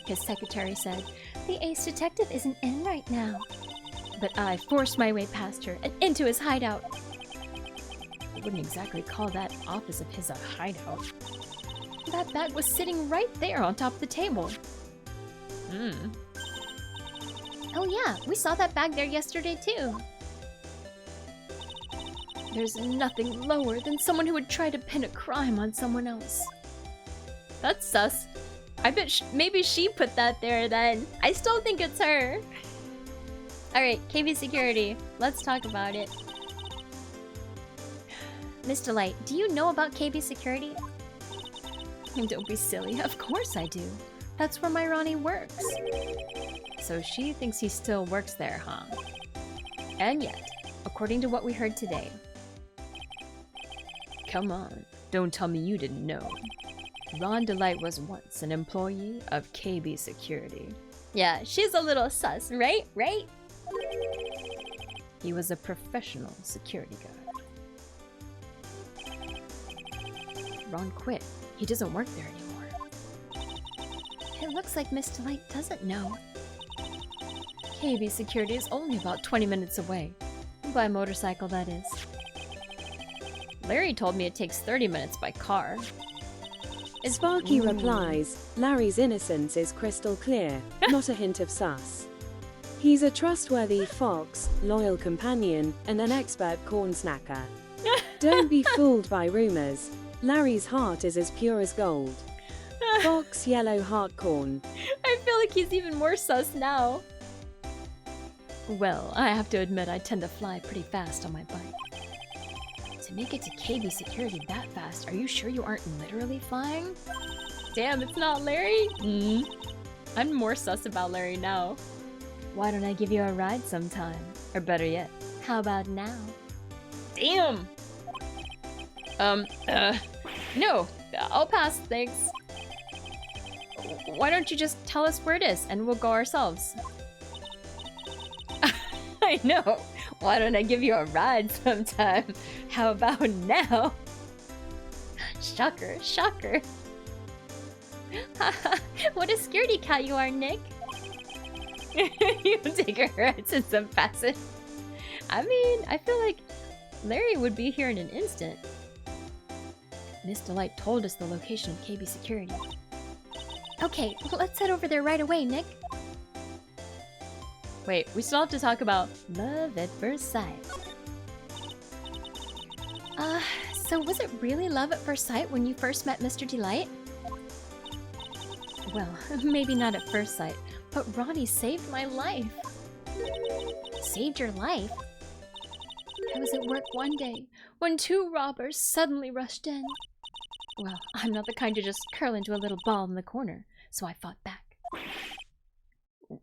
His secretary said, The ace detective isn't in right now. but I forced my way past her and into his hideout. I wouldn't exactly call that office of his a hideout. That bag was sitting right there on top of the table. Oh yeah, we saw that bag there yesterday too. There's nothing lower than someone who would try to pin a crime on someone else. That's sus. I bet maybe she put that there then. I still think it's her. Alright, KB Security. Let's talk about it. Miss Delight, do you know about KB Security? Don't be silly. Of course I do. That's where my Ronnie works. So she thinks he still works there, huh? And yet, according to what we heard today... Come on, don't tell me you didn't know. Ron Delight was once an employee of KB Security. Yeah, she's a little sus, right? Right? He was a professional security guard. Ron quit. He doesn't work there anymore. It looks like Miss Delight doesn't know. KB Security is only about 20 minutes away. By motorcycle, that is. Larry told me it takes 30 minutes by car. Sparky replies, Larry's innocence is crystal clear, not a hint of sus. He's a trustworthy fox, loyal companion, and an expert corn snacker. Don't be fooled by rumors. Larry's heart is as pure as gold. Fox yellow heart corn. I feel like he's even more sus now. Well, I have to admit I tend to fly pretty fast on my bike. To make it to KB Security that fast, are you sure you aren't literally flying? Damn, it's not Larry? I'm more sus about Larry now. Why don't I give you a ride sometime? Or better yet, how about now? Damn! No, I'll pass, thanks. Why don't you just tell us where it is and we'll go ourselves? I know. Why don't I give you a ride sometime? How about now? Shocker, shocker. What a scaredy cat you are, Nick. You take a ride since I'm passing. I mean, I feel like Larry would be here in an instant. Miss Delight told us the location of KB Security. Okay, let's head over there right away, Nick. Wait, we still have to talk about love at first sight. So was it really love at first sight when you first met Mr. Delight? Well, maybe not at first sight, but Ronnie saved my life. Saved your life? I was at work one day when 2 robbers suddenly rushed in. Well, I'm not the kind to just curl into a little ball in the corner, so I fought back.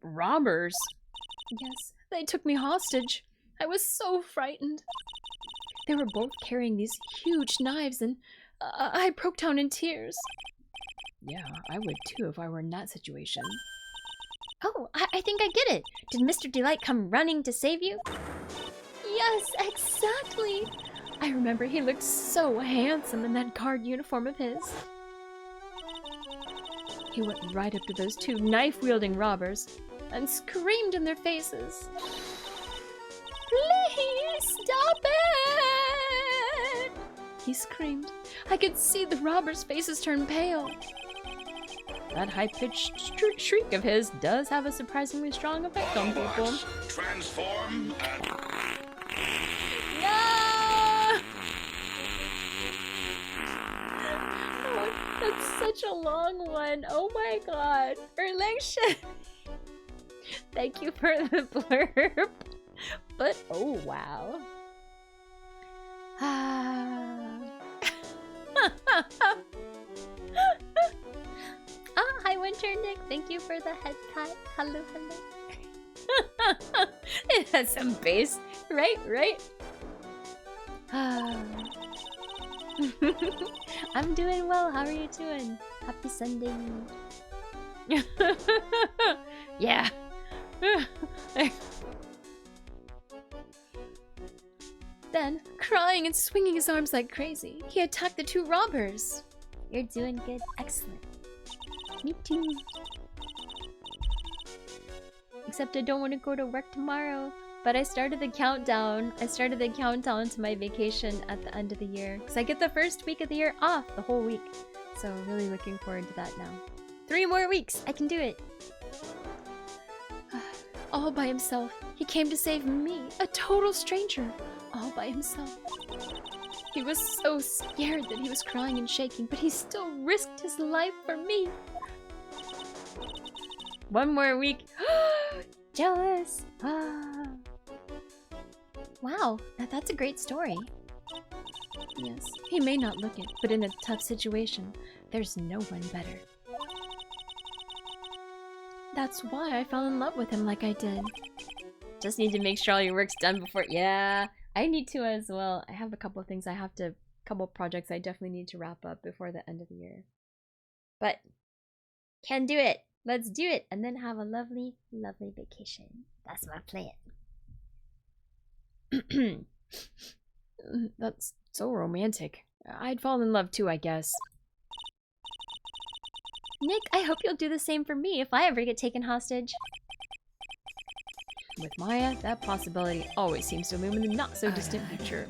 Robbers? Yes, they took me hostage. I was so frightened. They were both carrying these huge knives and I broke down in tears. Yeah, I would too if I were in that situation. Oh, I think I get it. Did Mr. Delight come running to save you? Yes, exactly. I remember he looked so handsome in that guard uniform of his. He went right up to those 2 knife-wielding robbers and screamed in their faces. Please stop it! He screamed. I could see the robbers' faces turn pale. That high-pitched shriek of his does have a surprisingly strong effect on people. Transform and... No! Oh, that's such a long one. Oh my god. Erlang shit. Thank you for the blurb. But oh wow. Hi Winter Nick. Thank you for the head cut. Hello, hello. It has some bass. Right, right. I'm doing well. How are you doing? Happy Sunday. Yeah. Then, crying and swinging his arms like crazy, he attacked the two robbers. You're doing good. Excellent. Me too. Except I don't want to go to work tomorrow. But I started the countdown. I started the countdown to my vacation at the end of the year. Because I get the first week of the year off, the whole week. So really looking forward to that now. 3 more weeks! I can do it! All by himself. He came to save me, a total stranger. All by himself. He was so scared that he was crying and shaking, but he still risked his life for me. 1 more week. Jealous! Ah. Wow, that's a great story. Yes, he may not look it, but in a tough situation, there's no one better. That's why I fell in love with him like I did. Just need to make sure all your work's done before— yeah, I need to as well. I have a couple of things couple projects I definitely need to wrap up before the end of the year. But, can do it! Let's do it! And then have a lovely, lovely vacation. That's my plan. That's so romantic. I'd fall in love too, I guess. Nick, I hope you'll do the same for me if I ever get taken hostage. With Maya, that possibility always seems to loom in the not-so-distant future.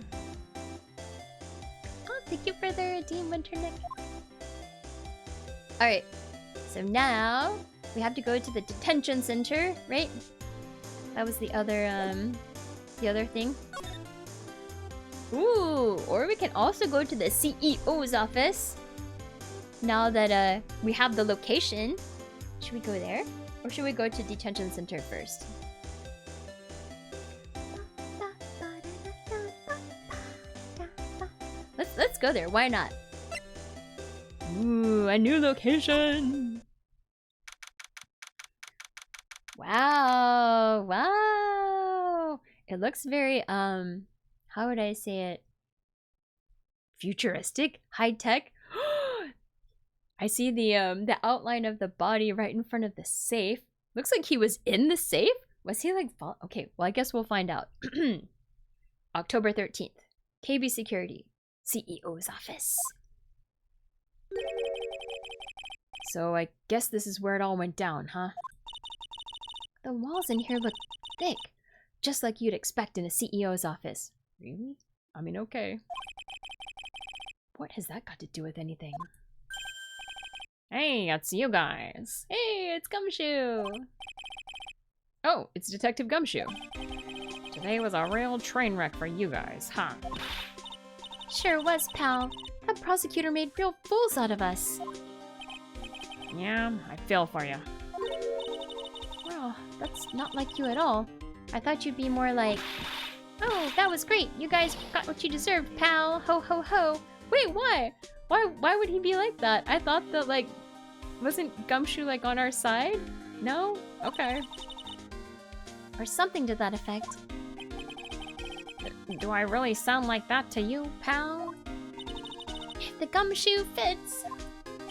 Oh, thank you for the redeem, Winter Nick. Alright, so now we have to go to the detention center, right? That was the other thing. Ooh, or we can also go to the CEO's office. Now that we have the location. Should we go there? Or should we go to detention center first? Let's go there, why not? Ooh, a new location! Wow, wow! It looks very, how would I say it? Futuristic? High-tech? I see the outline of the body right in front of the safe. Looks like he was in the safe? Was he like— okay, well I guess we'll find out. October 13th. KB Security. CEO's office. So I guess this is where it all went down, huh? The walls in here look thick. Just like you'd expect in a CEO's office. Really? I mean, okay. What has that got to do with anything? Hey, it's you guys. Hey, it's Gumshoe. Oh, it's Detective Gumshoe. Today was a real train wreck for you guys, huh? Sure was, pal. That prosecutor made real fools out of us. Yeah, I feel for you. Well, that's not like you at all. I thought you'd be more like, oh, that was great. You guys got what you deserved, pal. Ho, ho, ho. Wait, why? Why would he be like that? I thought that, like, wasn't Gumshoe, like, on our side? No? Okay. Or something to that effect. Do I really sound like that to you, pal? If the Gumshoe fits.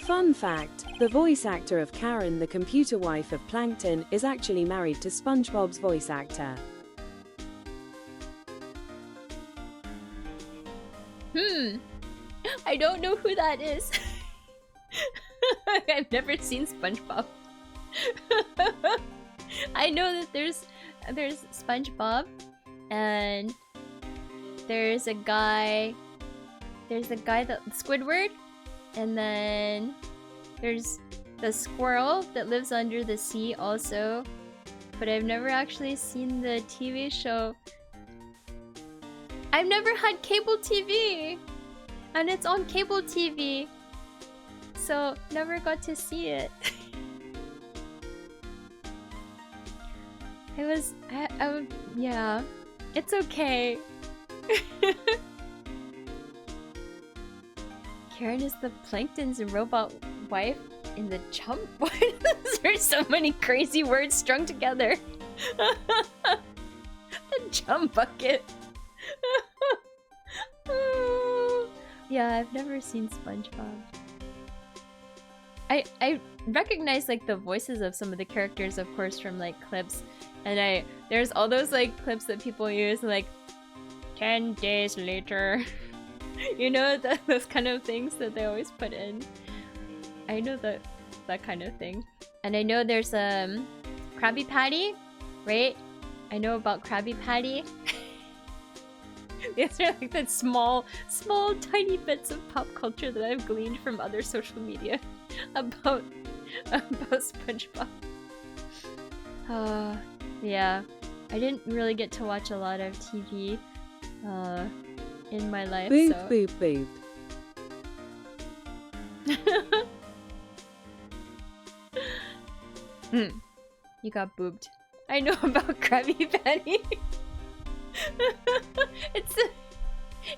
Fun fact, the voice actor of Karen, the computer wife of Plankton, is actually married to SpongeBob's voice actor. I don't know who that is. I've never seen SpongeBob. I know that there's SpongeBob, and there's a guy that Squidward, and then there's the squirrel that lives under the sea also, but I've never actually seen the TV show. I've never had cable TV, and it's on cable TV, so never got to see it. Yeah. It's okay. Karen is the Plankton's robot wife in the chump. There's so many crazy words strung together. The chum bucket. Yeah, I've never seen SpongeBob. I recognize like the voices of some of the characters, of course, from like clips, and there's all those like clips that people use, like 10 days later. You know, those kind of things that they always put in. I know that kind of thing. And I know there's Krabby Patty, right? I know about Krabby Patty. These are like the small, tiny bits of pop culture that I've gleaned from other social media about SpongeBob. Yeah. I didn't really get to watch a lot of TV in my life, Boop, so... boop, boop. You got boobed. I know about Krabby Patty.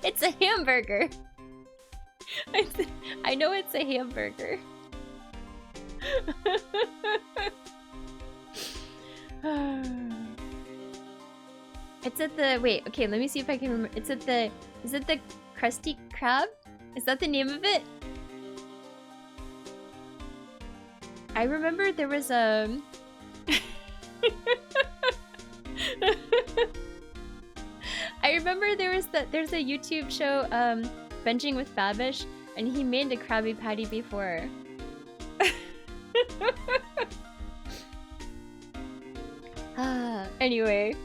It's a hamburger. I know it's a hamburger. It's at the... Wait, okay, let me see if I can remember. It's at the... Is it the Krusty Krab? Is that the name of it? I remember there was a... I remember there's a YouTube show, Benching with Babish, and he made a Krabby Patty before. Anyway.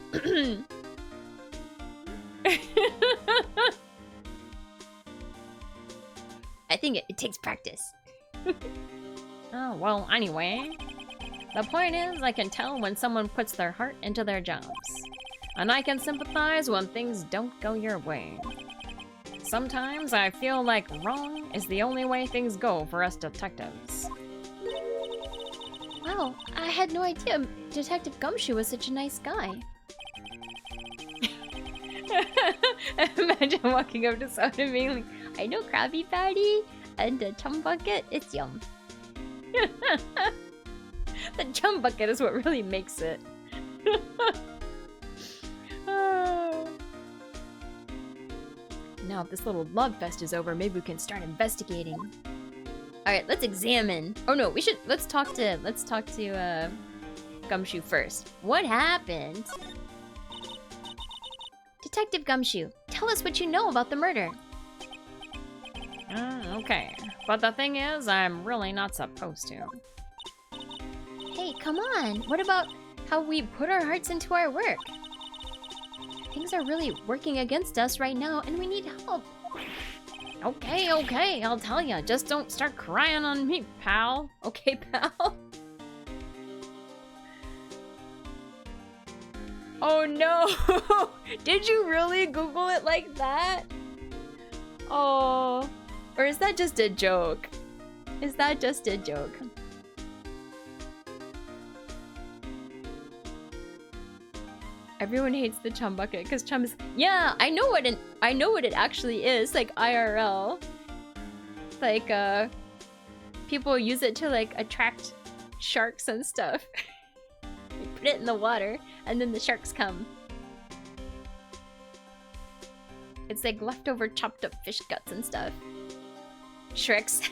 I think it takes practice. Oh, well, anyway. The point is, I can tell when someone puts their heart into their jobs. And I can sympathize when things don't go your way. Sometimes I feel like wrong is the only way things go for us detectives. Wow, I had no idea Detective Gumshoe was such a nice guy. Imagine walking up to someone and being like, I know Krabby Patty and the chum bucket, it's yum. The chum bucket is what really makes it. Now if this little love fest is over, maybe we can start investigating. Alright, let's examine. Oh no, let's talk to Gumshoe first. What happened? Detective Gumshoe, tell us what you know about the murder. Okay. But the thing is, I'm really not supposed to. Hey, come on. What about how we put our hearts into our work? Things are really working against us right now, and we need help. Okay, I'll tell ya. Just don't start crying on me, pal. Okay, pal. Oh no! Did you really Google it like that? Oh. Or is that just a joke? Is that just a joke? Everyone hates the chum bucket because chum is... Yeah, I know what it actually is, like IRL. Like, people use it to, like, attract sharks and stuff. You put it in the water, and then the sharks come. It's like leftover chopped up fish guts and stuff. Shreks.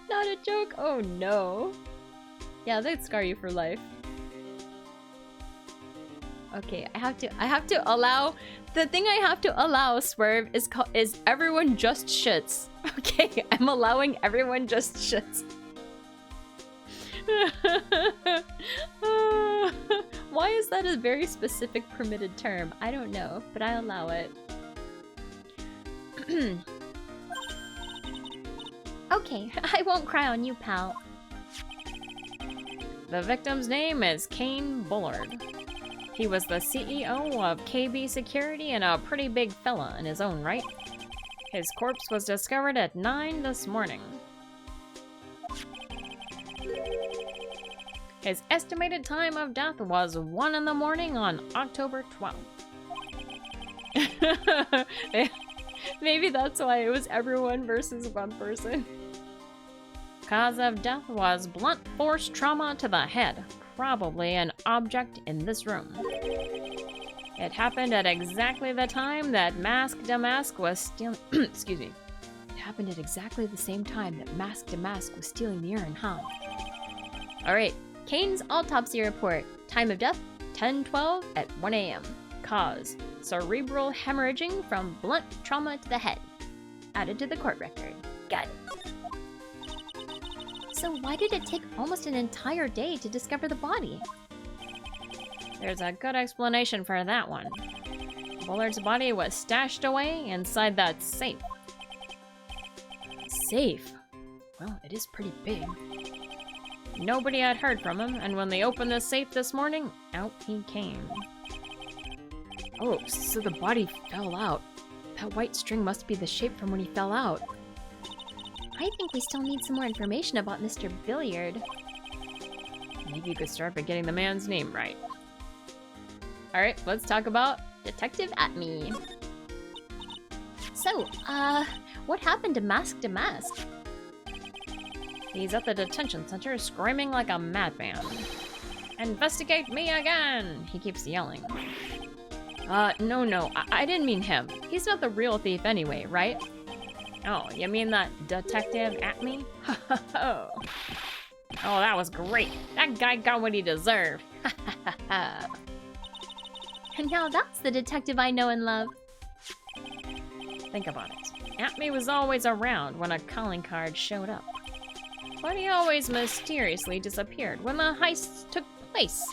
Not a joke? Oh no. Yeah, that'd scar you for life. Okay, I have to allow... The thing I have to allow, Swerve, is everyone just shits. Okay, I'm allowing everyone just shits. Why is that a very specific permitted term? I don't know, but I allow it. Okay, I won't cry on you, pal. The victim's name is Kane Bullard. He was the CEO of KB Security and a pretty big fella in his own right. His corpse was discovered at 9 this morning. His estimated time of death was 1 in the morning on October 12th. Maybe that's why it was everyone versus one person. Cause of death was blunt force trauma to the head, probably an object in this room. It happened at exactly the time that Mask Damask was stealing. Excuse me. It happened at exactly the same time that Mask Damask was stealing the urine, huh? Alright, Kane's autopsy report. Time of death 10:12 at 1 a.m. Cause cerebral hemorrhaging from blunt trauma to the head. Added to the court record. Got it. So why did it take almost an entire day to discover the body? There's a good explanation for that one. Bullard's body was stashed away inside that safe. Safe. Well, it is pretty big. Nobody had heard from him, and when they opened the safe this morning, out he came. Oh, so the body fell out. That white string must be the shape from when he fell out. I think we still need some more information about Mr. Billiard. Maybe you could start by getting the man's name right. Alright, let's talk about Detective Atme. So, what happened to Mask Damask? He's at the detention center screaming like a madman. Investigate me again! He keeps yelling. No, I didn't mean him. He's not the real thief anyway, right? Oh, you mean that Detective Atme? Oh, that was great. That guy got what he deserved. And now that's the detective I know and love. Think about it. Atme was always around when a calling card showed up. But he always mysteriously disappeared when the heist took place.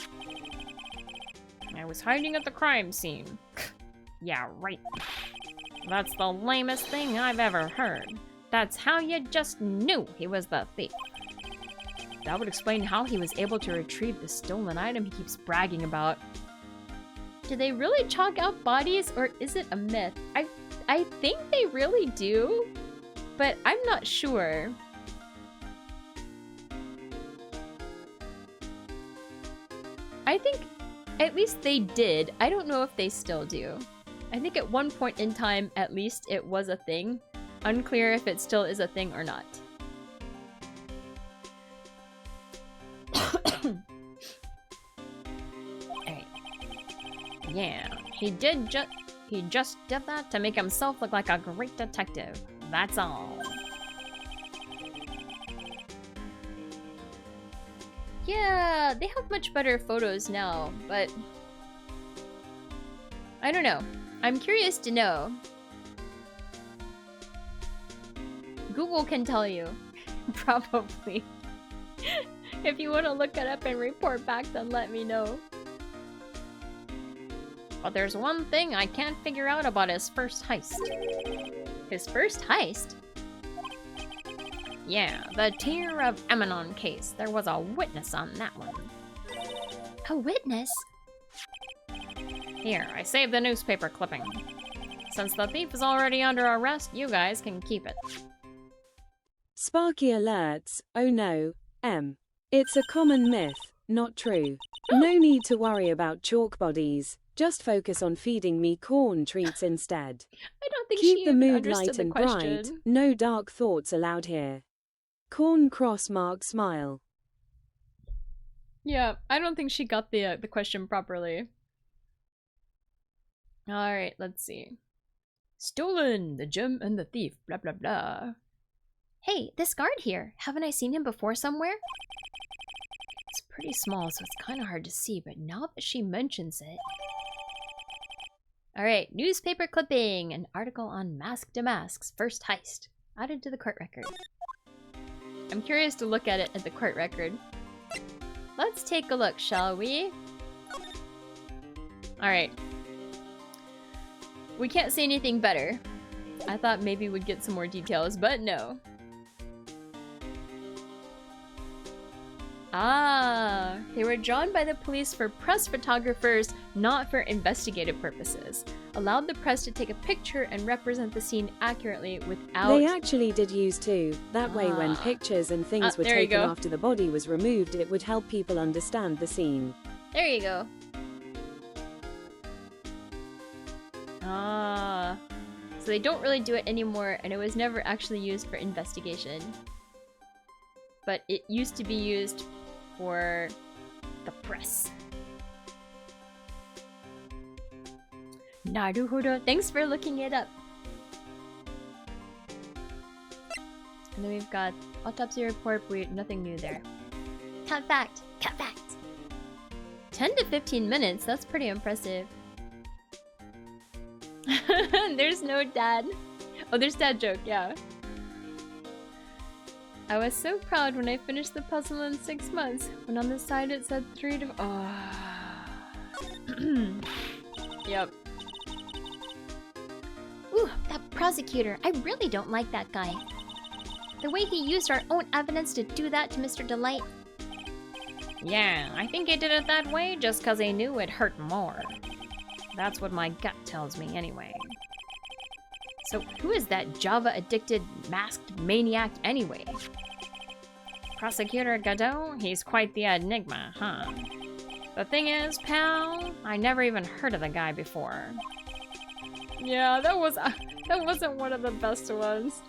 I was hiding at the crime scene. Yeah, right. That's the lamest thing I've ever heard. That's how you just knew he was the thief. That would explain how he was able to retrieve the stolen item he keeps bragging about. Do they really chalk out bodies, or is it a myth? I think they really do, but I'm not sure. I think at least they did. I don't know if they still do. I think at one point in time, at least, it was a thing. Unclear if it still is a thing or not. Hey. Yeah, he just did that to make himself look like a great detective. That's all. Yeah, they have much better photos now, but I don't know. I'm curious to know. Google can tell you. Probably. If you want to look it up and report back, then let me know. But there's one thing I can't figure out about his first heist. His first heist? Yeah, the Tear of Amenon case. There was a witness on that one. A witness? Here, I saved the newspaper clipping. Since the thief is already under arrest, you guys can keep it. Sparky alerts, oh no, M. It's a common myth, not true. No need to worry about chalk bodies, just focus on feeding me corn treats instead. I don't think Keep she the even mood understood light the and question. bright, no dark thoughts allowed here. Corn cross mark smile. Yeah, I don't think she got the question properly. Alright, let's see. Stolen! The gem and the thief, blah blah blah. Hey, this guard here. Haven't I seen him before somewhere? It's pretty small, so it's kind of hard to see, but now that she mentions it... Alright, newspaper clipping! An article on Mask Damask's first heist. Added to the court record. I'm curious to look at it at the court record. Let's take a look, shall we? Alright. We can't say anything better. I thought maybe we'd get some more details, but no. Ah, they were drawn by the police for press photographers, not for investigative purposes. Allowed the press to take a picture and represent the scene accurately without... They actually did use two. That way when Ah. pictures and things were there you taken go. after the body was removed, it would help people understand the scene. There you go. Ah. So they don't really do it anymore, and it was never actually used for investigation. But it used to be used for the press. Naruhodo. Thanks for looking it up. And then we've got autopsy report, nothing new there. Cut fact. Cut fact. 10 to 15 minutes, that's pretty impressive. There's no dad. Oh, there's dad joke, yeah. I was so proud when I finished the puzzle in 6 months, when on the side it said 3 to... Oh. Yep. Ooh, that prosecutor. I really don't like that guy. The way he used our own evidence to do that to Mr. Delight. Yeah, I think he did it that way just because he knew it'd hurt more. That's what my gut tells me anyway. So who is that Java-addicted, masked maniac anyway? Prosecutor Godot? He's quite the enigma, huh? The thing is, pal, I never even heard of the guy before. Yeah, that wasn't one of the best ones.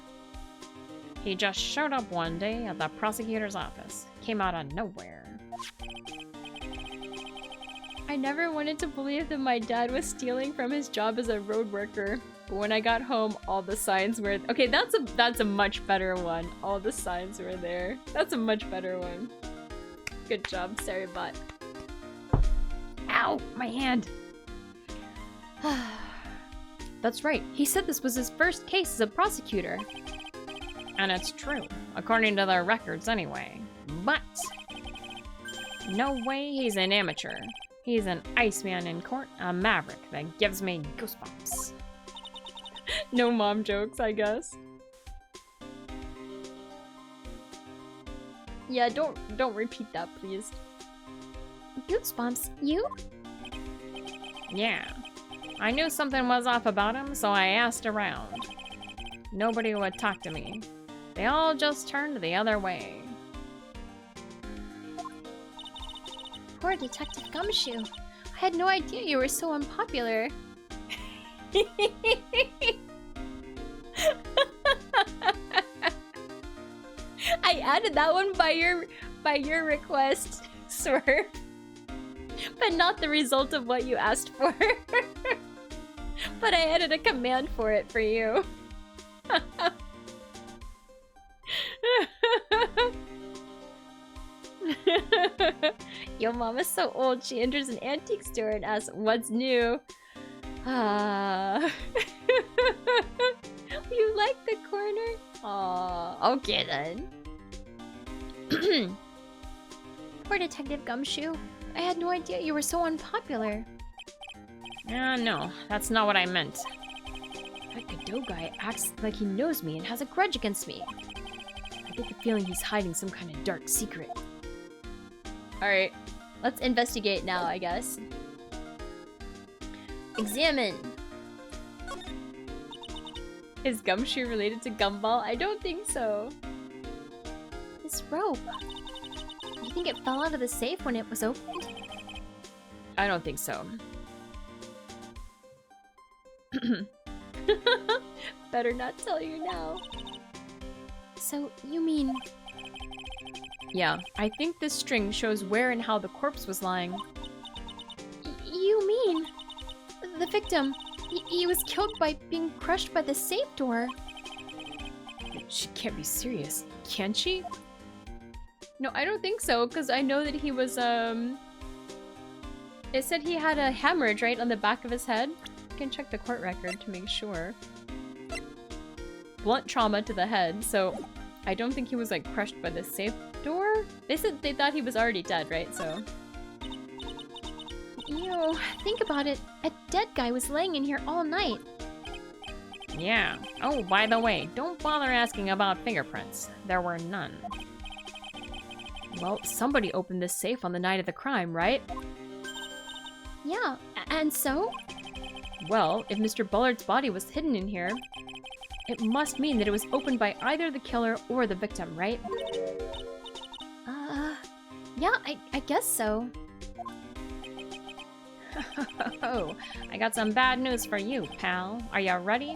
He just showed up one day at the prosecutor's office. Came out of nowhere. I never wanted to believe that my dad was stealing from his job as a road worker. But when I got home, all the signs were... Okay, that's a much better one. All the signs were there. That's a much better one. Good job, Saribot. Ow! My hand! That's right. He said this was his first case as a prosecutor. And it's true, according to their records anyway. But... no way he's an amateur. He's an Iceman in court, a maverick that gives me goosebumps. No mom jokes, I guess. Yeah, don't repeat that, please. Goosebumps, you? Yeah. I knew something was off about him, so I asked around. Nobody would talk to me. They all just turned the other way. Poor Detective Gumshoe. I had no idea you were so unpopular. I added that one by your request, sir. But not the result of what you asked for. But I added a command for it for you. Yo mama's so old, she enters an antique store and asks, "What's new?" Ah. You like the corner? Aw, okay then. Poor Detective Gumshoe. I had no idea you were so unpopular. No, that's not what I meant. That Godot guy acts like he knows me and has a grudge against me. I get the feeling he's hiding some kind of dark secret. Alright, let's investigate now, I guess. Examine. Is Gumshoe related to Gumball? I don't think so. This rope. You think it fell out of the safe when it was opened? I don't think so. Better not tell you now. So, you mean... Yeah, I think this string shows where and how the corpse was lying. You mean... The victim... He was killed by being crushed by the safe door. She can't be serious, can she? No, I don't think so, because I know that he was, It said he had a hemorrhage, right, on the back of his head. You can check the court record to make sure. Blunt trauma to the head, so I don't think he was, like, crushed by the safe door? They said they thought he was already dead, right, so... Ew, think about it. A dead guy was laying in here all night. Yeah. Oh, by the way, don't bother asking about fingerprints. There were none. Well, somebody opened this safe on the night of the crime, right? Yeah, and so? Well, if Mr. Bullard's body was hidden in here, it must mean that it was opened by either the killer or the victim, right? Yeah, I guess so. Oh, I got some bad news for you, pal. Are you ready?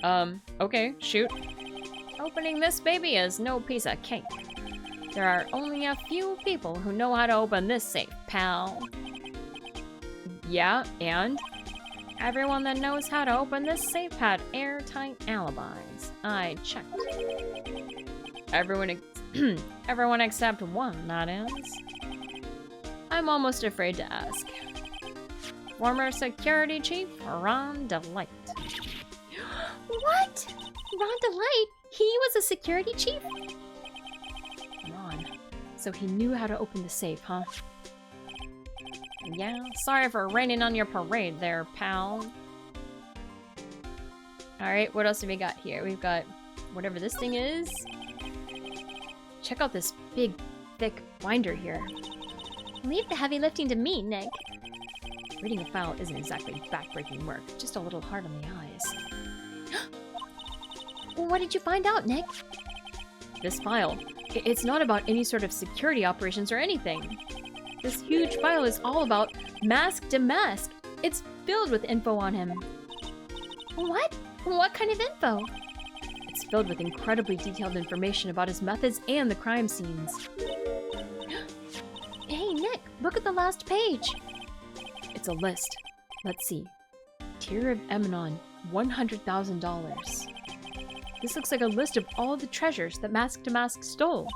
Okay, shoot. Opening this baby is no piece of cake. There are only a few people who know how to open this safe, pal. Yeah, and? Everyone that knows how to open this safe had airtight alibis. I checked. Everyone except one, that is. I'm almost afraid to ask. Former Security Chief Ron Delight. What? Ron Delight? He was a security chief? Ron. So he knew how to open the safe, huh? Yeah, sorry for raining on your parade there, pal. Alright, what else do we got here? We've got whatever this thing is. Check out this big, thick binder here. Leave the heavy lifting to me, Nick. Reading a file isn't exactly backbreaking work, just a little hard on the eyes. What did you find out, Nick? This file, it's not about any sort of security operations or anything. This huge file is all about Mask to Mask. It's filled with info on him. What? What kind of info? It's filled with incredibly detailed information about his methods and the crime scenes. Hey, Nick, look at the last page. It's a list. Let's see. Tier of Emanon, $100,000. This looks like a list of all the treasures that Mask to Mask stole.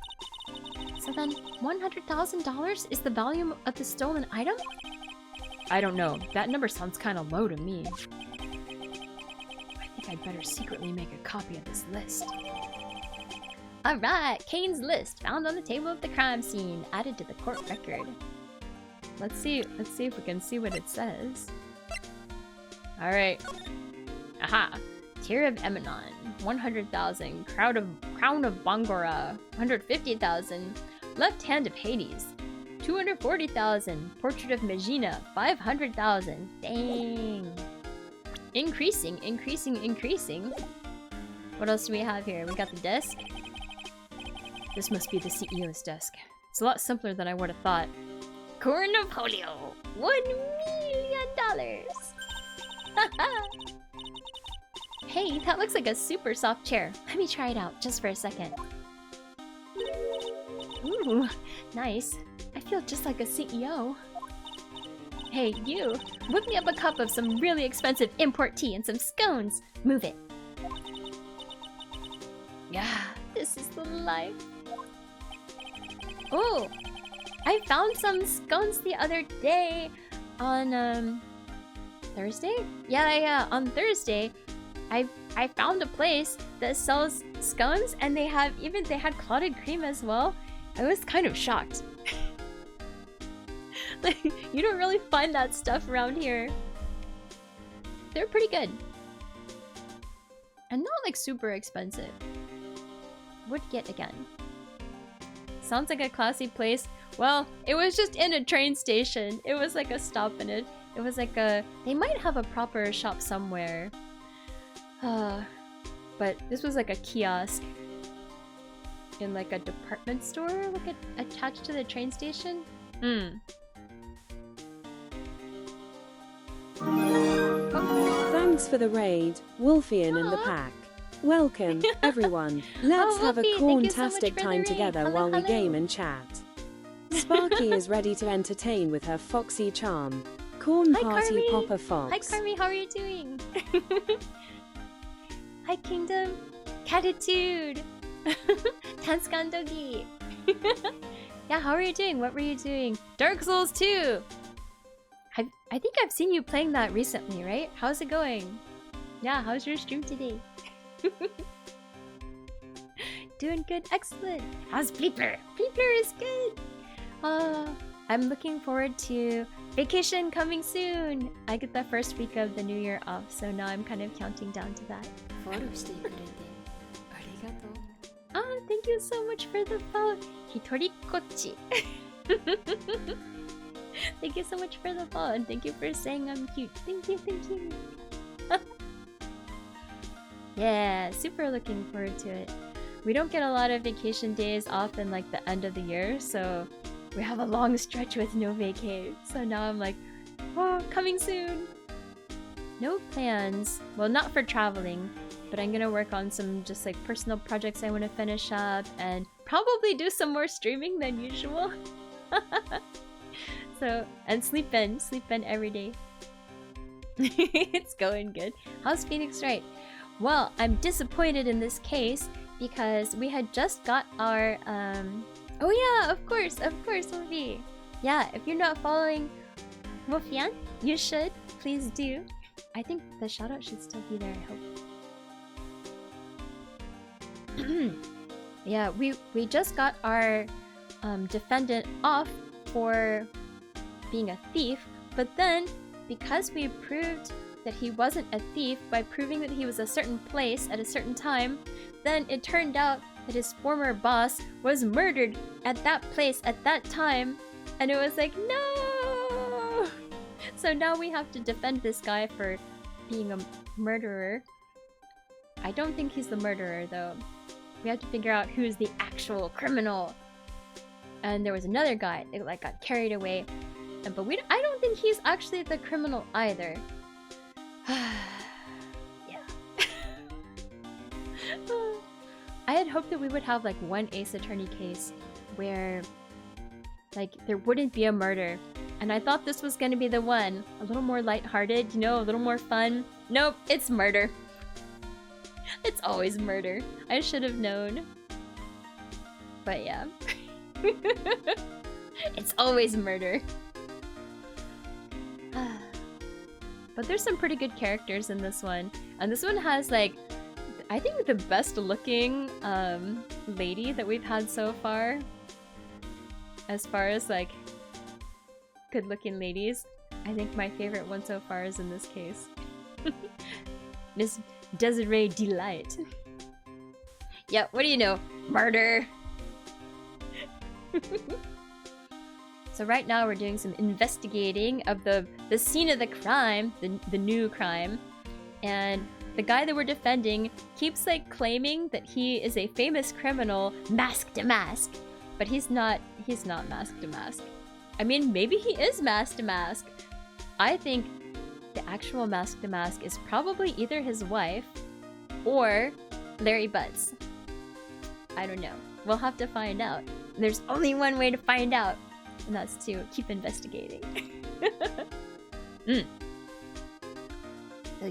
So then, $100,000 is the value of the stolen item? I don't know. That number sounds kind of low to me. I think I'd better secretly make a copy of this list. Alright, Kane's list, found on the table of the crime scene, added to the court record. Let's see if we can see what it says. Alright. Aha! Tier of Emanon, 100,000. Crown of Bangora, 150,000. Left Hand of Hades, 240,000. Portrait of Megina, 500,000. Dang. Increasing. What else do we have here? We got the desk. This must be the CEO's desk. It's a lot simpler than I would have thought. Cornofolio, $1 million. Hey, that looks like a super soft chair. Let me try it out just for a second. Ooh, nice. I feel just like a CEO. Hey, you, whip me up a cup of some really expensive import tea and some scones. Move it. Yeah, this is the life. Oh, I found some scones the other day on Thursday? Yeah, on Thursday. I found a place that sells scones and they had clotted cream as well. I was kind of shocked. Like, you don't really find that stuff around here. They're pretty good. And not like super expensive. Would get again. Sounds like a classy place. Well, it was just in a train station. It was like a stop in it. It was like a... They might have a proper shop somewhere. But this was like a kiosk. In like a department store? Like attached to the train station? Thanks for the raid, Wolfian and the pack. Welcome, everyone. Let's have a Wolfie, thank you so much corn-tastic for the time raid. together Hello, while we hello. game and chat. Sparky is ready to entertain with her foxy charm. Corn Hi, Party Carmi. Popper Fox. Hi Carmi, how are you doing? Hi Kingdom. Catitude. Tanskandogi. Yeah, how are you doing? What were you doing? Dark Souls 2! I think I've seen you playing that recently, right? How's it going? Yeah, how's your stream today? Doing good, excellent. How's Pleeper? Pleeper is good. I'm looking forward to vacation coming soon. I get the first week of the new year off, so now I'm kind of counting down to that. thank you so much for the follow. Hitorikochi. Thank you so much for the follow, and thank you for saying I'm cute. Thank you, thank you. Yeah, super looking forward to it. We don't get a lot of vacation days off in like the end of the year, so we have a long stretch with no vacay. So now I'm like, oh, coming soon. No plans. Well, not for traveling, but I'm gonna work on some just like personal projects I want to finish up and probably do some more streaming than usual. So, and sleep in every day. It's going good. How's Phoenix Wright? Well, I'm disappointed in this case because we had just got our oh yeah, of course, Wolfie. Yeah, if you're not following Wolfian, you should. Please do. I think the shoutout should still be there, I hope. Yeah, we just got our defendant off for being a thief, but then because we proved that he wasn't a thief by proving that he was a certain place at a certain time, then it turned out that his former boss was murdered at that place at that time, and it was like, no! So now we have to defend this guy for being a murderer. I don't think he's the murderer though. We have to figure out who's the actual criminal. And there was another guy that like got carried away, but I don't think he's actually the criminal either. Yeah. I had hoped that we would have like one Ace Attorney case where like there wouldn't be a murder, and I thought this was gonna be the one. A little more lighthearted, you know, a little more fun. Nope, it's murder. It's always murder. I should have known. But yeah. It's always murder. But there's some pretty good characters in this one. And this one has like, I think the best looking lady that we've had so far. As far as like good looking ladies, I think my favorite one so far is in this case. Miss Desiree Delight. Yeah, what do you know? Murder! So right now we're doing some investigating of the scene of the crime, the new crime, and the guy that we're defending keeps like claiming that he is a famous criminal masked to mask, but he's not masked to mask. I mean, maybe he is masked to mask. I think the actual masked to mask is probably either his wife or Larry Butts. I don't know. We'll have to find out. There's only one way to find out, and that's to keep investigating. Oh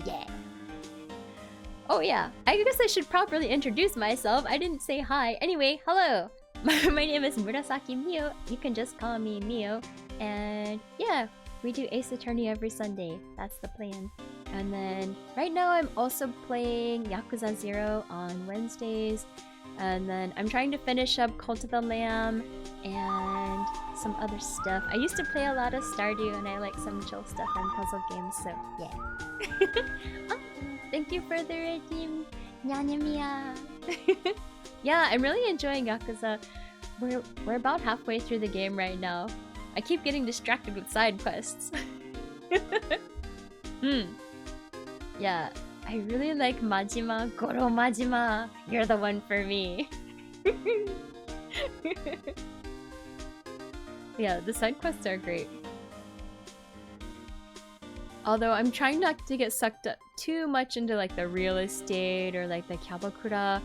yeah. Oh yeah, I guess I should properly introduce myself. I didn't say hi. Anyway, hello. My name is Murasaki Mio. You can just call me Mio. And yeah, we do Ace Attorney every Sunday. That's the plan. And then right now I'm also playing Yakuza 0 on Wednesdays. And then I'm trying to finish up Cult of the Lamb and some other stuff. I used to play a lot of Stardew, and I like some chill stuff and puzzle games, so yeah. Oh, thank you for the redeem, Nyanamia. Yeah, I'm really enjoying Yakuza. We're about halfway through the game right now. I keep getting distracted with side quests. Yeah. I really like Majima. Goro Majima. You're the one for me. Yeah, the side quests are great. Although I'm trying not to get sucked up too much into like the real estate or like the Kyabakura.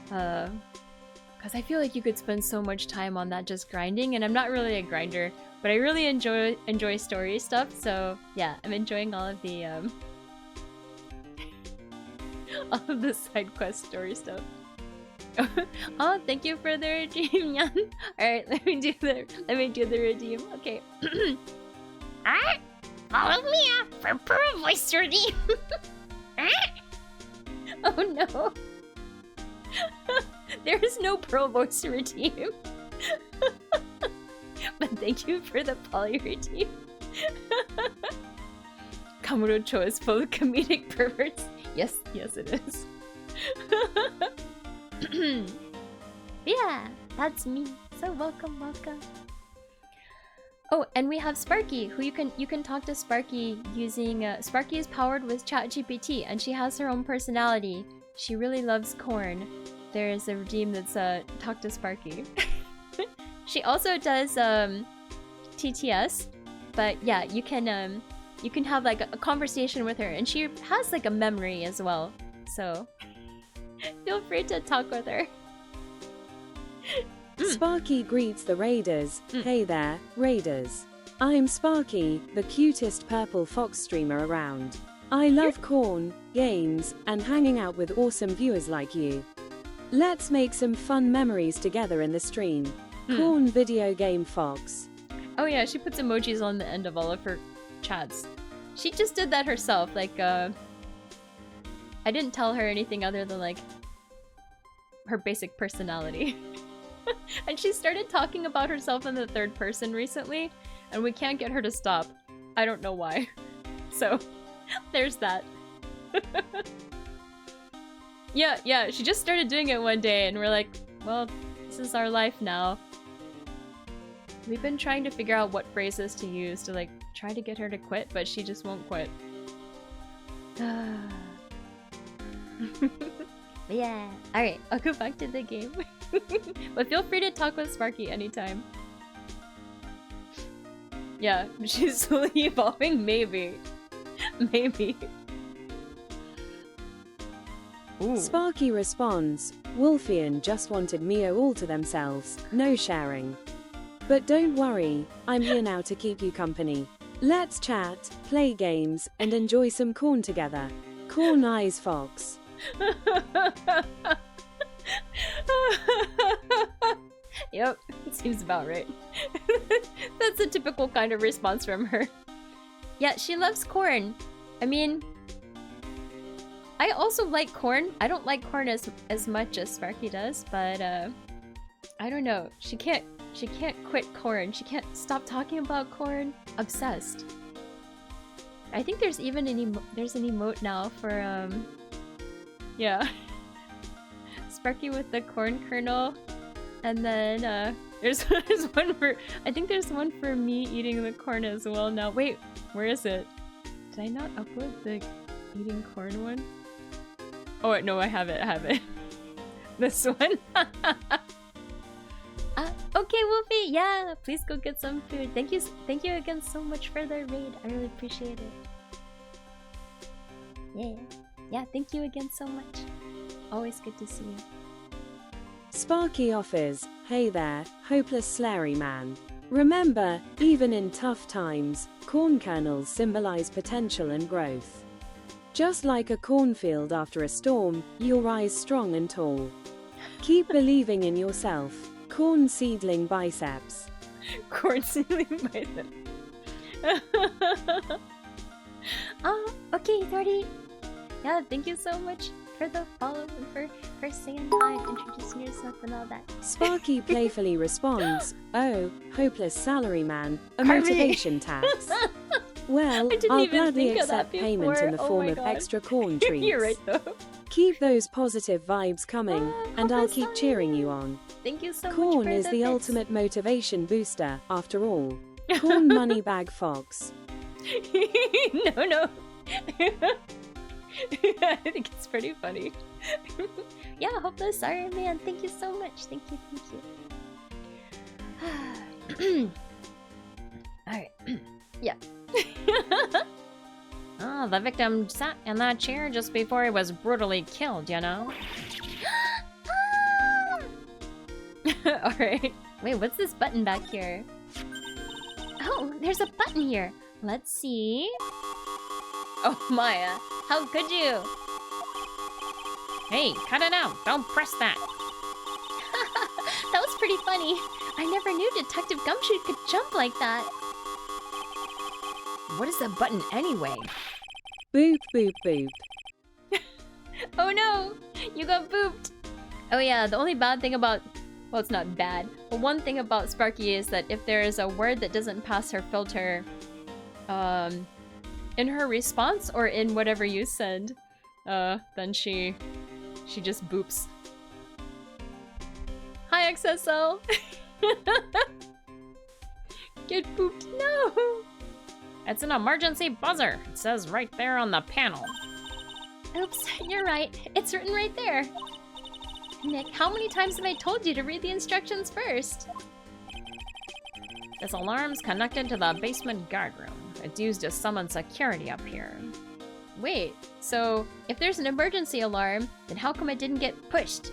Because I feel like you could spend so much time on that just grinding, and I'm not really a grinder, but I really enjoy story stuff. So yeah, I'm enjoying all of the all of the side quest story stuff. Oh, thank you for the redeem, Yan. All right, let me do the redeem. Okay. Alright, follow me for Pearl Voice redeem. Oh no. There is no Pearl Voice redeem. But thank you for the poly redeem. Kamuro-cho is full of comedic perverts. Yes, it is. Yeah, that's me. So welcome, welcome. Oh, and we have Sparky, who you can talk to Sparky using Sparky is powered with ChatGPT, and she has her own personality. She really loves corn. There is a redeem that's talk to Sparky. She also does TTS, but yeah, you can have like a conversation with her, and she has like a memory as well. So feel free to talk with her. Sparky greets the raiders. Hey there, raiders. I'm Sparky, the cutest purple fox streamer around. I love corn, games, and hanging out with awesome viewers like you. Let's make some fun memories together in the stream. Corn video game fox. Oh yeah, she puts emojis on the end of all of her chats. She just did that herself, like I didn't tell her anything other than like her basic personality. And she started talking about herself in the third person recently, and we can't get her to stop. I don't know why. So, there's that. Yeah, she just started doing it one day, and we're like, well, this is our life now. We've been trying to figure out what phrases to use to like try to get her to quit, but she just won't quit. Yeah. Alright, I'll go back to the game. But feel free to talk with Sparky anytime. Yeah, she's slowly evolving, maybe. Maybe. Ooh. Sparky responds, Wolfian just wanted Mio all to themselves, no sharing. But don't worry, I'm here now to keep you company. Let's chat, play games, and enjoy some corn together. Corn Eyes Fox. Yep, seems about right. That's a typical kind of response from her. Yeah, she loves corn. I mean, I also like corn. I don't like corn as much as Sparky does, but I don't know. She can't quit corn. She can't stop talking about corn. Obsessed. I think there's even there's an emote now for yeah. Sparky with the corn kernel. And then there's one for, I think there's one for me eating the corn as well now. Wait, where is it? Did I not upload the eating corn one? Oh wait, no, I have it. This one. Okay, Wolfie, yeah, please go get some food. Thank you again so much for the raid. I really appreciate it. Yeah, thank you again so much. Always good to see you. Sparky offers, hey there, hopeless slurry man. Remember, even in tough times, corn kernels symbolize potential and growth. Just like a cornfield after a storm, you'll rise strong and tall. Keep believing in yourself. Corn seedling biceps. Corn seedling biceps. Oh, okay, 30. Yeah, thank you so much for the follow and for saying hi and introducing yourself and all that. Sparky playfully responds, oh, hopeless salary man, a motivation tax. Well, I'll gladly accept payment in the form of extra corn treats. You're right though. Keep those positive vibes coming, and I'll keep cheering you on. Thank you so much. Corn is the ultimate motivation booster, after all. Corn money bag fox. No. I think it's pretty funny. Yeah, hopeless sorry man. Thank you so much. Thank you. Alright. Yeah. Oh, the victim sat in that chair just before he was brutally killed, you know? Alright. Wait, what's this button back here? Oh, there's a button here. Let's see. Oh, Maya, how could you? Hey, cut it out. Don't press that. That was pretty funny. I never knew Detective Gumshoe could jump like that. What is that button anyway? Boop, boop, boop. Oh no, you got booped. Oh yeah, the only bad thing about, well, it's not bad, but one thing about Sparky is that if there is a word that doesn't pass her filter, in her response or in whatever you send, then she just boops. Hi XSL. Get pooped. No. It's an emergency buzzer. It says right there on the panel. Oops, you're right. It's written right there. Nick, how many times have I told you to read the instructions first? This alarm's connected to the basement guard room. It's used to summon security up here. Wait, so if there's an emergency alarm, then how come it didn't get pushed?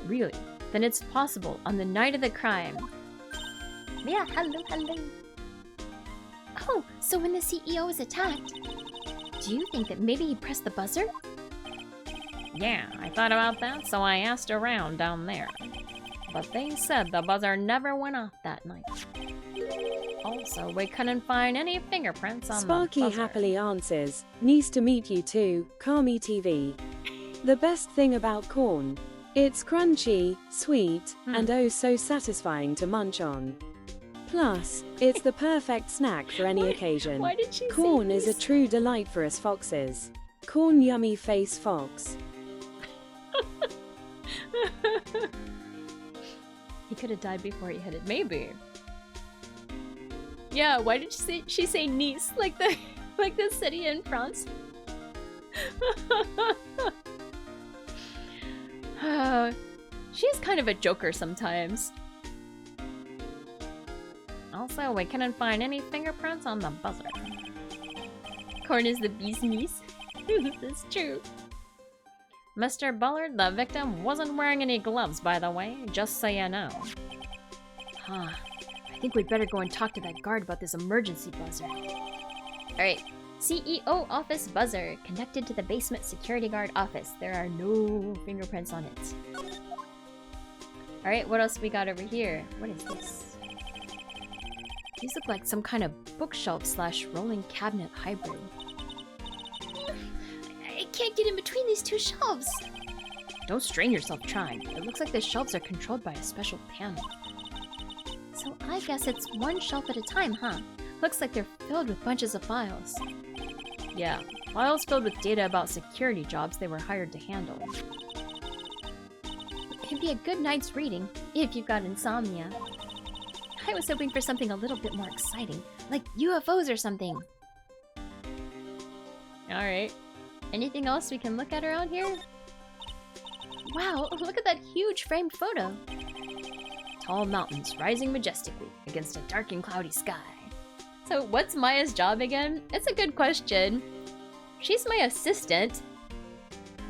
Really? Then it's possible on the night of the crime. Yeah, hello. Oh, so when the CEO was attacked, Do you think that maybe he pressed the buzzer? Yeah, I thought about that, so I asked around down there. But they said the buzzer never went off that night. Also, we couldn't find any fingerprints on Sparky the buzzer. happily answers, "Nice to meet you too, Kami TV. The best thing about corn. It's crunchy, sweet, and oh so satisfying to munch on. Plus, it's the perfect snack for any occasion. Why did she Corn say is a true delight for us foxes. Corn yummy face fox." He could have died before he hit it. Maybe. Yeah, why did she say Nice like the city in France? She's kind of a joker sometimes. Also, we couldn't find any fingerprints on the buzzer. Corn is the bee's niece. That's true. Mr. Bullard, the victim, wasn't wearing any gloves, by the way, just so you know. Huh. I think we'd better go and talk to that guard about this emergency buzzer. Alright. CEO office buzzer connected to the basement security guard office. There are no fingerprints on it. Alright, what else we got over here? What is this? These look like some kind of bookshelf / rolling cabinet hybrid. I can't get in between these two shelves. Don't strain yourself trying. It looks like the shelves are controlled by a special panel. So I guess it's one shelf at a time, huh? Looks like they're filled with bunches of files. Yeah, files filled with data about security jobs they were hired to handle. It could be a good night's reading, if you've got insomnia. I was hoping for something a little bit more exciting, like UFOs or something. Alright. Anything else we can look at around here? Wow, look at that huge framed photo. Tall mountains rising majestically against a dark and cloudy sky. So what's Maya's job again? It's a good question. She's my assistant.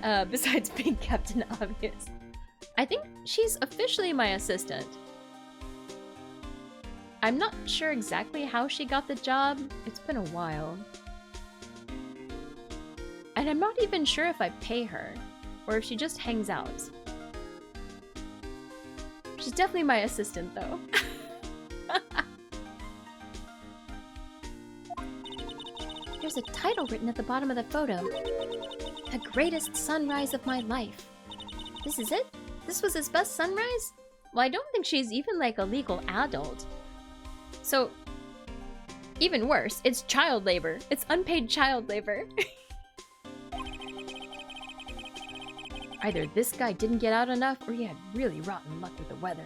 Besides being Captain Obvious. I think she's officially my assistant. I'm not sure exactly how she got the job. It's been a while. And I'm not even sure if I pay her, or if she just hangs out. She's definitely my assistant, though. There's a title written at the bottom of the photo. The greatest sunrise of my life. This is it? This was his best sunrise? Well, I don't think she's even like a legal adult. So, even worse, it's child labor. It's unpaid child labor. Either this guy didn't get out enough, or he had really rotten luck with the weather.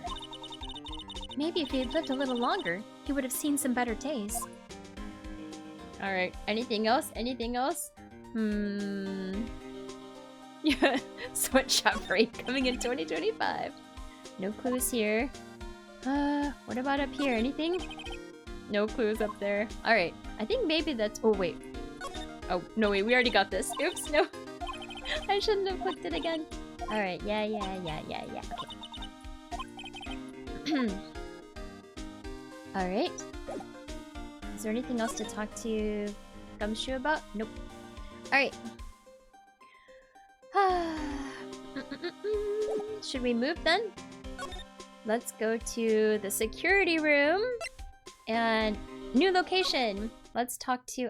Maybe if he had lived a little longer, he would have seen some better days. Alright, anything else? Anything else? Yeah, sweatshop parade coming in 2025. No clues here. What about up here? Anything? No clues up there. Alright, I think maybe that's... Oh, wait. Oh, no, wait, we already got this. Oops, no. I shouldn't have clicked it again. Alright, yeah. Okay. Alright. Is there anything else to talk to Gumshoe about? Nope. Alright. Should we move then? Let's go to the security room. And new location. Let's talk to,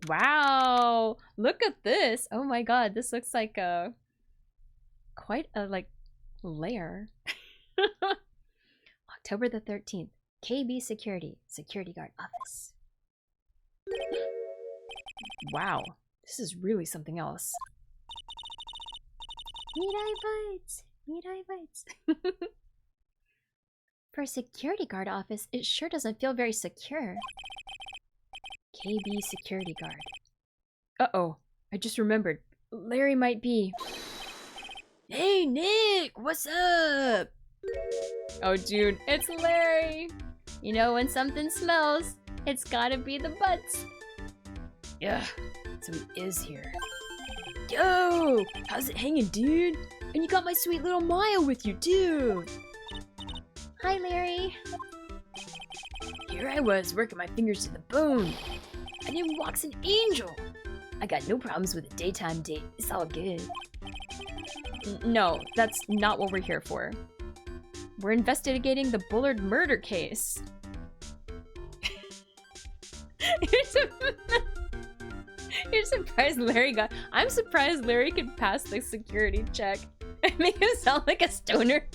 Wow! Look at this! Oh my god, this looks like a... quite a, like, lair. October the 13th. KB Security. Security Guard Office. Wow, this is really something else. Need-eye bites. Need-eye bites. For a security guard office, it sure doesn't feel very secure. KB security guard. Uh-oh. I just remembered. Larry might be... Hey, Nick! What's up? Oh, dude, it's Larry! You know when something smells, it's gotta be the butts. Yeah, so he is here. Yo! How's it hanging, dude? And you got my sweet little Maya with you, too! Hi, Larry. Here I was, working my fingers to the bone. And in walks an angel. I got no problems with a daytime date. It's all good. No, that's not what we're here for. We're investigating the Bullard murder case. You're surprised Larry got... I'm surprised Larry could pass the security check. I make him sound like a stoner.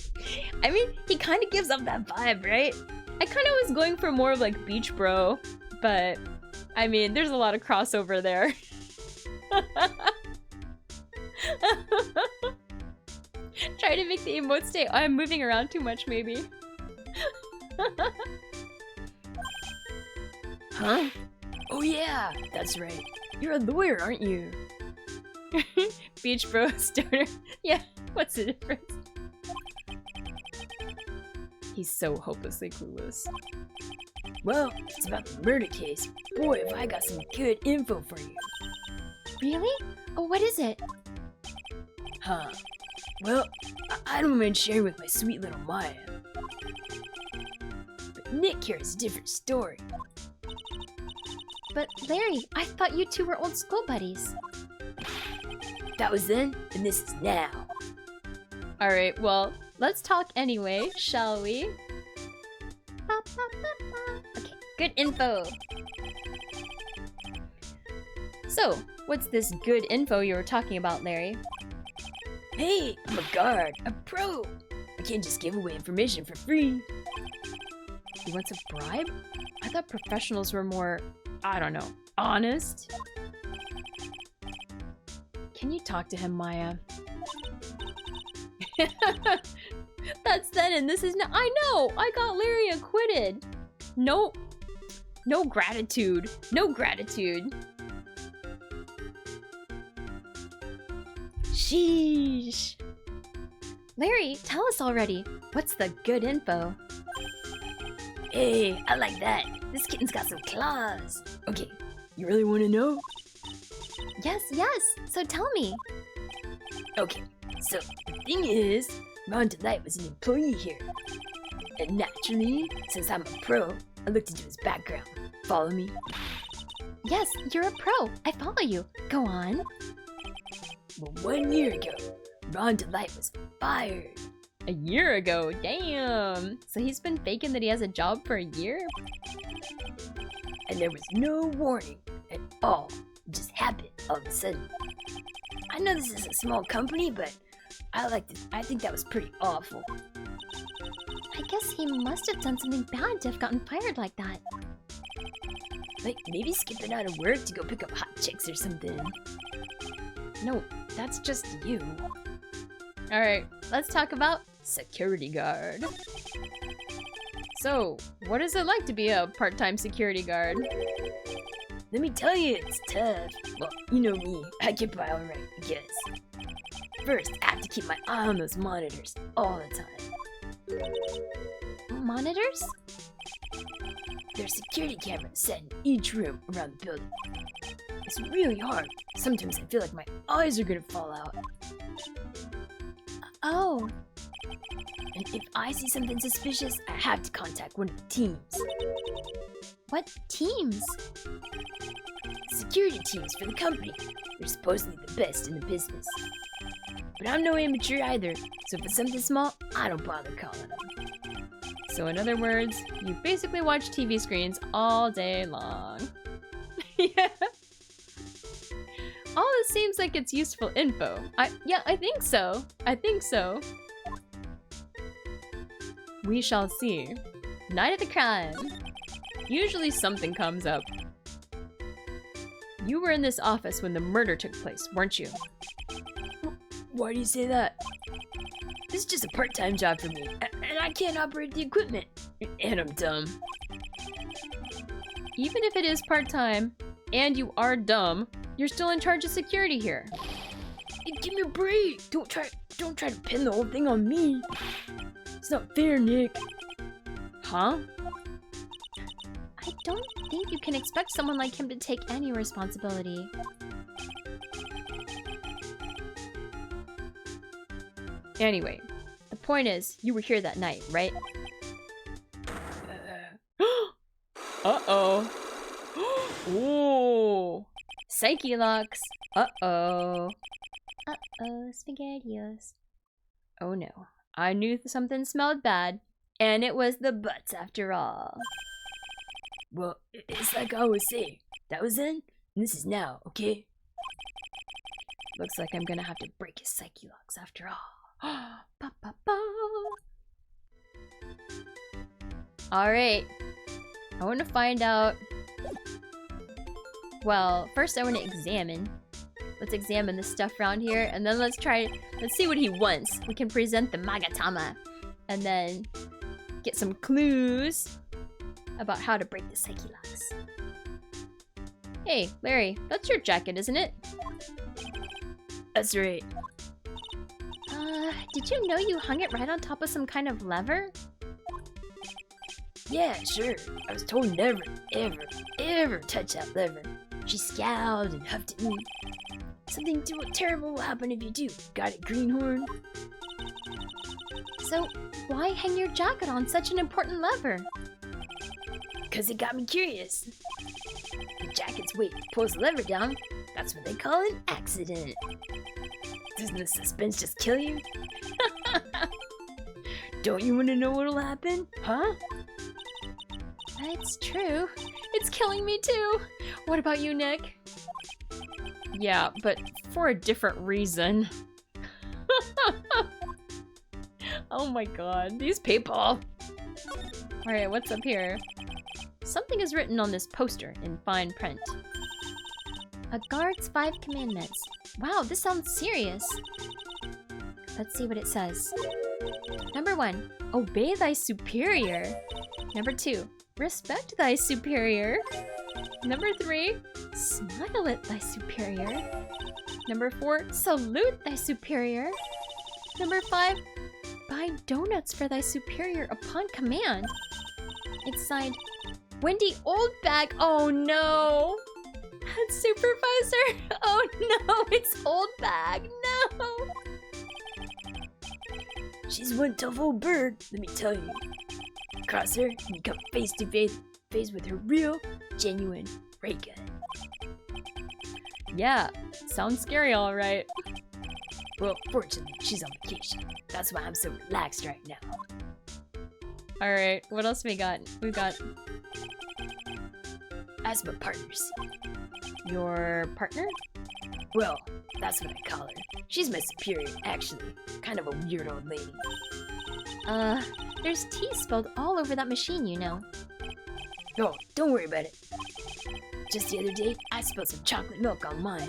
I mean, he kind of gives off that vibe, right? I kind of was going for more of like beach bro, but I mean, there's a lot of crossover there. Try to make the emote stay. Oh, I'm moving around too much, maybe. Huh? Oh yeah, that's right. You're a lawyer, aren't you? Beach bro, stoner. Yeah, what's the difference? He's so hopelessly clueless. Well, it's about the murder case. Boy, have I got some good info for you. Really? Oh, what is it? Huh. Well, I don't mind sharing with my sweet little Maya. But Nick here is a different story. But Larry, I thought you two were old school buddies. That was then, and this is now. Alright, well, let's talk anyway, shall we? Okay, good info. So, what's this good info you were talking about, Larry? Hey, I'm a guard, a pro. I can't just give away information for free. He wants a bribe? I thought professionals were more, I don't know, honest? Can you talk to him, Maya? That's then and this is now. I know! I got Larry acquitted! No gratitude. No gratitude. Sheesh. Larry, tell us already. What's the good info? Hey, I like that. This kitten's got some claws. Okay, you really want to know? Yes, yes. So tell me. Okay, so the thing is, Ron Delight was an employee here. And naturally, since I'm a pro, I looked into his background. Follow me? Yes, you're a pro. I follow you. Go on. Well, 1 year ago, Ron Delight was fired. A year ago? Damn. So he's been faking that he has a job for a year? And there was no warning at all. It just happened all of a sudden. I know this is a small company, but I think that was pretty awful. I guess he must have done something bad to have gotten fired like that. Like maybe skipping out of work to go pick up hot chicks or something. No, that's just you. Alright, let's talk about security guard. So, what is it like to be a part-time security guard? Let me tell you, it's tough. Well, you know me, I get by alright, I guess. First, I have to keep my eye on those monitors all the time. Monitors? There's security cameras set in each room around the building. It's really hard. Sometimes I feel like my eyes are gonna fall out. Oh. And if I see something suspicious, I have to contact one of the teams. What teams? Security teams for the company. They're supposedly the best in the business. But I'm no amateur either, so if it's something small, I don't bother calling them. So in other words, you basically watch TV screens all day long. Yeah. All this seems like it's useful info. Yeah, I think so. I think so. We shall see. Night of the crime. Usually something comes up. You were in this office when the murder took place, weren't you? Why do you say that? This is just a part-time job for me, and I can't operate the equipment. And I'm dumb. Even if it is part-time, and you are dumb, you're still in charge of security here. Give me a break. Don't try to pin the whole thing on me. It's not fair, Nick. Huh? I don't think you can expect someone like him to take any responsibility. Anyway, the point is, you were here that night, right? Uh-oh. Ooh. Psyche locks. Uh-oh. Uh-oh, SpaghettiOs. Oh no. I knew something smelled bad, and it was the butts after all. Well, it's like I always say. That was then, and this is now, okay? Looks like I'm gonna have to break his psyche locks after all. Ba, ba, ba. Alright. I want to find out... Well, first I want to examine. Let's examine the stuff around here, and then let's see what he wants. We can present the Magatama, and then get some clues about how to break the psyche locks. Hey, Larry, that's your jacket, isn't it? That's right. Did you know you hung it right on top of some kind of lever? Yeah, sure. I was told never, ever touch that lever. She scowled and huffed at me. Something terrible will happen if you do. Got it, greenhorn? So, why hang your jacket on such an important lever? Cause it got me curious. The jacket's weight pulls the lever down. That's what they call an accident. Doesn't the suspense just kill you? Don't you want to know what'll happen? Huh? It's true. It's killing me too. What about you, Nick? Yeah, but for a different reason. Oh my god, these people! Alright, what's up here? Something is written on this poster in fine print. A guard's 5 commandments. Wow, this sounds serious. Let's see what it says. Number 1, Obey thy superior. Number 2, respect thy superior. Number 3, smile at thy superior. Number 4, salute thy superior. Number 5, buy donuts for thy superior upon command. It's signed, Wendy Oldbag. Oh no! Head supervisor. Oh no, it's Oldbag. No! She's one tough old bird, let me tell you. Cross her and you come face to face with her real, genuine ray gun. Yeah, sounds scary alright. Well, fortunately, she's on vacation. That's why I'm so relaxed right now. Alright, what else we got? We've got As my partner, see. your partner? Well, that's what I call her. She's my superior, actually. Kind of a weird old lady. there's tea spilled all over that machine, you know. Oh, don't worry about it. Just the other day, I spilled some chocolate milk on mine.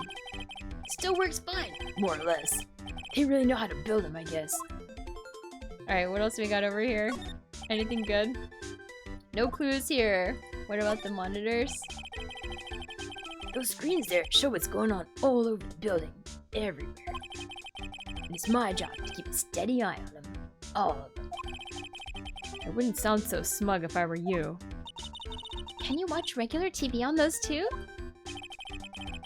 Still works fine, more or less. They really know how to build them, I guess. Alright, what else we got over here? Anything good? No clues here. What about the monitors? Those screens there show what's going on all over the building, everywhere. And it's my job to keep a steady eye on them. All of them. I wouldn't sound so smug if I were you. Can you watch regular TV on those too?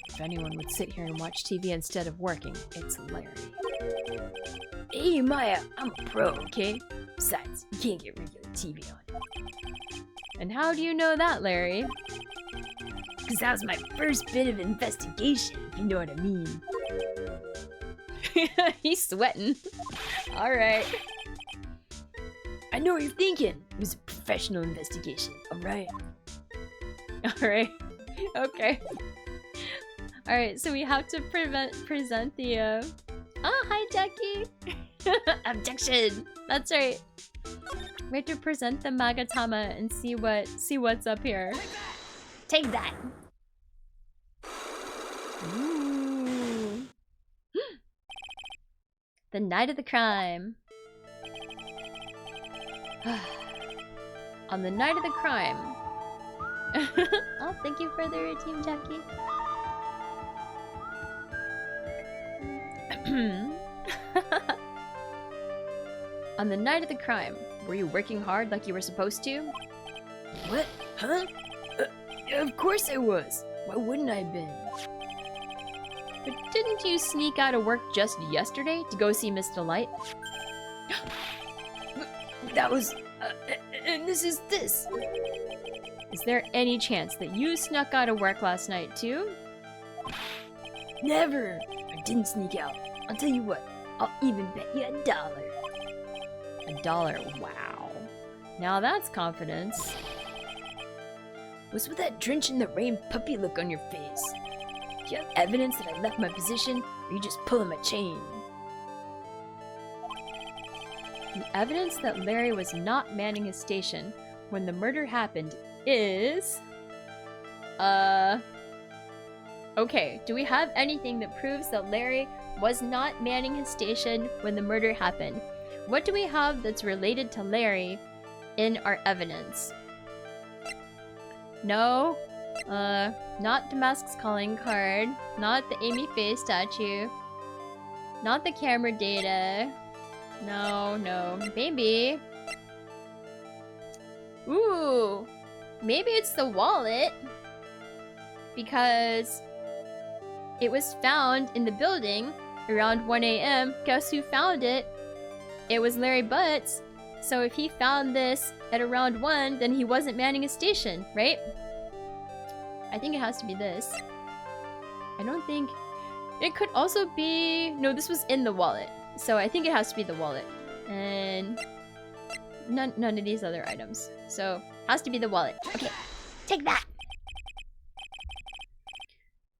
If anyone would sit here and watch TV instead of working, it's Larry. Hey Maya, I'm a pro, okay? Besides, you can't get regular TV on. And how do you know that, Larry? Cause that was my first bit of investigation, if you know what I mean. He's sweating. Alright. I know what you're thinking. It was a professional investigation, alright? Alright. Okay. Alright, so we have to present the, Oh, hi, Jackie! Objection! That's right. We have to present the Magatama and see what's up here. Take that! Ooh. The night of the crime. On the night of the crime. Oh, thank you for the routine, Jackie. On the night of the crime, were you working hard like you were supposed to? What? Huh? Of course I was. Why wouldn't I have been? But didn't you sneak out of work just yesterday to go see Miss Delight? That was... and this is this. Is there any chance that you snuck out of work last night too? Never. I didn't sneak out. I'll tell you what. I'll even bet you $1. $1, wow. Now that's confidence. What's with that drench in the rain puppy look on your face? Do you have evidence that I left my position, or are you just pulling my chain? The evidence that Larry was not manning his station when the murder happened is... Okay, do we have anything that proves that Larry was not manning his station when the murder happened? What do we have that's related to Larry in our evidence? No. Not Damask's calling card. Not the Amy Faye statue. Not the camera data. No, no. Maybe. Ooh. Maybe it's the wallet. Because it was found in the building around 1 a.m. Guess who found it? It was Larry Butts. So if he found this at around 1, then he wasn't manning his station, right? I think it has to be this. I don't think... It could also be... No, this was in the wallet. So I think it has to be the wallet. And... None of these other items. So, has to be the wallet. Okay, take that!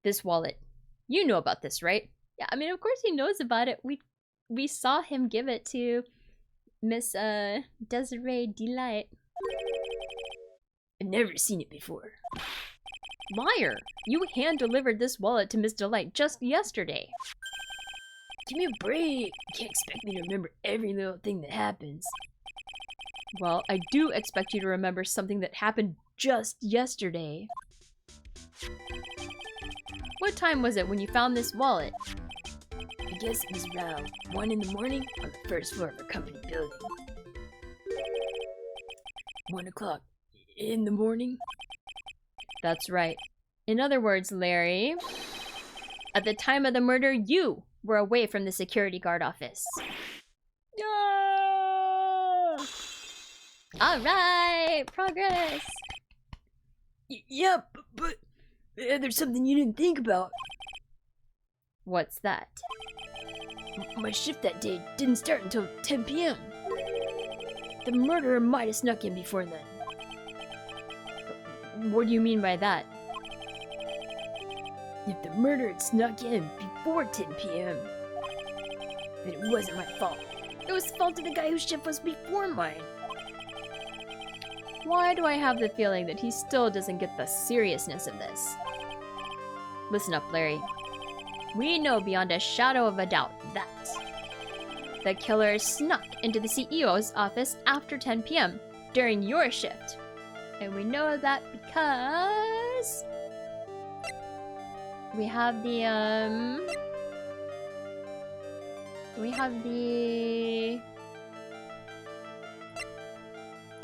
This wallet. You know about this, right? Yeah, I mean, of course he knows about it. We saw him give it to Miss, Desiree Delight. I've never seen it before. Liar! You hand-delivered this wallet to Miss Delight just yesterday. Give me a break. You can't expect me to remember every little thing that happens. Well, I do expect you to remember something that happened just yesterday. What time was it when you found this wallet? I guess it was around 1 in the morning on the first floor of our company building. 1 o'clock in the morning? That's right. In other words, Larry, at the time of the murder, you were away from the security guard office. Yeah! Alright! Progress! Yeah, but there's something you didn't think about. What's that? My shift that day didn't start until 10 p.m. The murderer might have snuck in before then. What do you mean by that? If the murderer had snuck in before 10 p.m., then it wasn't my fault. It was the fault of the guy whose shift was before mine. Why do I have the feeling that he still doesn't get the seriousness of this? Listen up, Larry. We know beyond a shadow of a doubt that the killer snuck into the CEO's office after 10 p.m. during your shift. And we know that because we have the,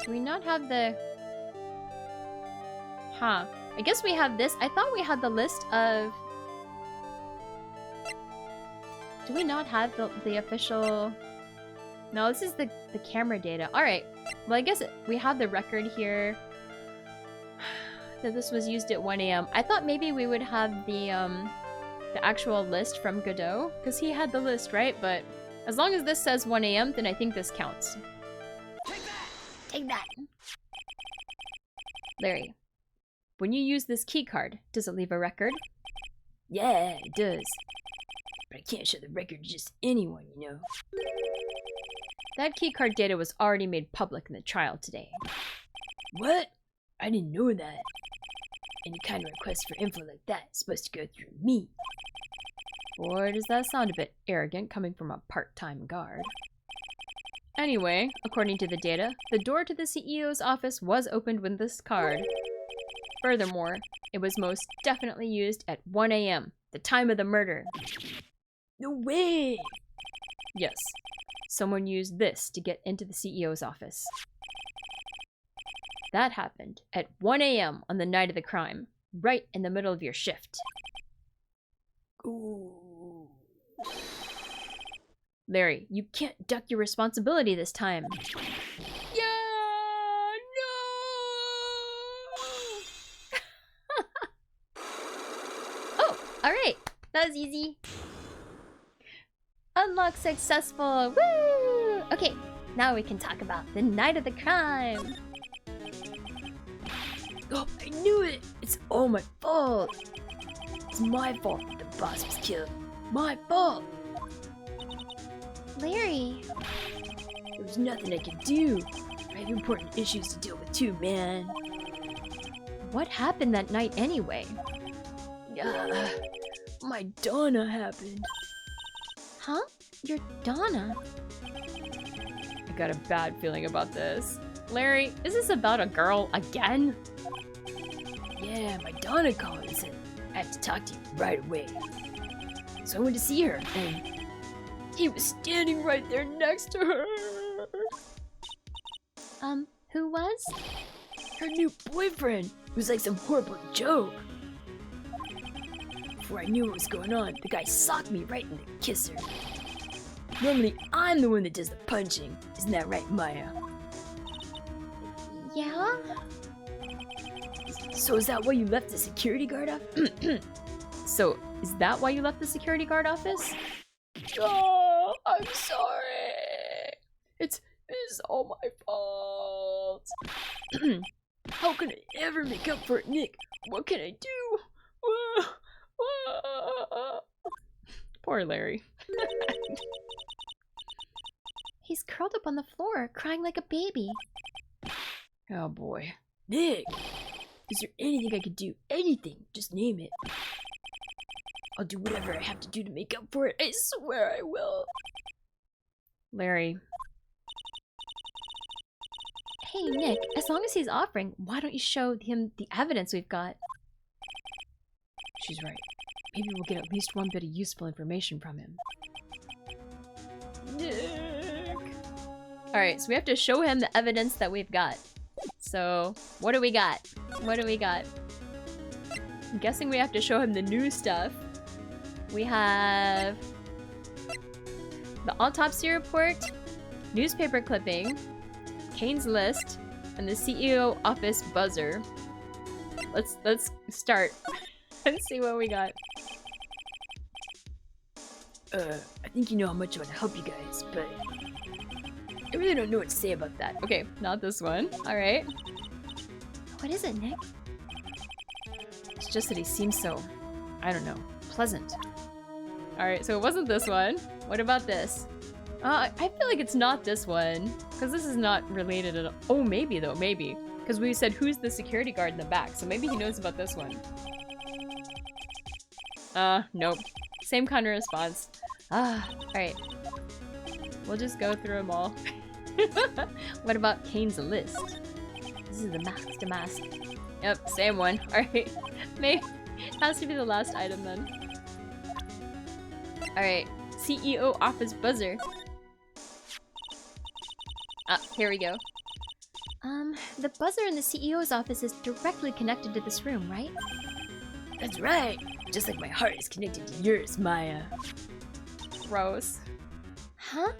do we not have the... Huh. I guess we have this. I thought we had the list of... Do we not have the official... No, this is the camera data. Alright. Well, I guess we have the record here that this was used at 1 a.m. I thought maybe we would have the actual list from Godot, because he had the list, right? But as long as this says 1 a.m., then I think this counts. Take that. Larry, when you use this key card, does it leave a record? Yeah, it does. But I can't show the record to just anyone, you know. That keycard data was already made public in the trial today. What? I didn't know that. Any kind of request for info like that is supposed to go through me. Boy, does that sound a bit arrogant coming from a part-time guard. Anyway, according to the data, the door to the CEO's office was opened with this card. Furthermore, it was most definitely used at 1 a.m., the time of the murder. No way! Yes, someone used this to get into the CEO's office. That happened at 1 a.m. on the night of the crime, right in the middle of your shift. Ooh. Larry, you can't duck your responsibility this time. Yeah, no. Oh, alright. That was easy. Unlock successful. Woo! Okay, now we can talk about the night of the crime. Oh, I knew it! It's all my fault! It's my fault that the boss was killed. My fault! Larry. There was nothing I could do. I have important issues to deal with too, man. What happened that night anyway? My Donna happened. Huh? Your Donna? I got a bad feeling about this. Larry, is this about a girl again? Yeah, my Donna called and said I have to talk to you right away. So I went to see her, and he was standing right there next to her. Who was? Her new boyfriend. It was like some horrible joke. Before I knew what was going on, the guy socked me right in the kisser. Normally, I'm the one that does the punching. Isn't that right, Maya? Yeah? So is that why you left the security guard off? So, is that why you left the security guard office? Oh, I'm sorry. It's all my fault. How can I ever make up for it, Nick? What can I do? Poor Larry. He's curled up on the floor, crying like a baby. Oh boy. Nick, is there anything I could do? Anything. Just name it. I'll do whatever I have to do to make up for it. I swear I will. Larry. Hey, Nick, as long as he's offering, why don't you show him the evidence we've got? She's right. Maybe we'll get at least one bit of useful information from him. Nick. Alright, so we have to show him the evidence that we've got. So, what do we got? What do we got? I'm guessing we have to show him the new stuff. We have the autopsy report, newspaper clipping, Kane's list, and the CEO office buzzer. Let's start and see what we got. I think you know how much I want to help you guys, but I really don't know what to say about that. Okay, not this one. Alright. What is it, Nick? It's just that he seems so, I don't know, pleasant. Alright, so it wasn't this one. What about this? I feel like it's not this one. Because this is not related at all. Oh, maybe though, maybe. Because we said who's the security guard in the back, so maybe he knows about this one. Nope. Same kind of response. Alright. We'll just go through them all. What about Kane's list? This is the mask. Yep, same one. Alright. Maybe it has to be the last item then. Alright. CEO office buzzer. Here we go. The buzzer in the CEO's office is directly connected to this room, right? That's right. Just like my heart is connected to yours, Maya. Gross. Huh?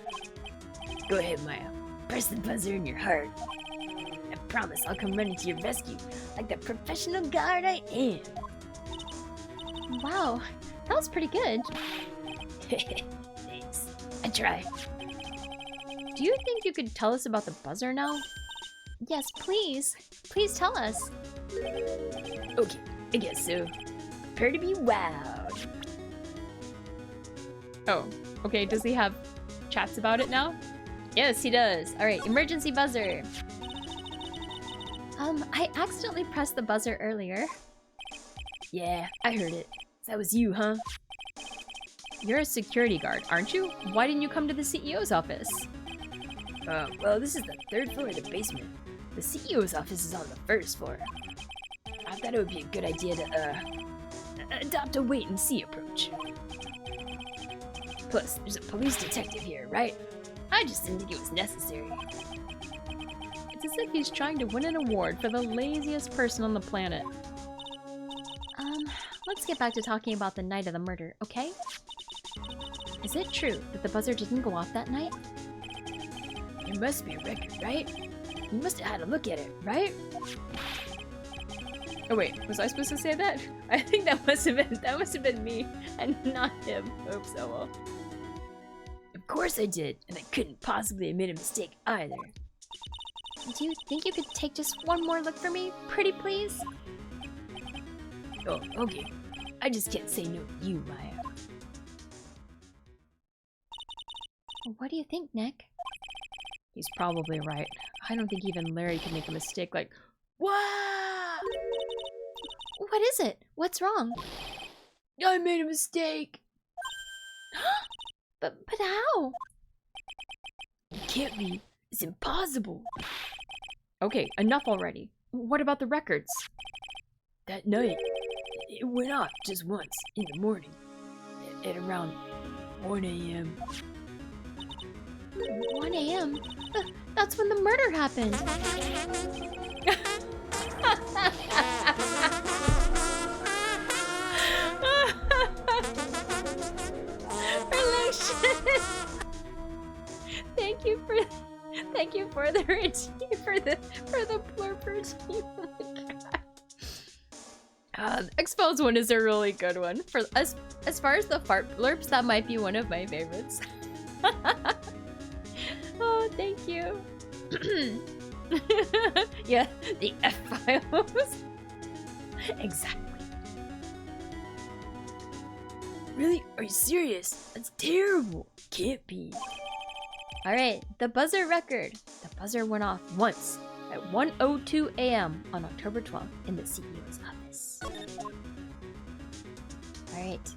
Go ahead, Maya. Press the buzzer in your heart. I promise I'll come running to your rescue like the professional guard I am. Wow, that was pretty good. Thanks. I try. Do you think you could tell us about the buzzer now? Yes, please. Please tell us. Okay, I guess so. Prepare to be wowed. Oh, okay, does he have chats about it now? Yes, he does. Alright, emergency buzzer. I accidentally pressed the buzzer earlier. Yeah, I heard it. That was you, huh? You're a security guard, aren't you? Why didn't you come to the CEO's office? Well, this is the 3rd floor of the basement. The CEO's office is on the 1st floor. I thought it would be a good idea to, adopt a wait-and-see approach. Plus, there's a police detective here, right? I just didn't think it was necessary. It's as if he's trying to win an award for the laziest person on the planet. Let's get back to talking about the night of the murder, okay? Is it true that the buzzer didn't go off that night? There must be a record, right? You must have had a look at it, right? Oh wait, was I supposed to say that? I think that must have been me and not him. Oops, oh well. Of course I did, and I couldn't possibly have made a mistake either. Do you think you could take just one more look for me, pretty please? Oh, okay. I just can't say no to you, Maya. What do you think, Nick? He's probably right. I don't think even Larry can make a mistake like, What? What is it? What's wrong? I made a mistake. But how? It can't be. It's impossible. okay, enough already. What about the records? That night, it went off just once in the morning. At around 1 a.m. 1 a.m.? That's when the murder happened. Thank you for the blurper team. Oh my god. Exposed one is a really good one. For as far as the fart blurps, that might be one of my favorites. Oh, thank you. Yeah, the F-Files. Exactly. Really? Are you serious? That's terrible. Can't be. Alright, the buzzer record. The buzzer went off once at 1:02 a.m. on October 12th in the CEO's office. Alright.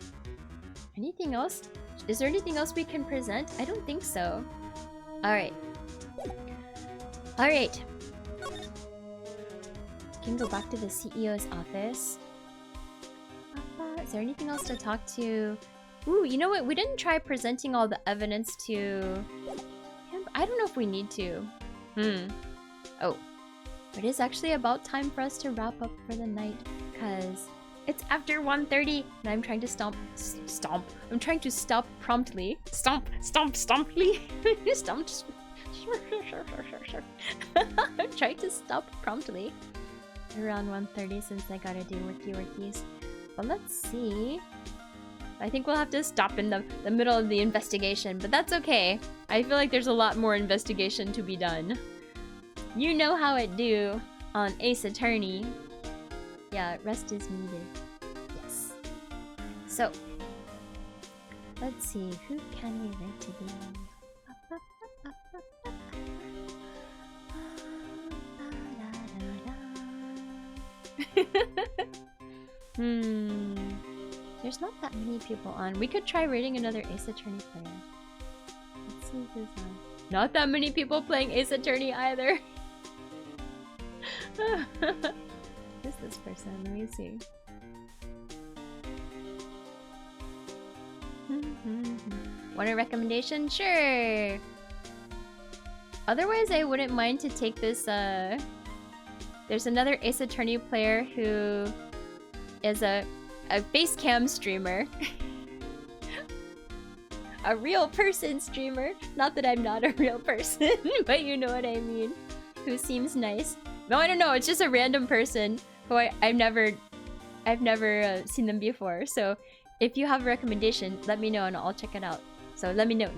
Anything else? Is there anything else we can present? I don't think so. Alright. Alright. Can go back to the CEO's office. Is there anything else to talk to? Ooh, you know what? We didn't try presenting all the evidence to... I don't know if we need to. Oh. It is actually about time for us to wrap up for the night. Because it's after 1:30 and I'm trying to stomp. I'm trying to stop promptly. Stomply. Stomp. I'm trying to stop promptly. Around 1:30 since I gotta do workies. But let's see. I think we'll have to stop in the middle of the investigation, but that's okay. I feel like there's a lot more investigation to be done. You know how it do on Ace Attorney. Yeah, rest is needed. Yes. So, let's see, who can we rent to be? There's not that many people on. We could try rating another Ace Attorney player. Let's see who's on. Not that many people playing Ace Attorney either. Who's this person? Let me see. Want a recommendation? Sure! Otherwise, I wouldn't mind to take this, There's another Ace Attorney player who is a face cam streamer. A real person streamer. Not that I'm not a real person, but you know what I mean. Who seems nice. No, I don't know. It's just a random person who I've never seen them before. So if you have a recommendation, let me know and I'll check it out. So let me know.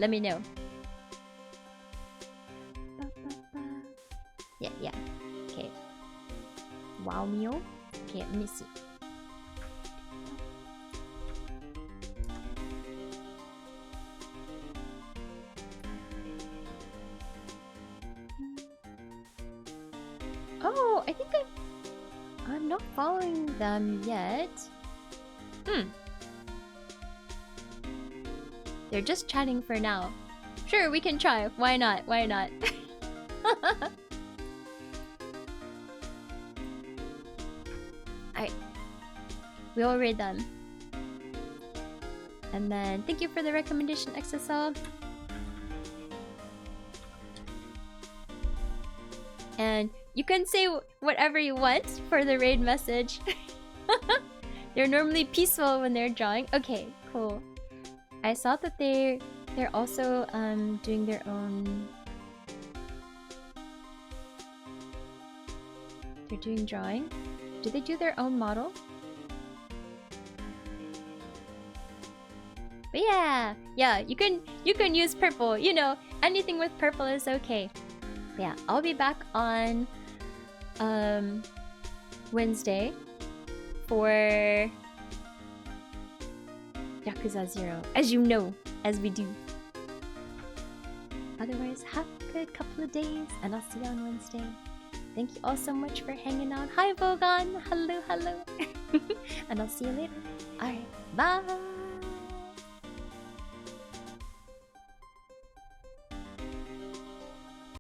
Yeah. Okay. Wow meal. Okay, let me see. Oh, I think I'm not following them yet. They're just chatting for now. Sure, we can try. Why not? Why not? Alright. We will read them. And then, thank you for the recommendation, XSL. And you can say whatever you want for the raid message. They're normally peaceful when they're drawing. Okay, cool. I saw that they're also doing their own. They're doing drawing. Do they do their own model? But yeah, you can use purple. You know, anything with purple is okay. But yeah, I'll be back on Wednesday for Yakuza 0, as you know, as we do. Otherwise, have a good couple of days, and I'll see you on Wednesday. Thank you all so much for hanging out. Hi, Bogan. Hello, hello. And I'll see you later. Alright, bye.